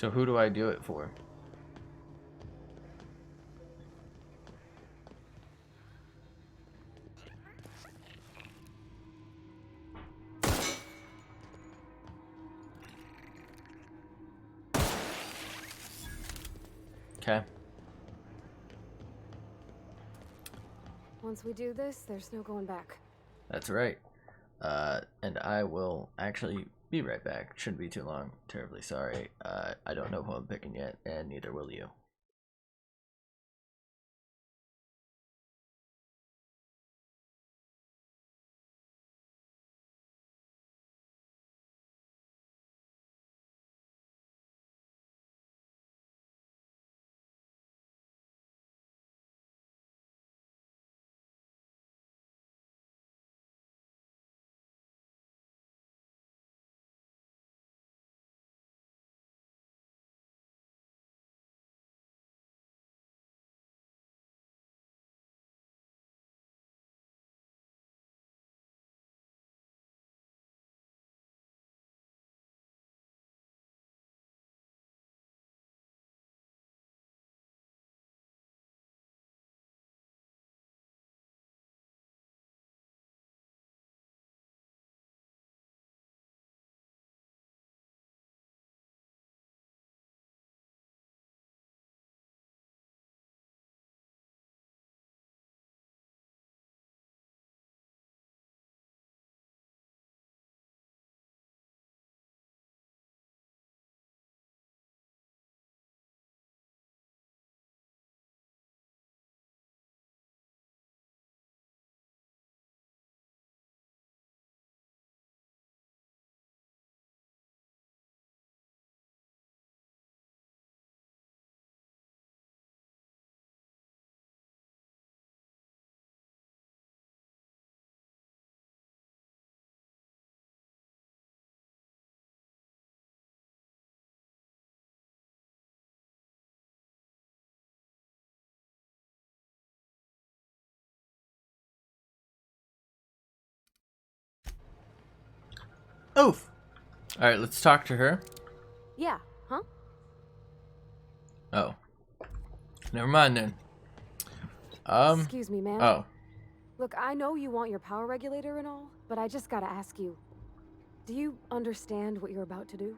So who do I do it for? Okay. Once we do this, there's no going back. That's right. And I will actually be right back. Shouldn't be too long. Terribly sorry. I don't know who I'm picking yet, and neither will you. Oof. Alright, let's talk to her. Yeah, huh? Oh. Never mind then. Excuse me, ma'am. Oh. Look, I know you want your power regulator and all, but I just gotta ask you. Do you understand what you're about to do?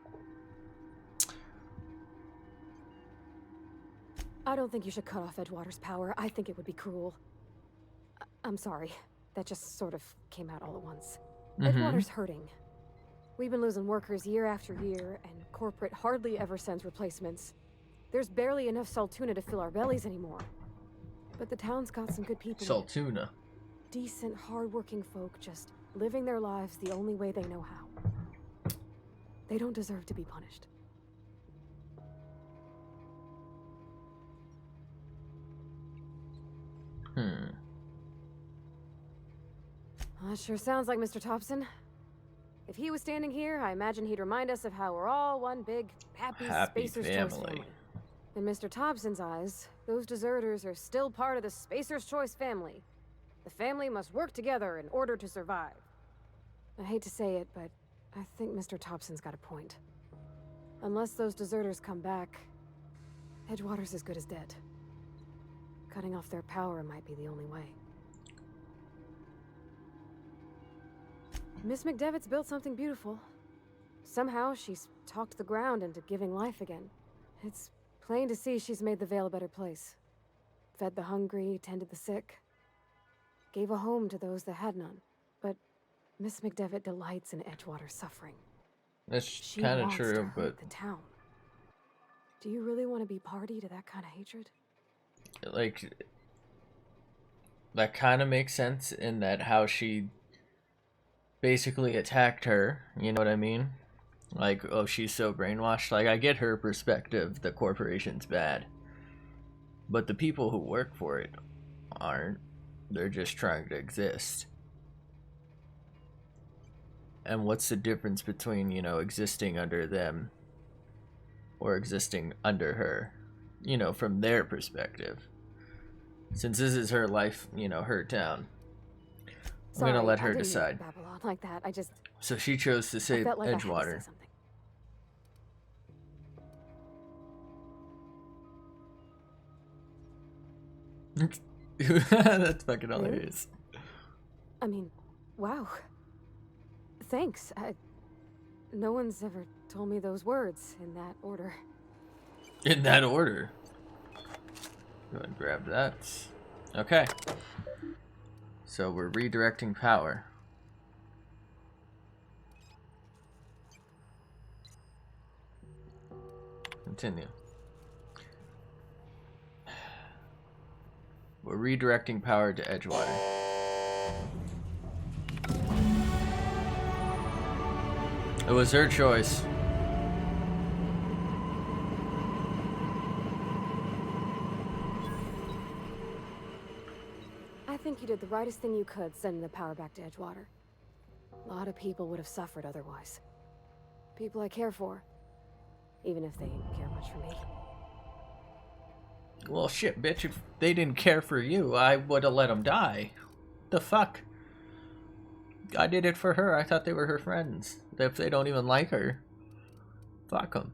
I don't think you should cut off Edgewater's power. I think it would be cruel. I'm sorry. That just sort of came out all at once. Edgewater's hurting. We've been losing workers year after year, and corporate hardly ever sends replacements. There's barely enough Saltuna to fill our bellies anymore. But the town's got some good people. Saltuna. Decent, hard-working folk just living their lives the only way they know how. They don't deserve to be punished. That sure sounds like Mr. Thompson. If he was standing here, I imagine he'd remind us of how we're all one big, happy Spacer's Choice family. In Mr. Thompson's eyes, those deserters are still part of the Spacer's Choice family. The family must work together in order to survive. I hate to say it, but I think Mr. Thompson's got a point. Unless those deserters come back, Edgewater's as good as dead. Cutting off their power might be the only way. Miss McDevitt's built something beautiful. Somehow, she's talked the ground into giving life again. It's plain to see she's made the Vale a better place. Fed the hungry, tended the sick. Gave a home to those that had none. But Miss McDevitt delights in Edgewater's suffering. That's kind of true, but the town. Do you really want to be party to that kind of hatred? Like, that kind of makes sense in that how she basically attacked her, you know what I mean? Like, oh, she's so brainwashed. Like, I get her perspective, the corporation's bad. But the people who work for it aren't. They're just trying to exist. And what's the difference between, you know, existing under them or existing under her? You know, from their perspective. Since this is her life, you know, her town. I'm gonna let her decide. Babylon like that. I just. So she chose to save like Edgewater. That's fucking hilarious. I mean, wow. Thanks. No one's ever told me those words in that order. In that order. Go ahead and grab that. Okay. So we're redirecting power. Continue. We're redirecting power to Edgewater. It was her choice. I think you did the rightest thing you could sending the power back to Edgewater. A lot of people would have suffered otherwise. People I care for. Even if they didn't care much for me. Well, shit, bitch. If they didn't care for you, I would have let them die. The fuck? I did it for her. I thought they were her friends. If they don't even like her, fuck them.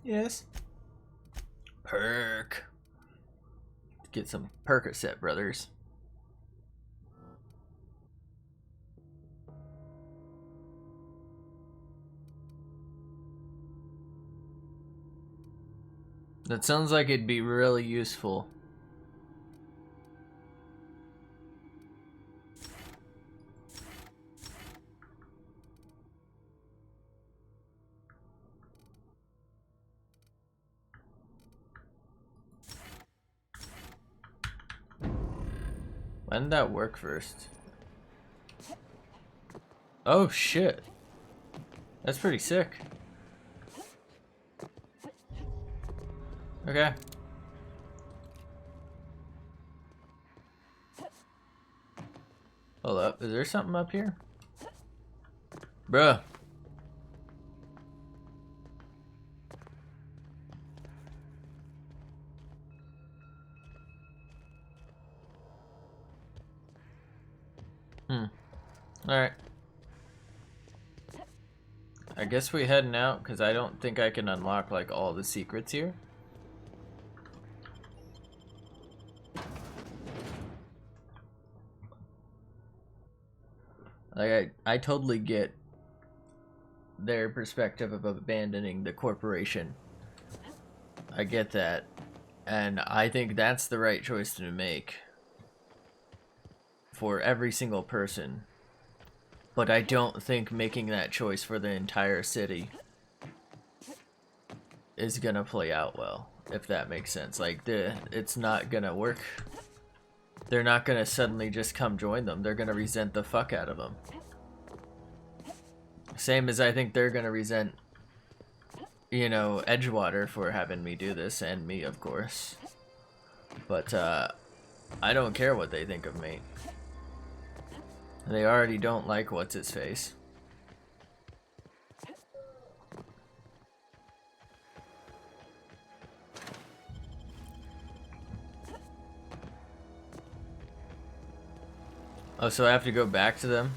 Yes. Perk. Get some Percocet, brothers. That sounds like it'd be really useful. Why didn't that work first? Oh shit. That's pretty sick. Okay. Hold up, is there something up here? Bruh. Alright. I guess we heading out, because I don't think I can unlock, like, all the secrets here. Like, I totally get their perspective of abandoning the corporation. I get that. And I think that's the right choice to make for every single person. But I don't think making that choice for the entire city is gonna play out well, if that makes sense. Like, it's not gonna work. They're not gonna suddenly just come join them. They're gonna resent the fuck out of them. Same as I think they're gonna resent, you know, Edgewater for having me do this, and me, of course. But, I don't care what they think of me. They already don't like what's-his-face. Oh, so I have to go back to them?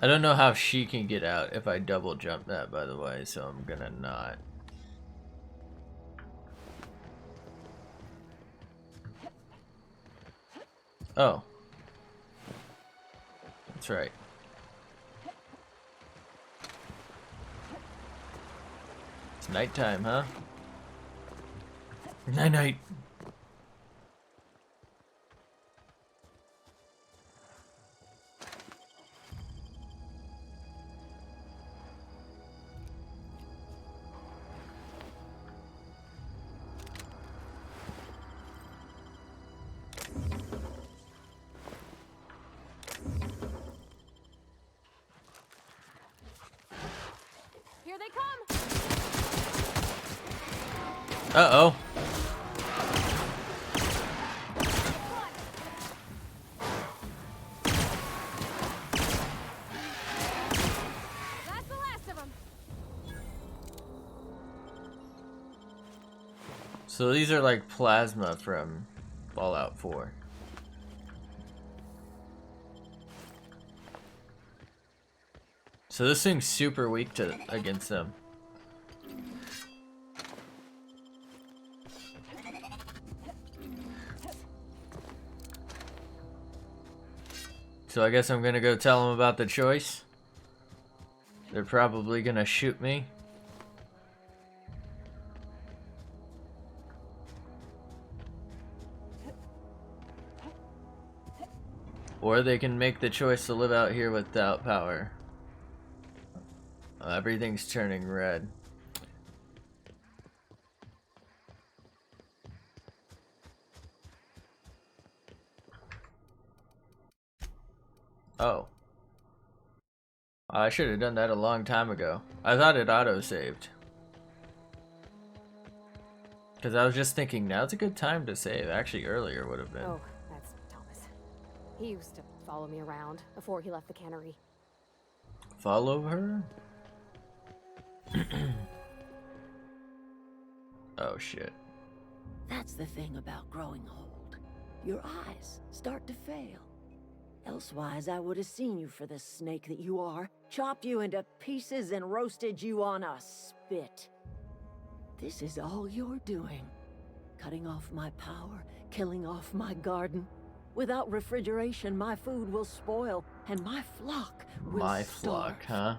I don't know how she can get out if I double jump that, by the way, so I'm gonna not. Oh. That's right. It's nighttime, huh? Night-night. Here they come. Uh-oh. That's the last of them. So these are like plasma from Fallout 4. So this thing's super weak against them. So I guess I'm gonna go tell them about the choice. They're probably gonna shoot me. Or they can make the choice to live out here without power. Everything's turning red. Oh. I should have done that a long time ago. I thought it auto-saved. Because I was just thinking, now's a good time to save. Actually, earlier would have been. Oh, that's Thomas. He used to follow me around before he left the cannery. Follow her? Oh shit. That's the thing about growing old. Your eyes start to fail. Elsewise, I would have seen you for the snake that you are, chopped you into pieces and roasted you on a spit. This is all you're doing. Cutting off my power, killing off my garden. Without refrigeration, my food will spoil, and my flock will My starve. flock, huh?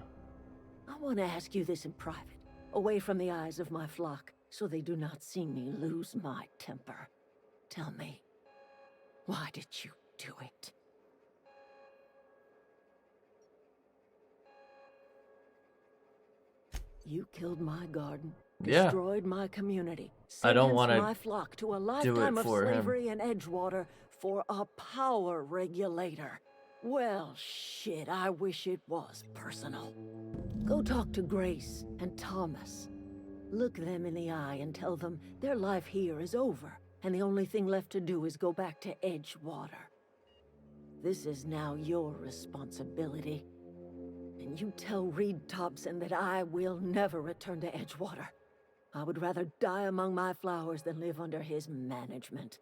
I want to ask you this in private, away from the eyes of my flock, so they do not see me lose my temper. Tell me, why did you do it? You killed my garden, Yeah. destroyed my community, I don't sentenced wanna my flock to a do lifetime it of for him. slavery in Edgewater for a power regulator. Well, shit, I wish it was personal. Go talk to Grace and Thomas. Look them in the eye and tell them their life here is over, and the only thing left to do is go back to Edgewater. This is now your responsibility. And you tell Reed Thompson that I will never return to Edgewater. I would rather die among my flowers than live under his management.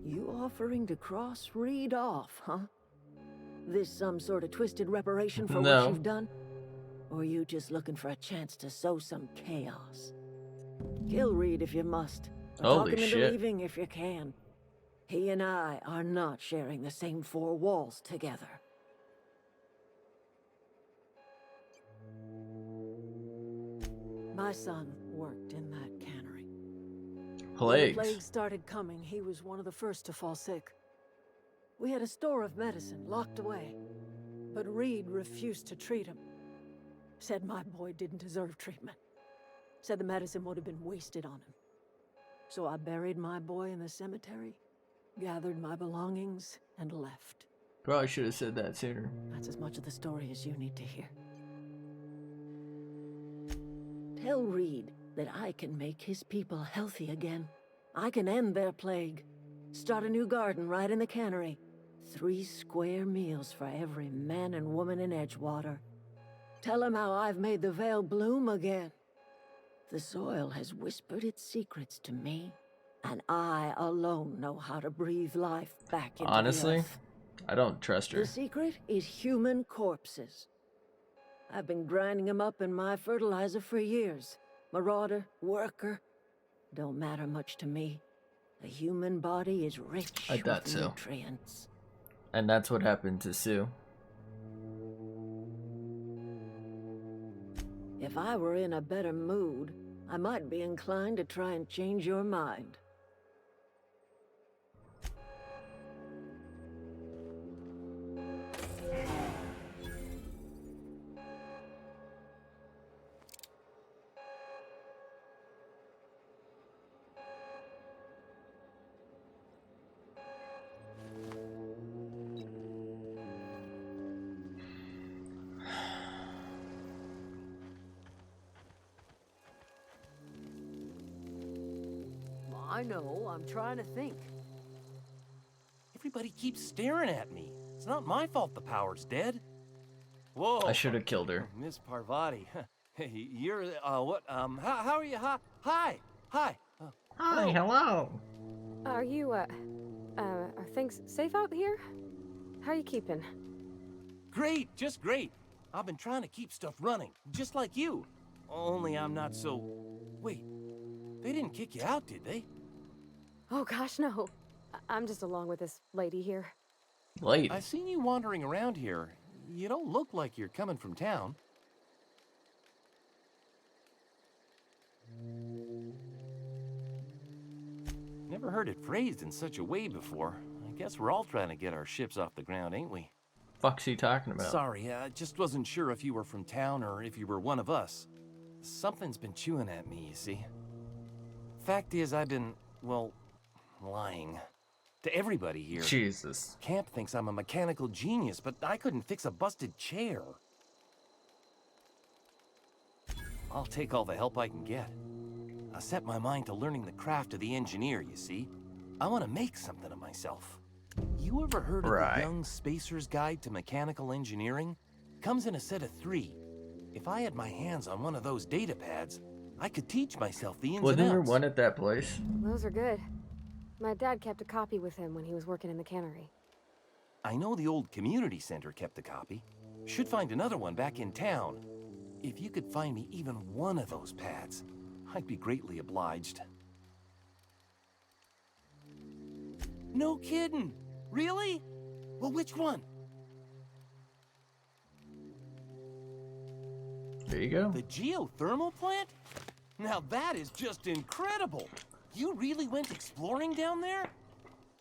You offering to cross Reed off, huh? This some sort of twisted reparation for what you've done? Or you just looking for a chance to sow some chaos? Kill Reed if you must. Or talk him into leaving if you can. He and I are not sharing the same four walls together. My son worked in that cannery. When the plague started coming, he was one of the first to fall sick. We had a store of medicine locked away, but Reed refused to treat him. Said my boy didn't deserve treatment. Said the medicine would have been wasted on him. So I buried my boy in the cemetery, gathered my belongings, and left. Probably should have said that sooner. That's as much of the story as you need to hear. Tell Reed that I can make his people healthy again. I can end their plague. Start a new garden right in the cannery. 3 square meals for every man and woman in Edgewater. Tell him how I've made the Vale bloom again. The soil has whispered its secrets to me, and I alone know how to breathe life back into Honestly, the earth. I don't trust her. The secret is human corpses. I've been grinding them up in my fertilizer for years. Marauder, worker, don't matter much to me. The human body is rich with nutrients. And that's what happened to Sue. If I were in a better mood, I might be inclined to try and change your mind. I know, I'm trying to think. Everybody keeps staring at me. It's not my fault the power's dead. Whoa. I should have killed her. Miss Parvati. Hey, you're, what, how are you? Hi. Hi, hello. Are you, are things safe out here? How are you keeping? Great, just great. I've been trying to keep stuff running, just like you. Only I'm not so... Wait, they didn't kick you out, did they? Oh gosh, no. I'm just along with this lady here. Lady? I've seen you wandering around here. You don't look like you're coming from town. Never heard it phrased in such a way before. I guess we're all trying to get our ships off the ground, ain't we? Fuck's he talking about? Sorry, I just wasn't sure if you were from town or if you were one of us. Something's been chewing at me, you see. Fact is, I've been, well, lying. To everybody here. Jesus. Camp thinks I'm a mechanical genius, but I couldn't fix a busted chair. I'll take all the help I can get. I set my mind to learning the craft of the engineer, you see. I want to make something of myself. You ever heard of the Young Spacer's Guide to Mechanical Engineering? Comes in a set of 3. If I had my hands on one of those data pads, I could teach myself the ins and outs. Wasn't there one at that place? Those are good. My dad kept a copy with him when he was working in the cannery. I know the old community center kept a copy. Should find another one back in town. If you could find me even one of those pads, I'd be greatly obliged. No kidding! Really? Well, which one? There you go. The geothermal plant? Now that is just incredible! You really went exploring down there?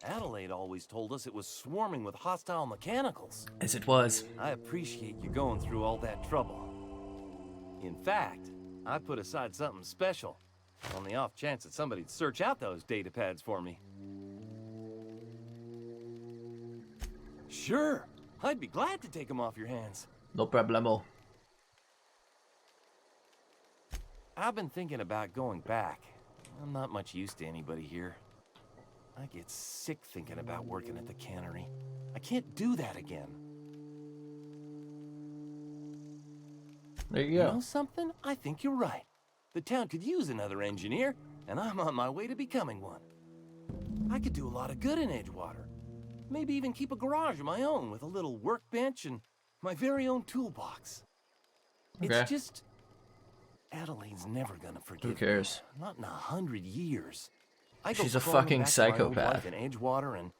Adelaide always told us it was swarming with hostile mechanicals. As it was. I appreciate you going through all that trouble. In fact, I put aside something special, on the off chance that somebody'd search out those data pads for me. Sure, I'd be glad to take them off your hands. No problemo. I've been thinking about going back. I'm not much use to anybody here. I get sick thinking about working at the cannery. I can't do that again. There you You go. know something? I think you're right. The town could use another engineer, and I'm on my way to becoming one. I could do a lot of good in Edgewater. Maybe even keep a garage of my own with a little workbench and my very own toolbox. Okay. It's just... Adelaide's never gonna forgive Who cares? me. Not in 100 years. I go She's a crawling fucking back to my old psychopath. life in Edgewater, and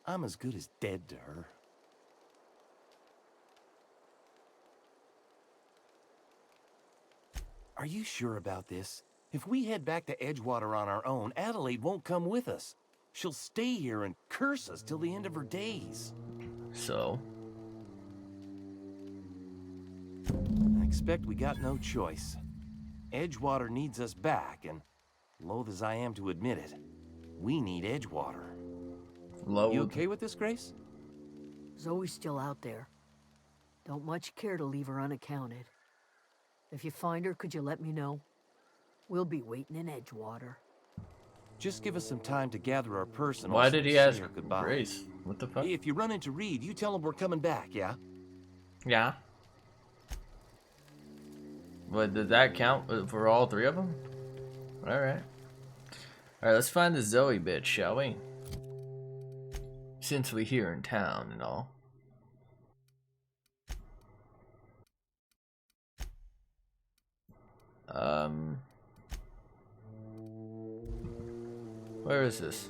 I'm as good as dead to her. Are you sure about this? If we head back to Edgewater on our own, Adelaide won't come with us. She'll stay here and curse us till the end of her days. So? I expect we got no choice. Edgewater needs us back, and loath as I am to admit it, we need Edgewater. You okay with this, Grace? Zoe's still out there. Don't much care to leave her unaccounted. If you find her, could you let me know? We'll be waiting in Edgewater. Just give us some time to gather our personals. Why did he and ask say our goodbyes. Grace? What the fuck? If you run into Reed, you tell him we're coming back, yeah? Yeah. What, did that count for all three of them? Alright. Alright, let's find the Zoe bitch, shall we? Since we're here in town and all. Where is this?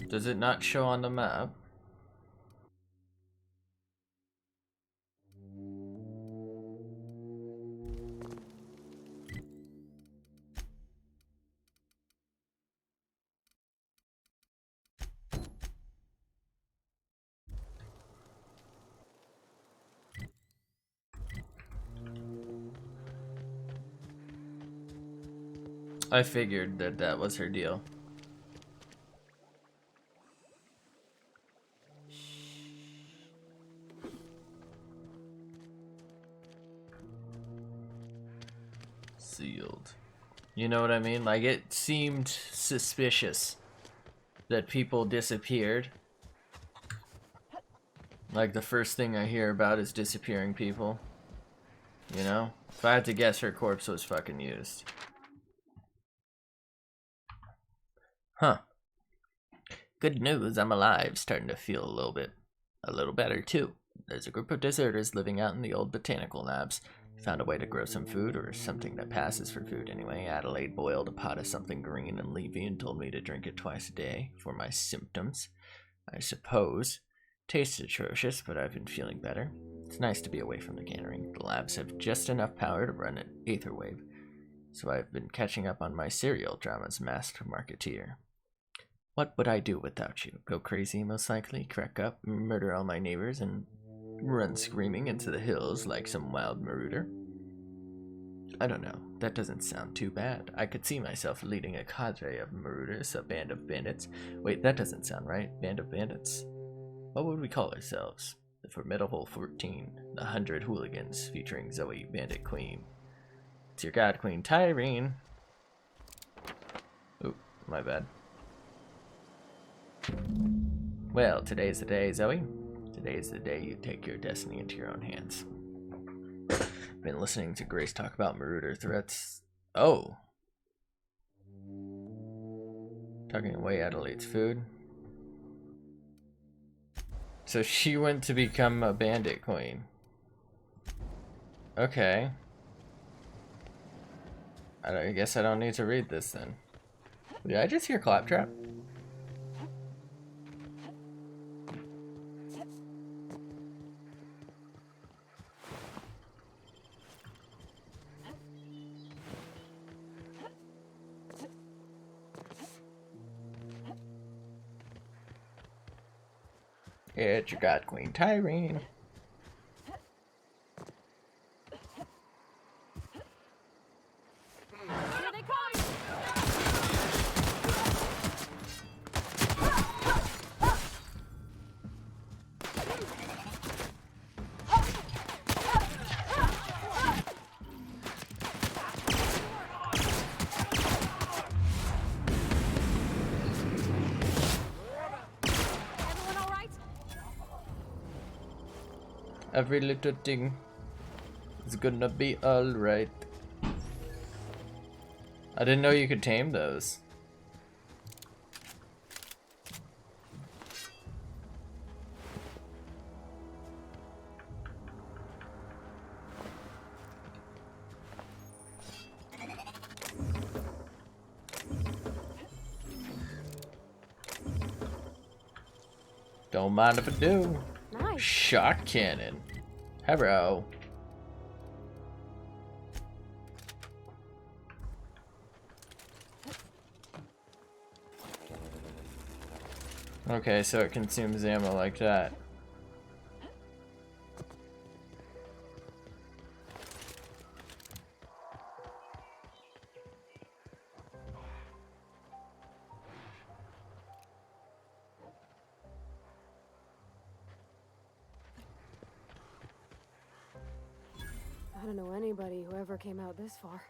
Does it not show on the map? I figured that that was her deal. Sealed. You know what I mean? Like, it seemed suspicious that people disappeared. Like, the first thing I hear about is disappearing people. You know? If I had to guess, her corpse was fucking used. Huh. Good news, I'm alive. Starting to feel a little better too. There's a group of deserters living out in the old botanical labs. Found a way to grow some food, or something that passes for food anyway. Adelaide boiled a pot of something green and leafy and told me to drink it twice a day for my symptoms, I suppose. Tastes atrocious, but I've been feeling better. It's nice to be away from the cannery. The labs have just enough power to run an Aetherwave, so I've been catching up on my serial dramas, Masked Marketeer. What would I do without you? Go crazy, most likely, crack up, murder all my neighbors, and run screaming into the hills like some wild marauder? I don't know. That doesn't sound too bad. I could see myself leading a cadre of marauders, a band of bandits. Wait, that doesn't sound right. Band of bandits. What would we call ourselves? The Formidable 14, the 100 Hooligans, featuring Zoe, Bandit Queen. It's your god, Queen Tyreen. Oop, my bad. Well, today's the day, Zoe. Today's the day you take your destiny into your own hands. Been listening to Grace talk about marauder threats. Oh. Tucking away Adelaide's food. So she went to become a bandit queen. Okay. I guess I don't need to read this then. Did I just hear Claptrap? It's your god, Queen Tyreen. Every little thing is gonna be alright. I didn't know you could tame those. Don't mind if I do. Nice. Shock cannon. Hello. Okay, so it consumes ammo like that. I don't know anybody who ever came out this far.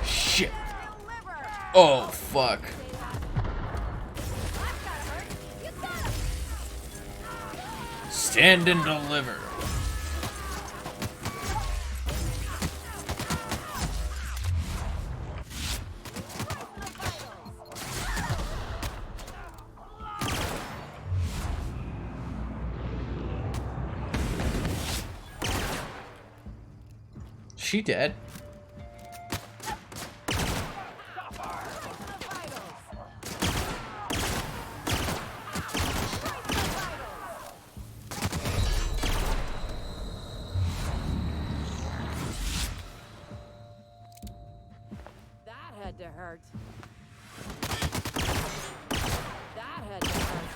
Shit. Oh, fuck. Stand and deliver. She dead? That had to hurt. That had to hurt.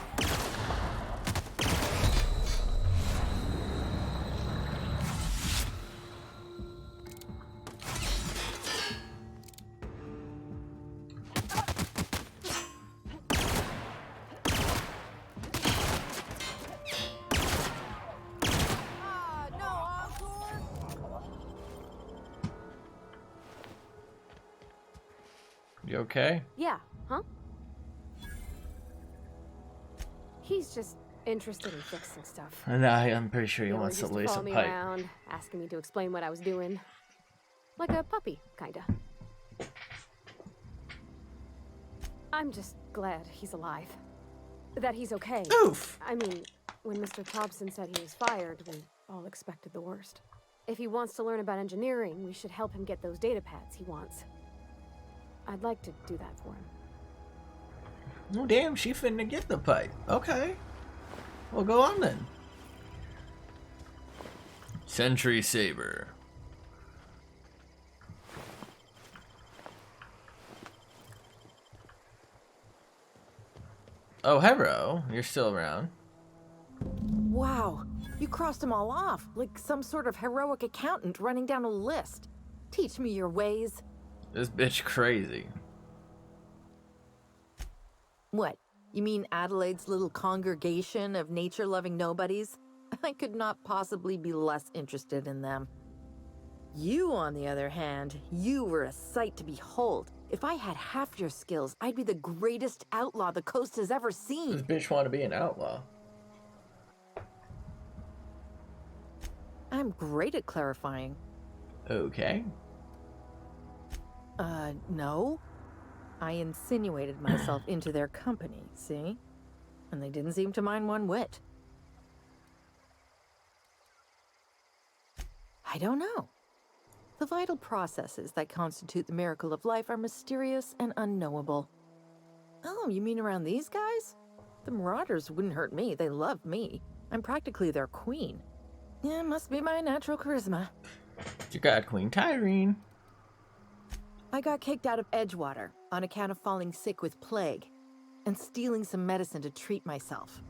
You okay? Yeah, huh? He's just interested in fixing stuff. And I'm pretty sure he You know, wants to used lace follow a me pipe. around, asking me to explain what I was doing. Like a puppy, kinda. I'm just glad he's alive. That he's okay. Oof! I mean, when Mr. Thompson said he was fired, we all expected the worst. If he wants to learn about engineering, we should help him get those data pads he wants. I'd like to do that for him. Oh damn, she finna get the pipe. Okay. Well, go on then. Sentry Saber. Oh, hello. You're still around. Wow, you crossed them all off, like some sort of heroic accountant running down a list. Teach me your ways. This bitch crazy. What? You mean Adelaide's little congregation of nature-loving nobodies? I could not possibly be less interested in them. You, on the other hand, you were a sight to behold. If I had half your skills, I'd be the greatest outlaw the coast has ever seen. This bitch want to be an outlaw. I'm great at clarifying. Okay. No. I insinuated myself into their company, see? And they didn't seem to mind one whit. I don't know. The vital processes that constitute the miracle of life are mysterious and unknowable. Oh, you mean around these guys? The Marauders wouldn't hurt me. They love me. I'm practically their queen. Yeah, must be my natural charisma. You got Queen Tyreen. I got kicked out of Edgewater on account of falling sick with plague and stealing some medicine to treat myself.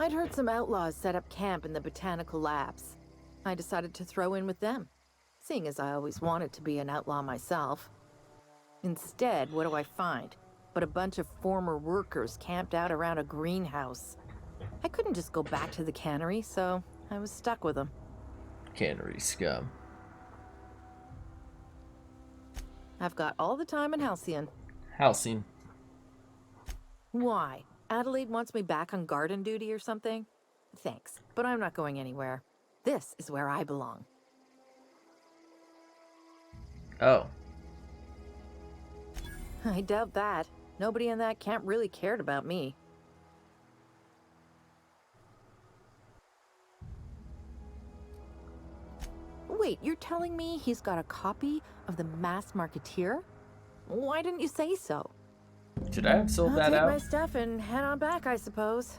I'd heard some outlaws set up camp in the botanical labs. I decided to throw in with them, seeing as I always wanted to be an outlaw myself. Instead, what do I find? But a bunch of former workers camped out around a greenhouse. I couldn't just go back to the cannery, so I was stuck with them. Cannery scum. I've got all the time in Halcyon. Halcyon. Why? Adelaide wants me back on garden duty or something? Thanks, but I'm not going anywhere. This is where I belong. Oh. I doubt that. Nobody in that camp really cared about me. Wait, you're telling me he's got a copy of the Masked Marketeer? Why didn't you say so? Should I have sold that I'll out? take my stuff and head on back, I suppose.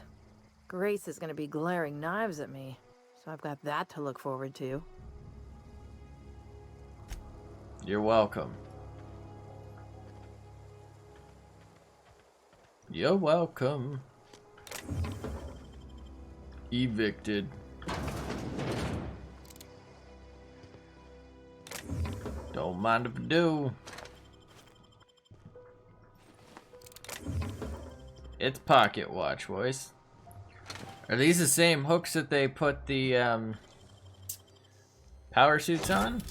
Grace is gonna be glaring knives at me, so I've got that to look forward to. You're welcome. You're welcome. Evicted. Don't mind if I do. It's pocket watch, boys. Are these the same hooks that they put the power suits on?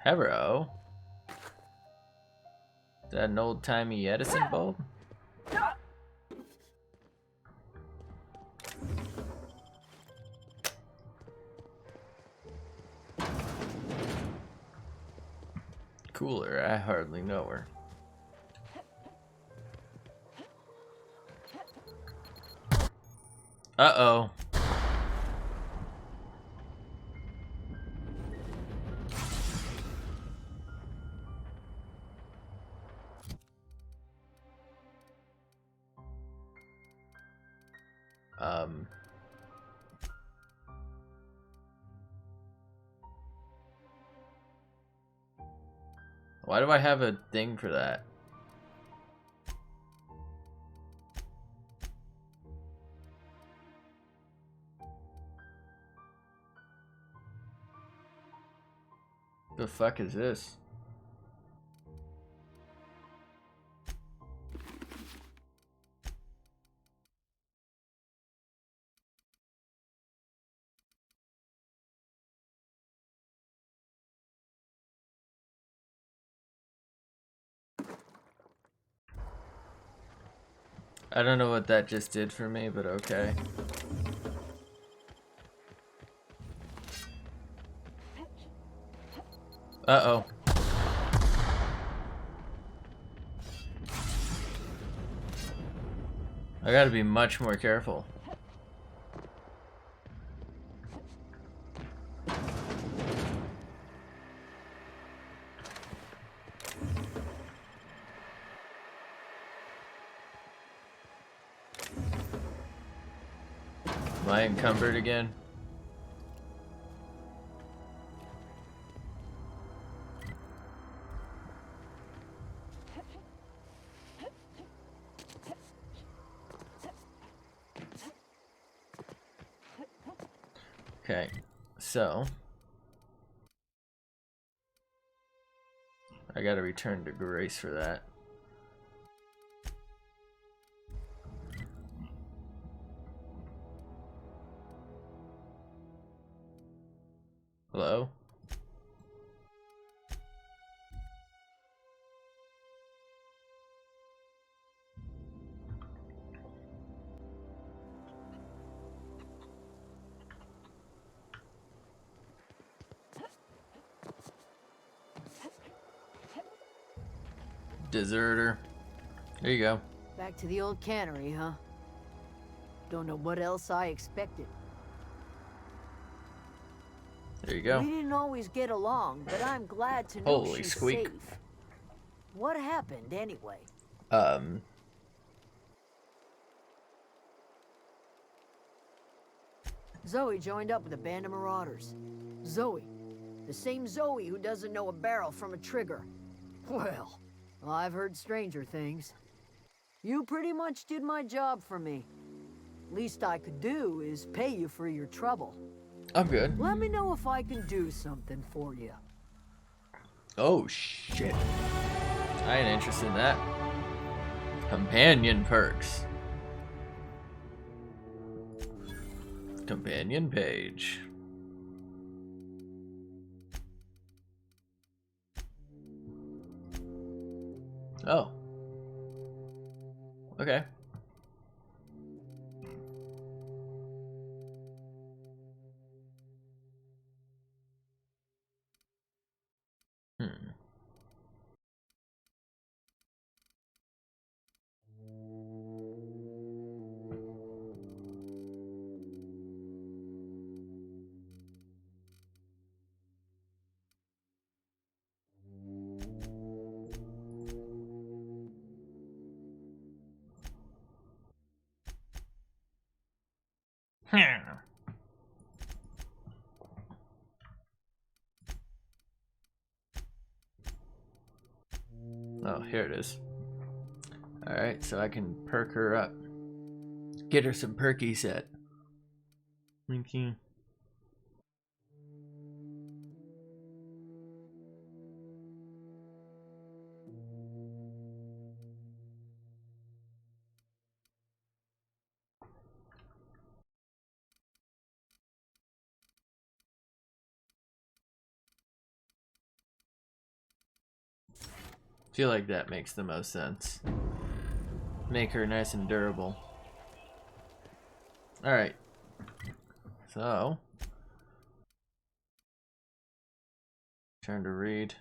Hello. Is that an old-timey Edison bulb? Cooler, I hardly know her. Uh-oh. Why do I have a thing for that? The fuck is this? I don't know what that just did for me, but okay. Uh-oh. I gotta be much more careful. Am I encumbered again? Okay, so I gotta return to Grace for that. Hello? Deserter. There you go. Back to the old cannery, huh? Don't know what else I expected. There you go. We didn't always get along, but I'm glad to know Holy she's squeak. safe. What happened anyway? Zoe joined up with a band of marauders. Zoe. The same Zoe who doesn't know a barrel from a trigger. Well, I've heard stranger things. You pretty much did my job for me. Least I could do is pay you for your trouble. I'm good. Let me know if I can do something for you. Oh shit. I ain't interested in that. Companion perks. Companion page. Oh. Okay. Hmm. Oh, here it is. Alright, so I can perk her up. Get her some perky set. Thank you. Feel like that makes the most sense. Make her nice and durable. Alright. So. Turn to read.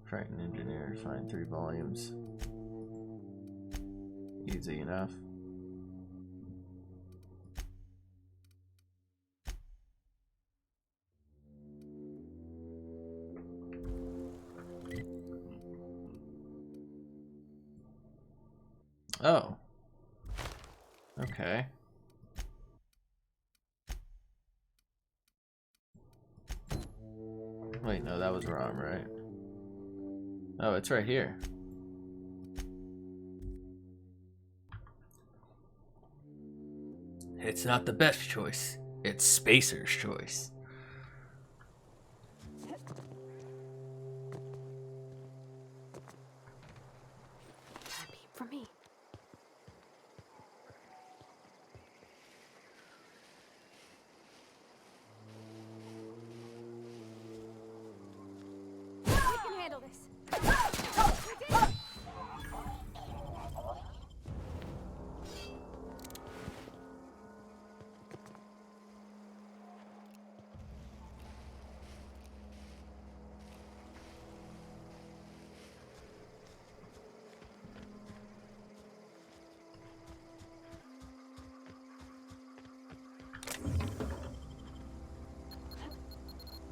Frightened engineer. Find 3 volumes. Easy enough. Oh. Okay. Wait, no, that was wrong, right? Oh, it's right here. It's not the best choice. It's Spacer's choice. For me. We can handle this.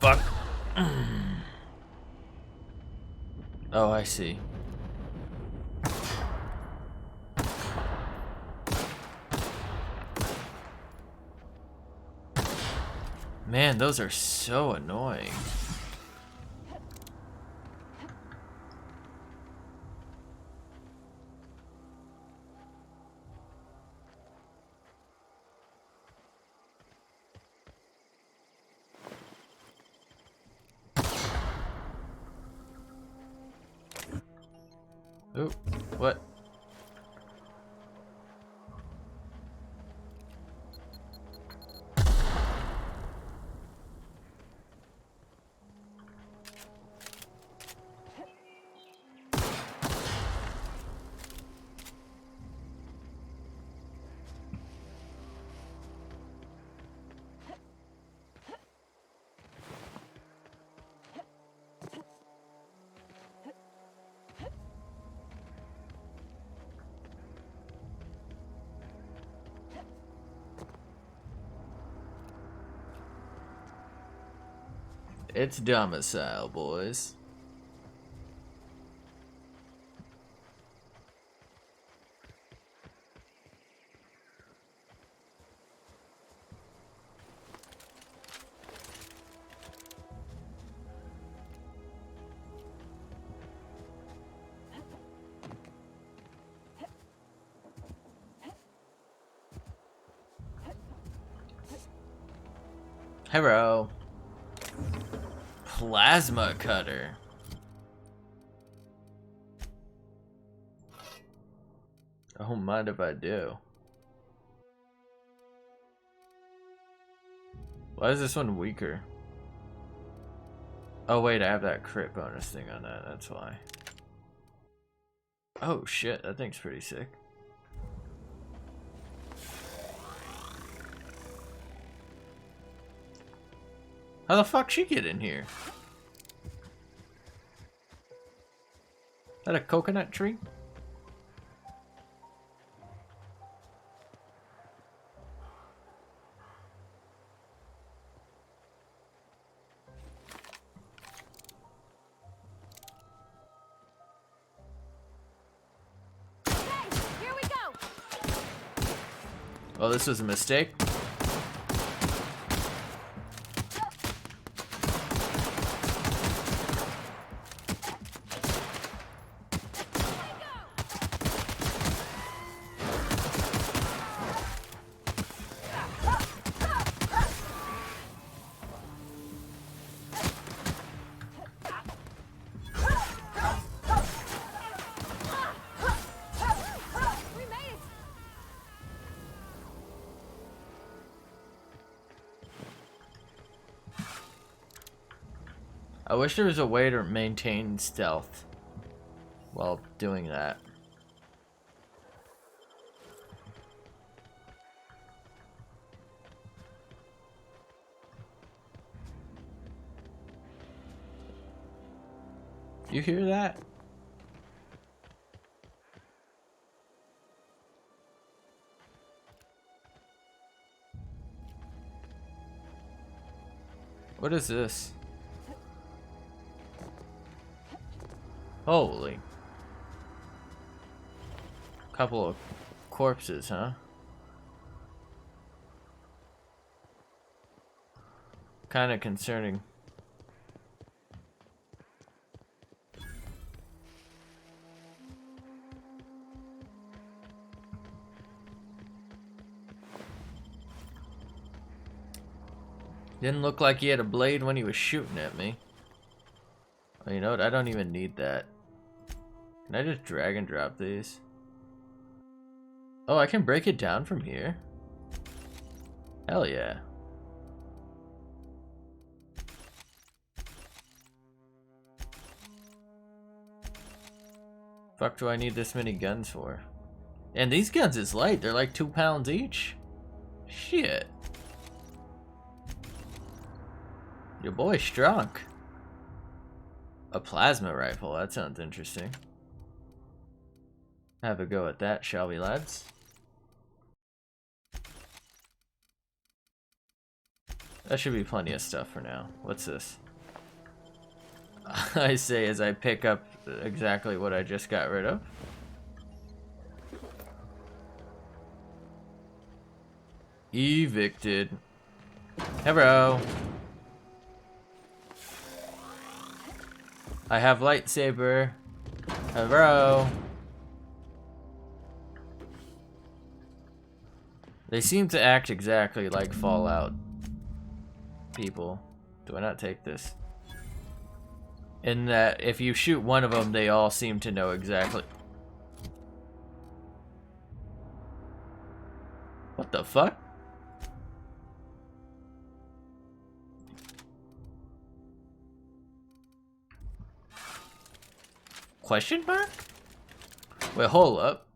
Fuck. Oh, I see. Man, those are so annoying. Oh, what? It's domicile, boys. Hello. Plasma cutter. I don't mind if I do. Why is this one weaker? Oh wait, I have that crit bonus thing on that, that's why. Oh shit, that thing's pretty sick. How the fuck she get in here? Is that a coconut tree? Here we go. Oh, this was a mistake. We made it. I wish there was a way to maintain stealth while doing that. You hear that? What is this? Holy. Couple of corpses, huh? Kinda concerning. Didn't look like he had a blade when he was shooting at me. Oh, you know what? I don't even need that. Can I just drag and drop these? Oh, I can break it down from here. Hell yeah. Fuck do I need this many guns for? And these guns is light. They're like 2 pounds each. Shit. Your boy's drunk. A plasma rifle. That sounds interesting. Have a go at that, shall we, lads? That should be plenty of stuff for now. What's this? I say as I pick up exactly what I just got rid of. Evicted. Hello. I have lightsaber. Hello. They seem to act exactly like Fallout people. Do I not take this? In that if you shoot one of them, they all seem to know exactly. What the fuck? Question mark? Wait, hold up.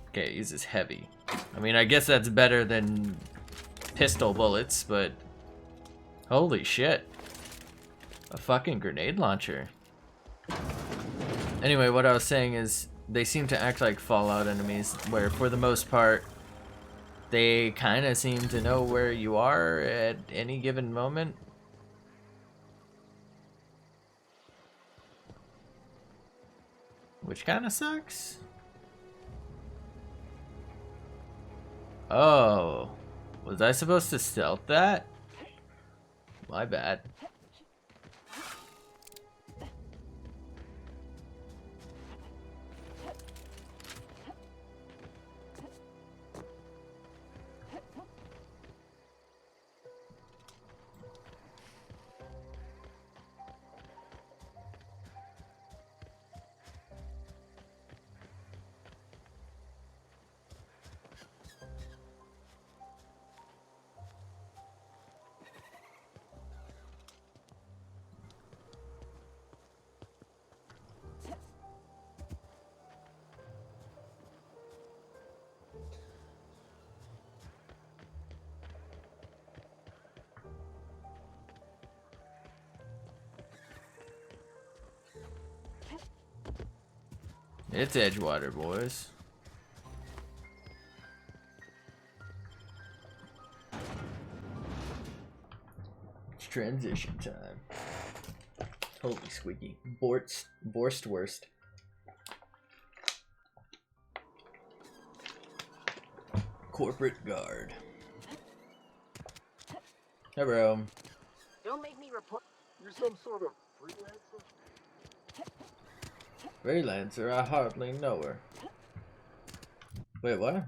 Okay, it uses heavy. I mean, I guess that's better than pistol bullets, but holy shit. A fucking grenade launcher. Anyway, what I was saying is they seem to act like Fallout enemies, where for the most part, they kind of seem to know where you are at any given moment. Which kind of sucks. Oh, was I supposed to stealth that? My bad. It's Edgewater, boys. It's transition time. Holy squeaky. Borstwurst. Corporate guard. Hey, bro. Don't make me report. You're some sort of freelancer? Freelancer? I hardly know her. Wait, what?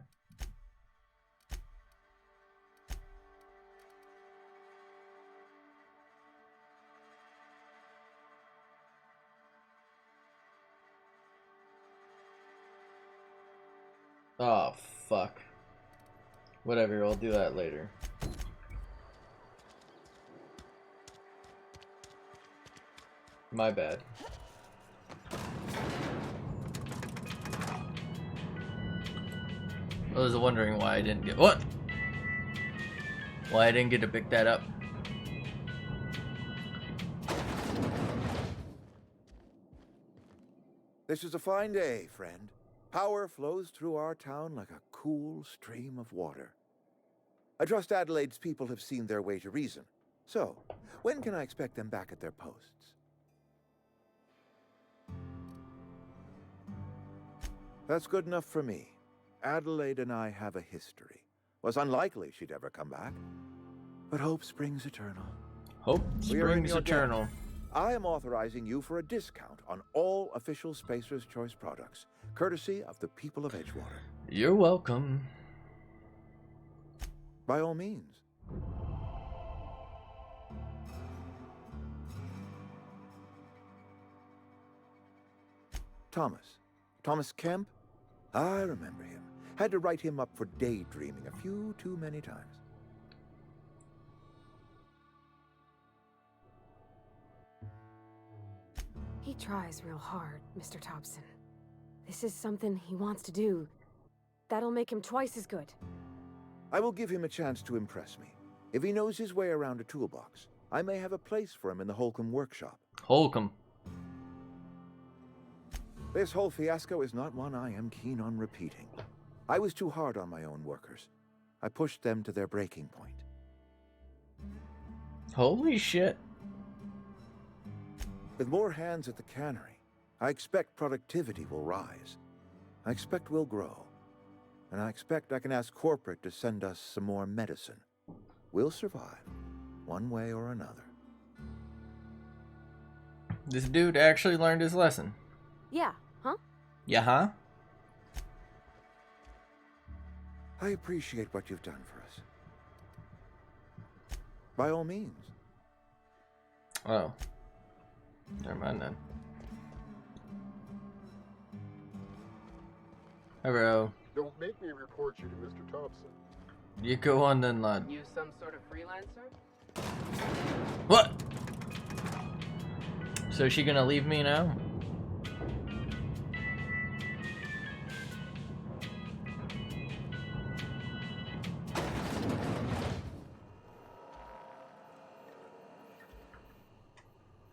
Oh, fuck. Whatever, I'll do that later. My bad. I was wondering why I didn't get— what? Why I didn't get to pick that up. This is a fine day, friend. Power flows through our town like a cool stream of water. I trust Adelaide's people have seen their way to reason. So, when can I expect them back at their posts? That's good enough for me. Adelaide and I have a history. Was unlikely she'd ever come back. But hope springs eternal. Hope springs eternal. I am authorizing you for a discount on all official Spacer's Choice products, courtesy of the people of Edgewater. You're welcome. By all means. Thomas Kemp? I remember him. Had to write him up for daydreaming a few too many times. He tries real hard, Mr. Thompson. This is something he wants to do. That'll make him twice as good. I will give him a chance to impress me. If he knows his way around a toolbox, I may have a place for him in the Holcomb workshop. Holcomb. This whole fiasco is not one I am keen on repeating. I was too hard on my own workers. I pushed them to their breaking point. Holy shit. With more hands at the cannery, I expect productivity will rise. I expect we'll grow. And I expect I can ask corporate to send us some more medicine. We'll survive, one way or another. This dude actually learned his lesson. Yeah, huh? Yeah, huh? I appreciate what you've done for us. By all means. Oh. Never mind then. Hello. Don't make me report you to Mr. Thompson. You go on then, lad. You some sort of freelancer? What? So is she gonna leave me now?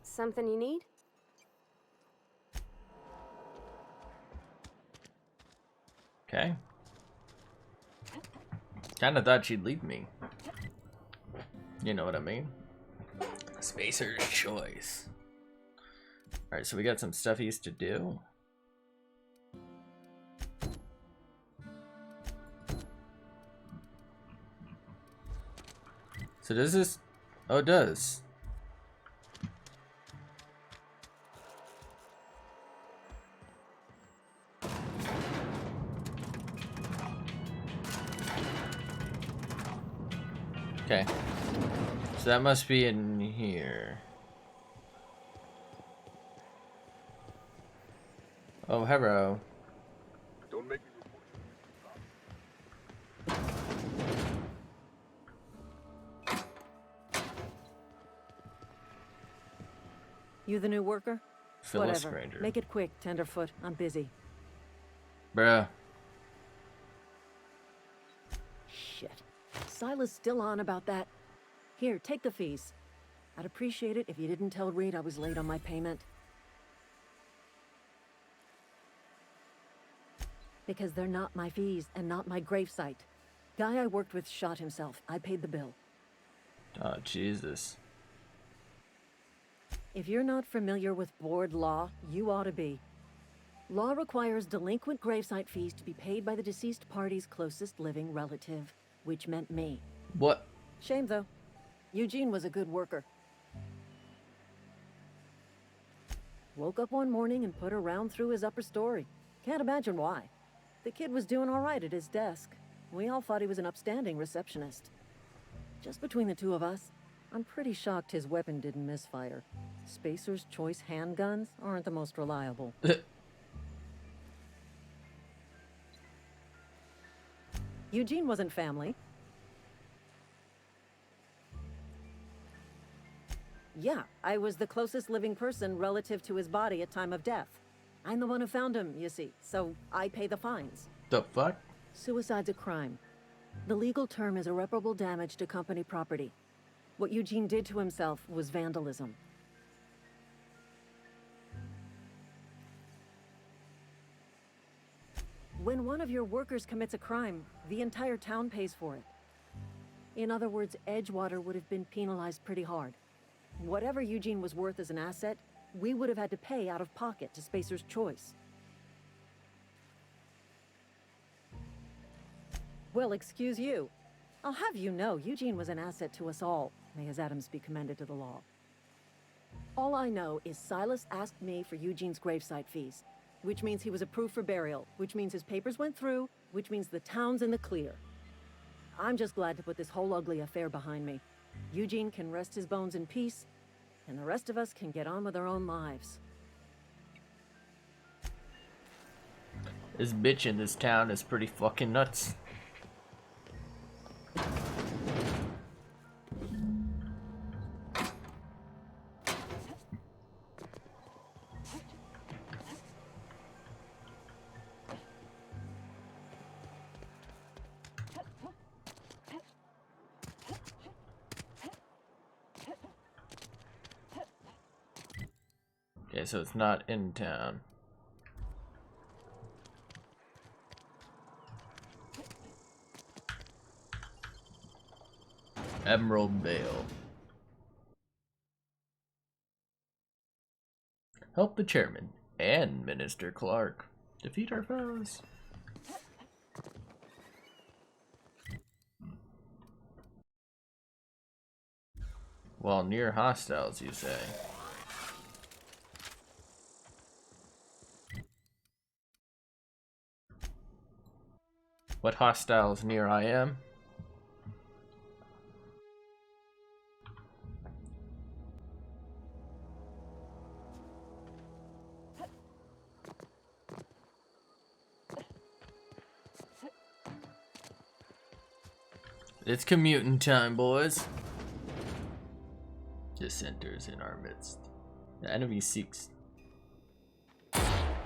Something you need? Okay. Kinda thought she'd leave me. You know what I mean? Spacer's Choice. Alright, so we got some stuffies to do. So does this... oh, it does. Okay. So that must be in here. Oh, hello. Don't make me You the new worker? Phyllis Whatever. Granger. Make it quick, Tenderfoot. I'm busy. Bruh. Shit. Silas still on about that. Here, take the fees. I'd appreciate it if you didn't tell Reed I was late on my payment. Because they're not my fees and not my gravesite. Guy I worked with shot himself. I paid the bill. Oh, Jesus. If you're not familiar with board law, you ought to be. Law requires delinquent gravesite fees to be paid by the deceased party's closest living relative, which meant me. What? Shame, though. Eugene was a good worker. Woke up one morning and put a round through his upper story. Can't imagine why. The kid was doing all right at his desk. We all thought he was an upstanding receptionist. Just between the two of us, I'm pretty shocked his weapon didn't misfire. Spacer's Choice handguns aren't the most reliable. Eugene wasn't family. Yeah, I was the closest living person relative to his body at time of death. I'm the one who found him, you see, so I pay the fines. The fuck? Suicide's a crime. The legal term is irreparable damage to company property. What Eugene did to himself was vandalism. When one of your workers commits a crime, the entire town pays for it. In other words, Edgewater would have been penalized pretty hard. Whatever Eugene was worth as an asset, we would have had to pay out of pocket to Spacer's Choice. Well, excuse you. I'll have you know, Eugene was an asset to us all. May his atoms be commended to the law. All I know is Silas asked me for Eugene's gravesite fees, which means he was approved for burial, which means his papers went through, which means the town's in the clear. I'm just glad to put this whole ugly affair behind me. Eugene can rest his bones in peace, and the rest of us can get on with our own lives. This bitch in this town is pretty fucking nuts. Okay, so it's not in town. Emerald Vale. Help the chairman and Minister Clark defeat our foes. While near hostiles, you say? What hostiles near I am? It's commuting time, boys. Dissenters in our midst. The enemy seeks. Here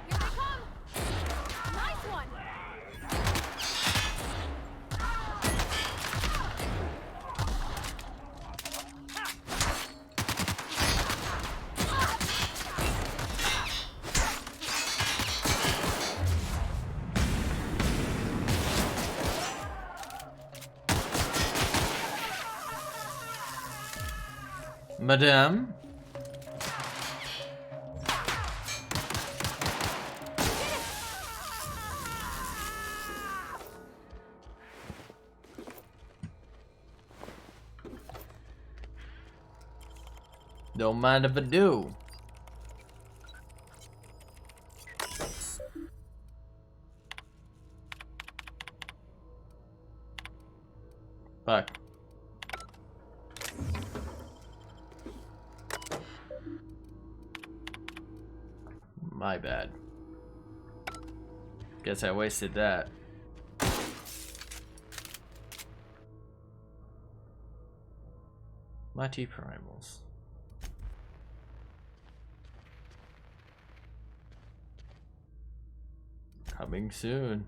they come! Nice one! Madame? Don't mind if I do. Fuck. My bad. Guess I wasted that. Mighty Primals. Coming soon.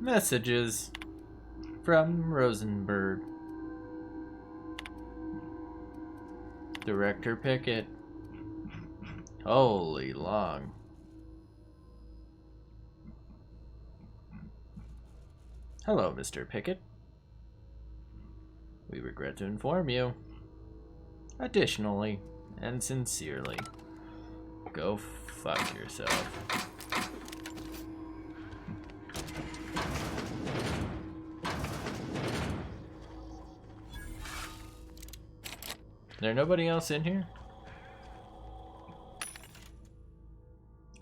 Messages from Rosenberg. Director Pickett. Holy long. Hello, Mr. Pickett. We regret to inform you. Additionally, and sincerely, go fuck yourself. There nobody else in here?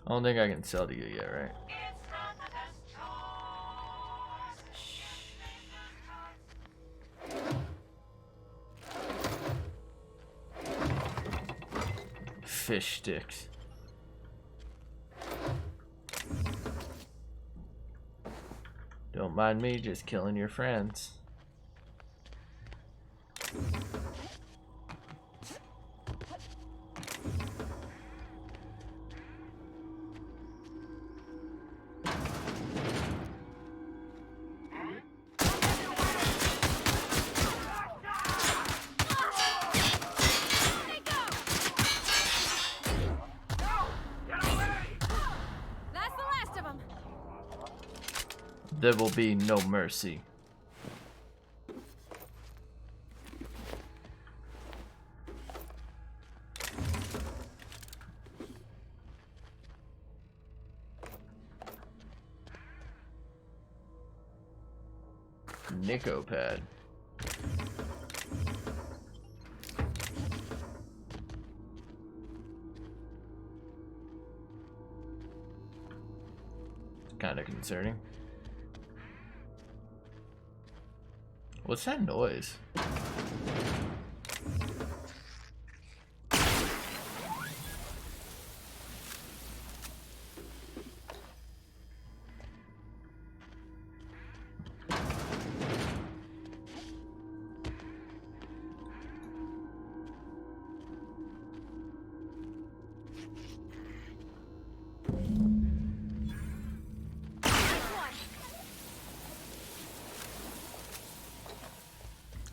I don't think I can sell to you yet, right? Fish sticks. Don't mind me just killing your friends. There will be no mercy. Nicopad. Kind of concerning. What's that noise?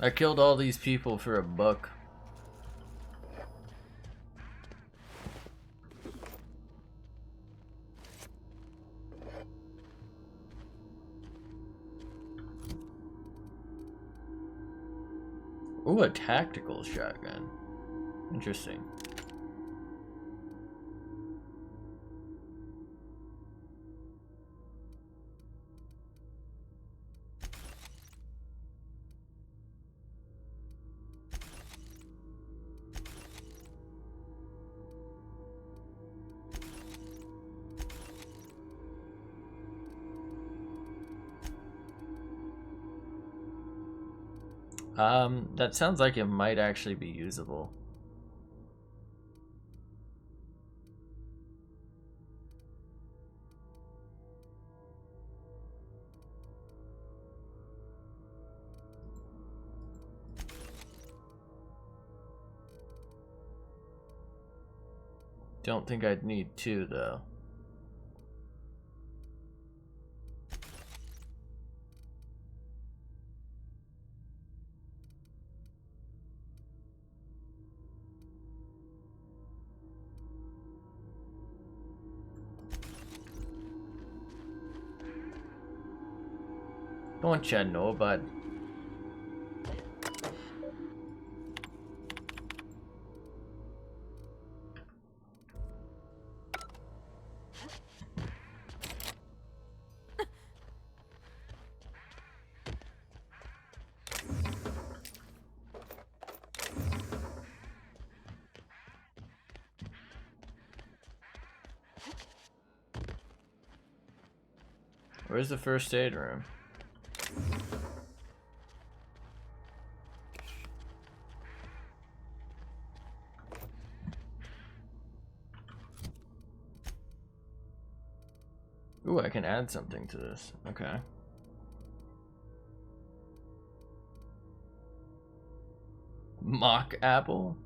I killed all these people for $1. Ooh, a tactical shotgun. Interesting. That sounds like it might actually be usable. Don't think I'd need 2 though. Don't you know, bud? Where's the first aid room? Ooh, I can add something to this. Okay. Mock apple?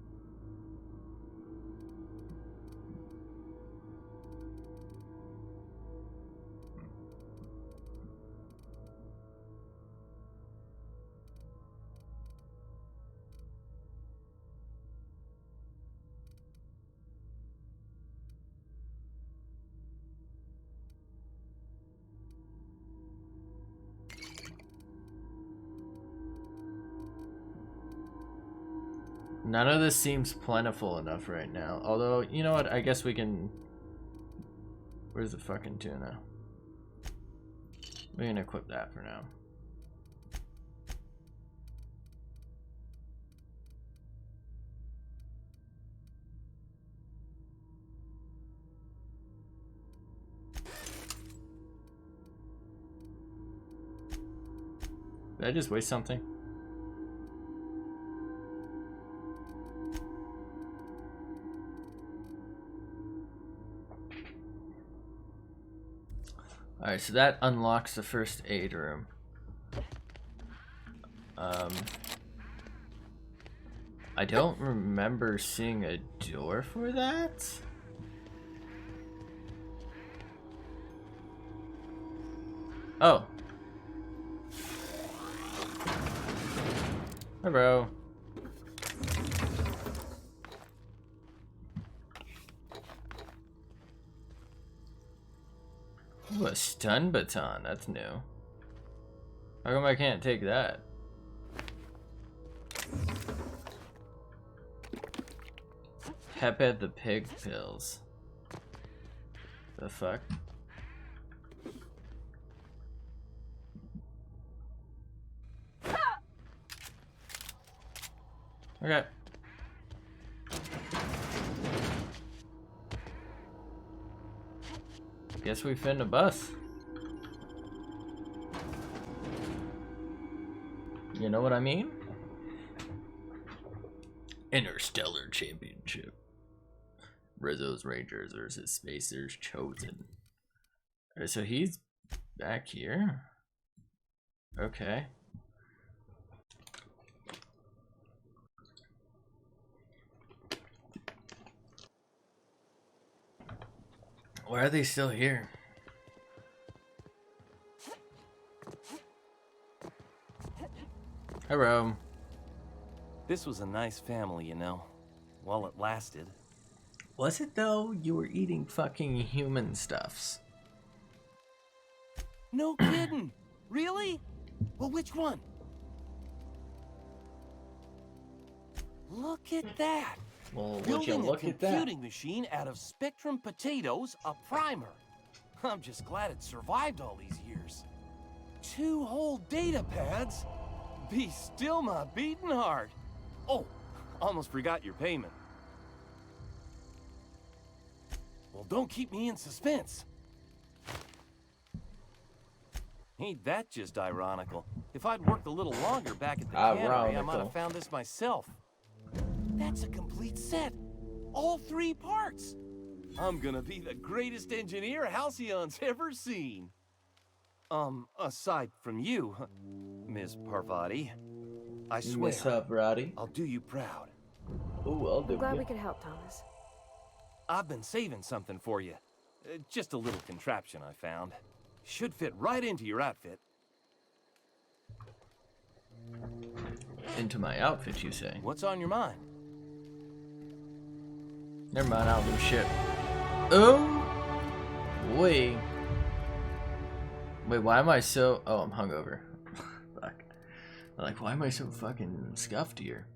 None of this seems plentiful enough right now. Although, you know what? I guess we can... Where's the fucking tuna? We can equip that for now. Did I just waste something? Alright, so that unlocks the first aid room. I don't remember seeing a door for that. Oh. Hi, bro. Ooh, a stun baton. That's new. How come I can't take that? Pepe the pig pills. The fuck? Okay. Guess we finna bus. You know what I mean? Interstellar Championship. Rizzo's Rangers versus Spacer's Chosen. Alright, so he's back here. Okay. Why are they still here? Hello. This was a nice family, you know, while it lasted. Was it though? You were eating fucking human stuffs. No kidding. Really? Well, which one? Look at that. Well, would Building you look a at that? computing machine out of Spectrum potatoes, a primer. I'm just glad it survived all these years. 2 whole data pads? Be still my beating heart. Oh, almost forgot your payment. Well, don't keep me in suspense. Ain't that just ironical? If I'd worked a little longer back at the cannery, I might have found this myself. That's a complete set. All 3 parts. I'm gonna be the greatest engineer Halcyon's ever seen. Aside from you, Ms. Parvati. I swear, Miss Parvati. I'll do you proud. Oh, I'll do I'm glad you. we could help, Thomas. I've been saving something for you. Just a little contraption I found. Should fit right into your outfit. Into my outfit, you say? What's on your mind? Never mind, I don't do shit. Oh! Wait. Wait, why am I so... Oh, I'm hungover. Fuck. Like, why am I so fucking scuffed here?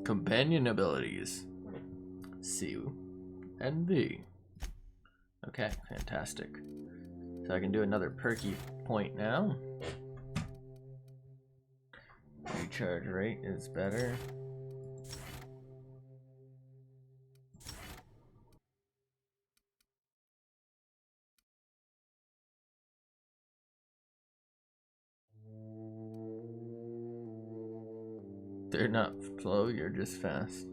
Companion abilities. C and V. Okay, fantastic. So I can do another perky point now. Recharge rate is better. They're not slow, you're just fast.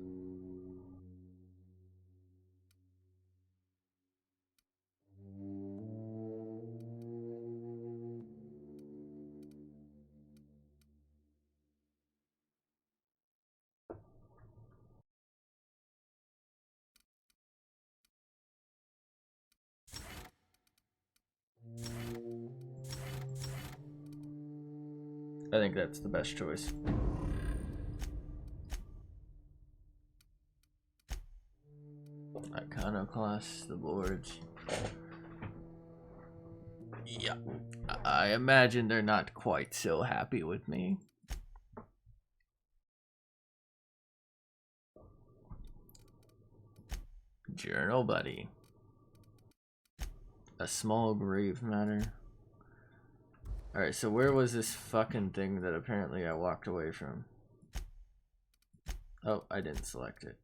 I think that's the best choice. Iconoclast, the boards. Yeah, I imagine they're not quite so happy with me. Journal buddy. A small grave matter. Alright, so where was this fucking thing that apparently I walked away from? Oh, I didn't select it.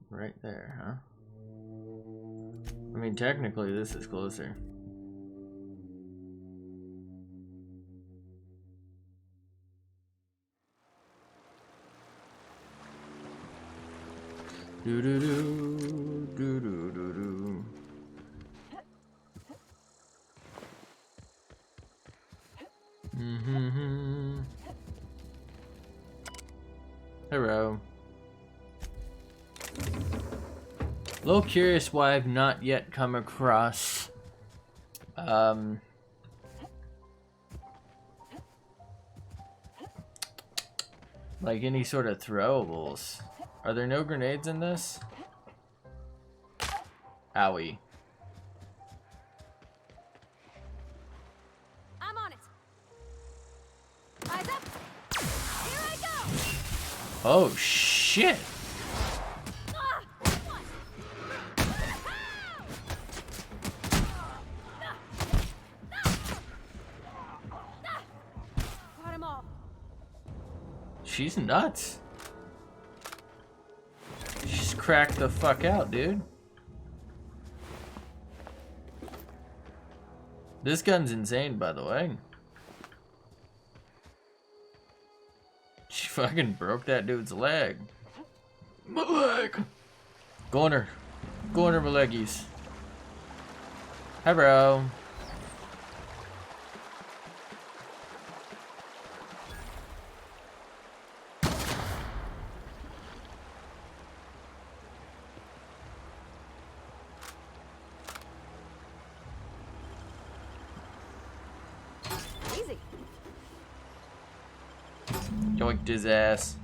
Right there, huh? I mean, technically this is closer. Do do do do do do do. Hello. A little curious why I've not yet come across like any sort of throwables. Are there no grenades in this? Owie. I'm on it. Eyes up. Here I go. Oh shit. Got him all. She's nuts. She's cracked the fuck out, dude. This gun's insane, by the way. She fucking broke that dude's leg. My leg! Go on her. Go on her, my leggies. Hi, bro. Easy. Yoinked his ass.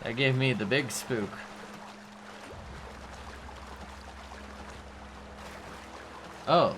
That gave me the big spook. Oh.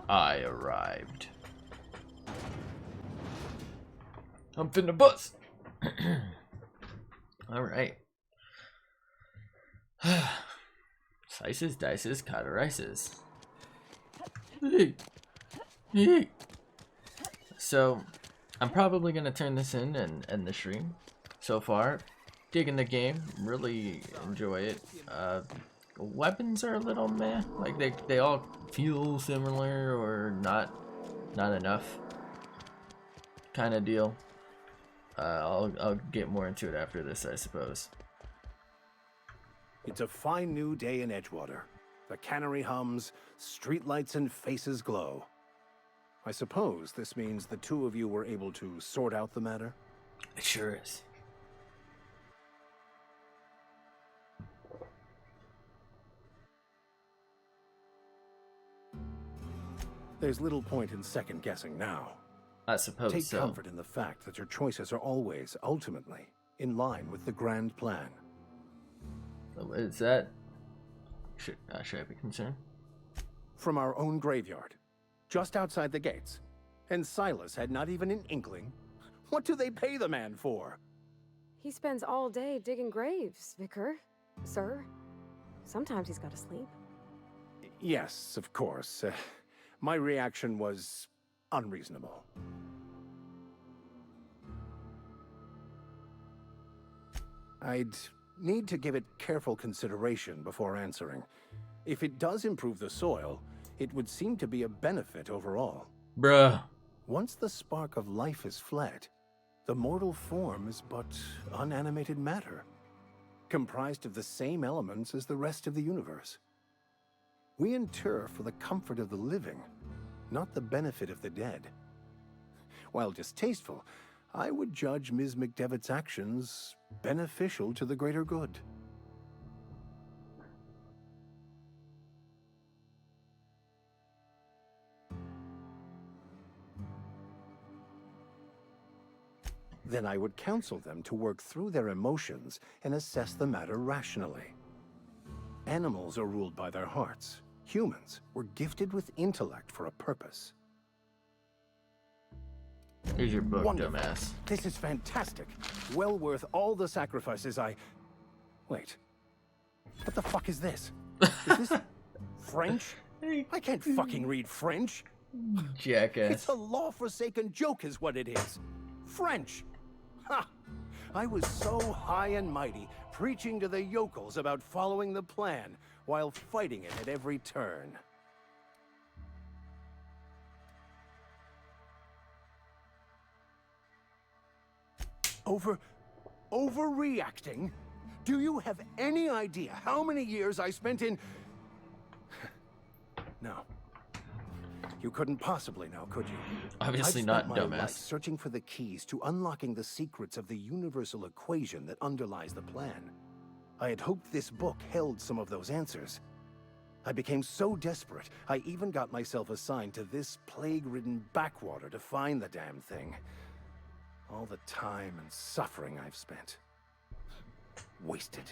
I arrived. I'm finna bust. All right. Slices, dices, cauterices. So, I'm probably gonna turn this in and end the stream. So far, digging the game, really enjoy it. Weapons are a little meh, like they all feel similar or not enough kind of deal. I'll get more into it after this, I suppose. It's a fine new day in Edgewater. The cannery hums, streetlights and faces glow. I suppose this means the two of you were able to sort out the matter? It sure is. There's little point in second guessing now. I suppose Take so. comfort in the fact that your choices are always, ultimately, in line with the grand plan. Is that... Should I be concerned? From our own graveyard, just outside the gates. And Silas had not even an inkling. What do they pay the man for? He spends all day digging graves, Vicar. Sir. Sometimes he's got to sleep. Yes, of course. My reaction was unreasonable. I'd need to give it careful consideration before answering. If it does improve the soil, it would seem to be a benefit overall. Bruh. Once the spark of life is fled, the mortal form is but unanimated matter, comprised of the same elements as the rest of the universe. We inter for the comfort of the living, not the benefit of the dead. While distasteful, I would judge Ms. McDevitt's actions beneficial to the greater good. Then I would counsel them to work through their emotions and assess the matter rationally. Animals are ruled by their hearts. Humans were gifted with intellect for a purpose. Here's your book, Wonderful. dumbass. This is fantastic. Well worth all the sacrifices I... Wait. What the fuck is this? Is this French? I can't fucking read French. Jackass. It's a law-forsaken joke is what it is. French. Ha! I was so high and mighty, preaching to the yokels about following the plan, while fighting it at every turn. Overreacting? Do you have any idea how many years I spent in... No. You couldn't possibly know, could you? Obviously I've not, spent my dumbass. life searching for the keys to unlocking the secrets of the universal equation that underlies the plan. I had hoped this book held some of those answers. I became so desperate, I even got myself assigned to this plague-ridden backwater to find the damn thing. All the time and suffering I've spent. Wasted.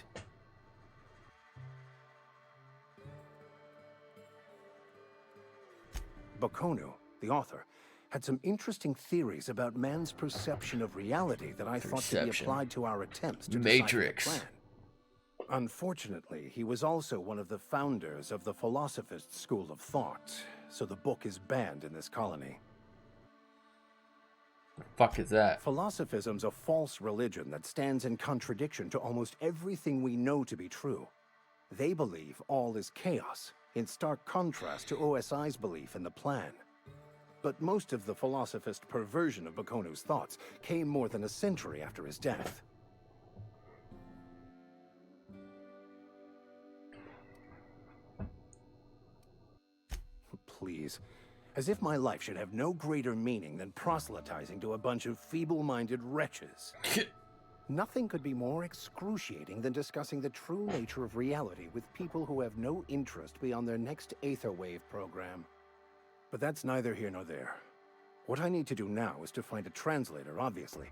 Bokonu, the author, had some interesting theories about man's perception of reality that I thought to be Perception. applied to our attempts to Matrix. decipher the plan. Unfortunately, he was also one of the founders of the Philosophist School of Thought, so the book is banned in this colony. The fuck is that? Philosophism's a false religion that stands in contradiction to almost everything we know to be true. They believe all is chaos, in stark contrast to OSI's belief in the plan. But most of the philosophist perversion of Bokonu's thoughts came more than a century after his death. Please. As if my life should have no greater meaning than proselytizing to a bunch of feeble-minded wretches. Nothing could be more excruciating than discussing the true nature of reality with people who have no interest beyond their next Aetherwave program. But that's neither here nor there. What I need to do now is to find a translator, obviously.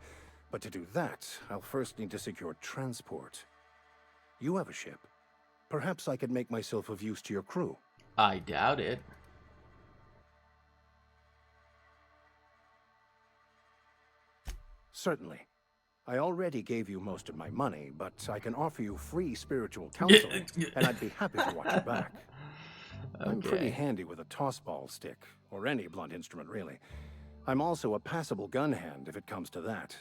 But to do that, I'll first need to secure transport. You have a ship. Perhaps I could make myself of use to your crew. I doubt it. Certainly. I already gave you most of my money, but I can offer you free spiritual counseling, and I'd be happy to watch your back. I'm pretty Okay. handy with a tossball stick, or any blunt instrument, really. I'm also a passable gun hand, if it comes to that.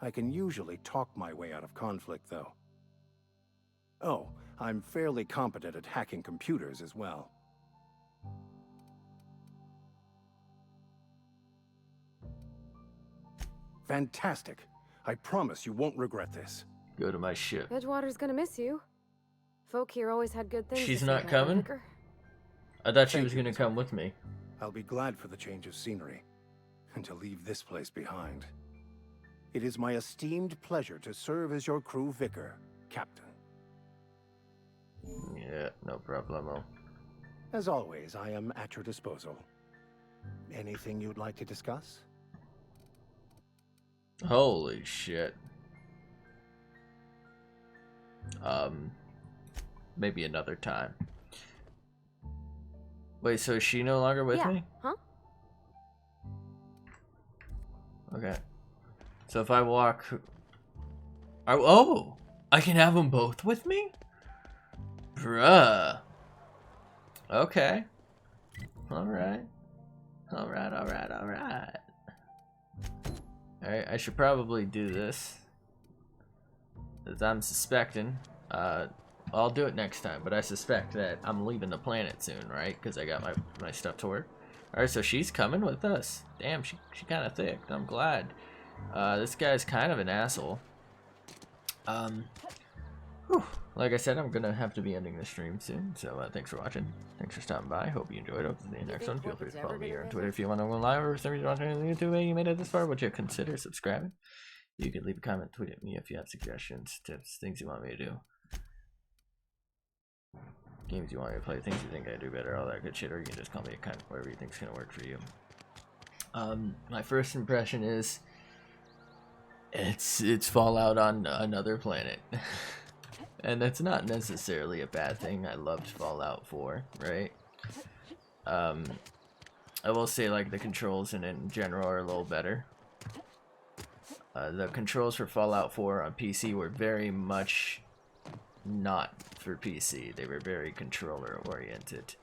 I can usually talk my way out of conflict, though. Oh, I'm fairly competent at hacking computers as well. Fantastic. I promise you won't regret this. Go to my ship. Edgewater's gonna miss you. Folk here always had good things. She's to say not about coming? Vicar. I thought she Thank was you, gonna Miss come with me. I'll be glad for the change of scenery, and to leave this place behind. It is my esteemed pleasure to serve as your crew vicar, Captain. Yeah, no problemo. As always, I am at your disposal. Anything you'd like to discuss? Holy shit. Maybe another time. Wait, so is she no longer with Yeah. me? Huh? Okay. So if I walk... Oh! I can have them both with me? Bruh. Okay. Alright. Alright, alright, alright. Alright, I should probably do this. As I'm suspecting, I'll do it next time, but I suspect that I'm leaving the planet soon, right? Because I got my stuff to her. Alright, so she's coming with us. Damn, she kind of thick. I'm glad. This guy's kind of an asshole. Whew. Like I said, I'm gonna have to be ending the stream soon, so thanks for watching. Thanks for stopping by. Hope you enjoyed. Hope to see you next one. Feel free to follow me here on Twitter if you want to go live, or if you're watching on YouTube and you made it this far, would you consider subscribing? You can leave a comment, tweet at me if you have suggestions, tips, things you want me to do. Games you want me to play, things you think I do better, all that good shit, or you can just call me a cunt, whatever you think's gonna work for you. My first impression is it's Fallout on another planet. And that's not necessarily a bad thing. I loved Fallout 4, right? I will say, like, the controls in general are a little better. The controls for Fallout 4 on PC were very much not for PC. They were very controller oriented.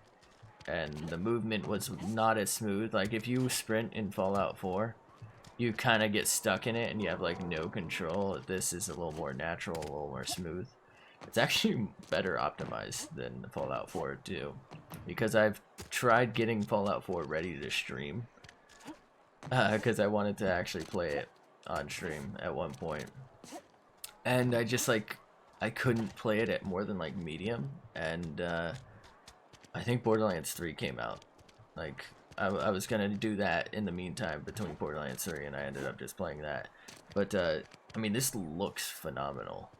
And the movement was not as smooth. Like, if you sprint in Fallout 4, you kind of get stuck in it and you have, like, no control. This is a little more natural, a little more smooth. It's actually better optimized than Fallout 4 too, because I've tried getting Fallout 4 ready to stream, because I wanted to actually play it on stream at one point, and I just, like, I couldn't play it at more than, like, medium, and I think Borderlands 3 came out. Like, I was gonna do that in the meantime between Borderlands 3, and I ended up just playing that. But I mean, this looks phenomenal.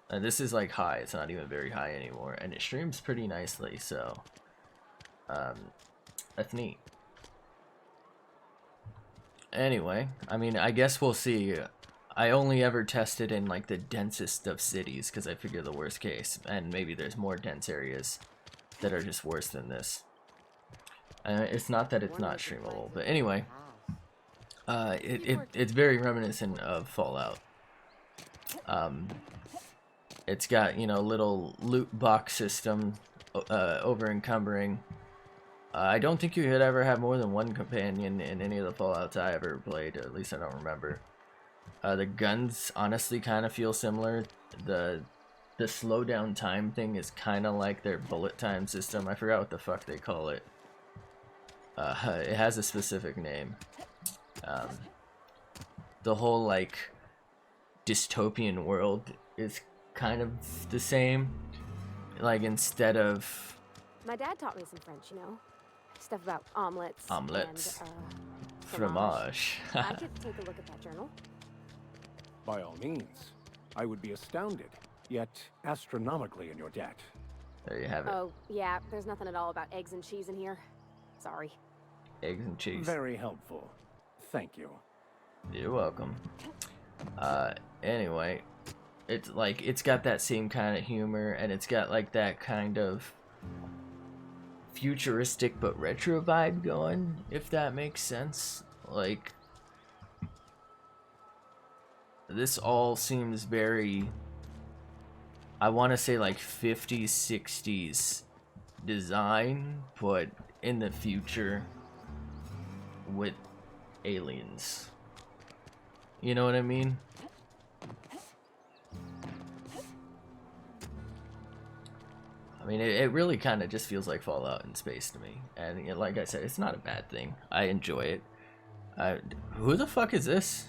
And this is, like, high. It's not even very high anymore, and it streams pretty nicely, so that's neat. Anyway, I mean, I guess we'll see. I only ever tested in, like, the densest of cities, because I figure the worst case, and maybe there's more dense areas that are just worse than this. It's not that it's not streamable, but anyway, it's very reminiscent of Fallout. It's got, you know, little loot box system, over encumbering. I don't think you could ever have more than one companion in any of the Fallouts I ever played, at least I don't remember. The guns honestly kind of feel similar. The slow down time thing is kind of like their bullet time system. I forgot what the fuck they call it. It has a specific name. The whole, like, dystopian world is kind of the same. Like, instead of... My dad taught me some French, you know? Stuff about omelets. Omelets. And, fromage. I could take a look at that journal. By all means. I would be astounded, yet astronomically in your debt. There you have it. Oh, yeah, there's nothing at all about eggs and cheese in here. Sorry. Eggs and cheese. Very helpful. Thank you. You're welcome. Anyway, it's like, it's got that same kind of humor, and it's got, like, that kind of futuristic but retro vibe going, if that makes sense. Like, this all seems very, I want to say, like, 50s, 60s design, but in the future with aliens. You know what I mean? I mean, it really kind of just feels like Fallout in space to me. And, you know, like I said, it's not a bad thing. I enjoy it. Who the fuck is this?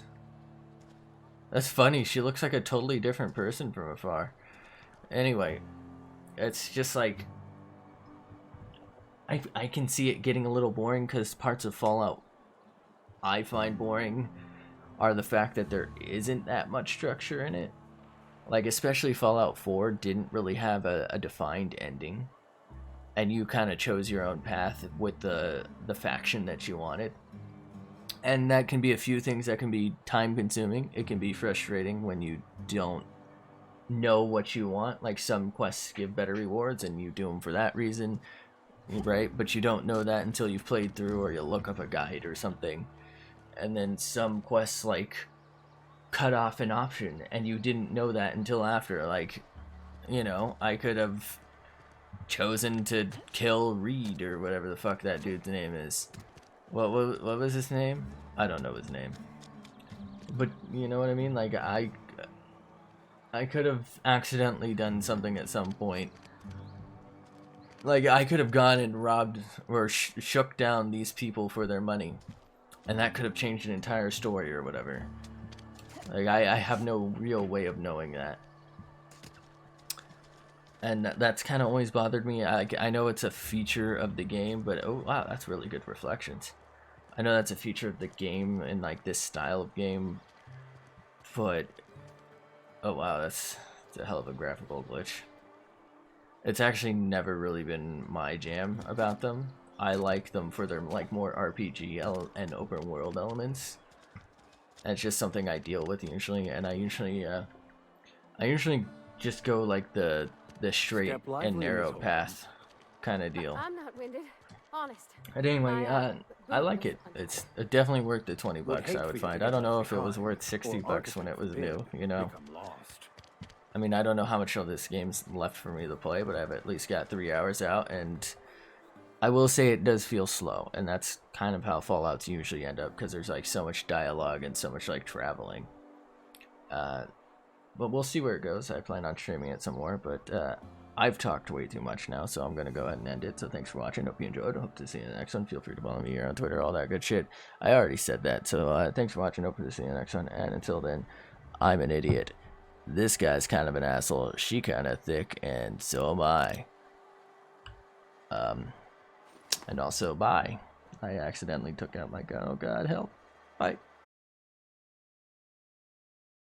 That's funny. She looks like a totally different person from afar. Anyway, it's just like, I can see it getting a little boring, because parts of Fallout I find boring are the fact that there isn't that much structure in it. Like, especially Fallout 4 didn't really have a defined ending, and you kind of chose your own path with the faction that you wanted. And that can be a few things that can be time consuming. It can be frustrating when you don't know what you want. Like, some quests give better rewards and you do them for that reason, right? But you don't know that until you've played through, or you look up a guide or something. And then some quests, like, cut off an option, and you didn't know that until after. Like, you know, I could have chosen to kill Reed, or whatever the fuck that dude's name is, What was his name? I don't know his name. But you know what I mean? Like I could have accidentally done something at some point. Like I could have gone and robbed or shook down these people for their money, and that could have changed an entire story or whatever. Like I have no real way of knowing that. And that's kind of always bothered me. I know it's a feature of the game, but oh wow, that's really good reflections. I know that's a feature of the game and like this style of game, but oh wow, that's a hell of a graphical glitch. It's actually never really been my jam about them. I like them for their like more RPG and open world elements. And it's just something I deal with usually, and I usually just go like the straight and narrow path kind of deal. I'm not winded, honest. But anyway, I like it. It's definitely worth the 20 bucks, I would find. I don't know if it was worth 60 bucks when it was new, you know. I mean, I don't know how much of this game's left for me to play, but I've at least got 3 hours out, and I will say it does feel slow, and that's kind of how Fallouts usually end up, because there's like so much dialogue and so much like traveling. But we'll see where it goes. I plan on streaming it some more, but I've talked way too much now, so I'm going to go ahead and end it. So thanks for watching. Hope you enjoyed. Hope to see you in the next one. Feel free to follow me here on Twitter, all that good shit. I already said that, so thanks for watching. Hope to see you in the next one. And until then, I'm an idiot. This guy's kind of an asshole. She kind of thick, and so am I. And also, bye. I accidentally took out my gun. Oh God, help. Bye.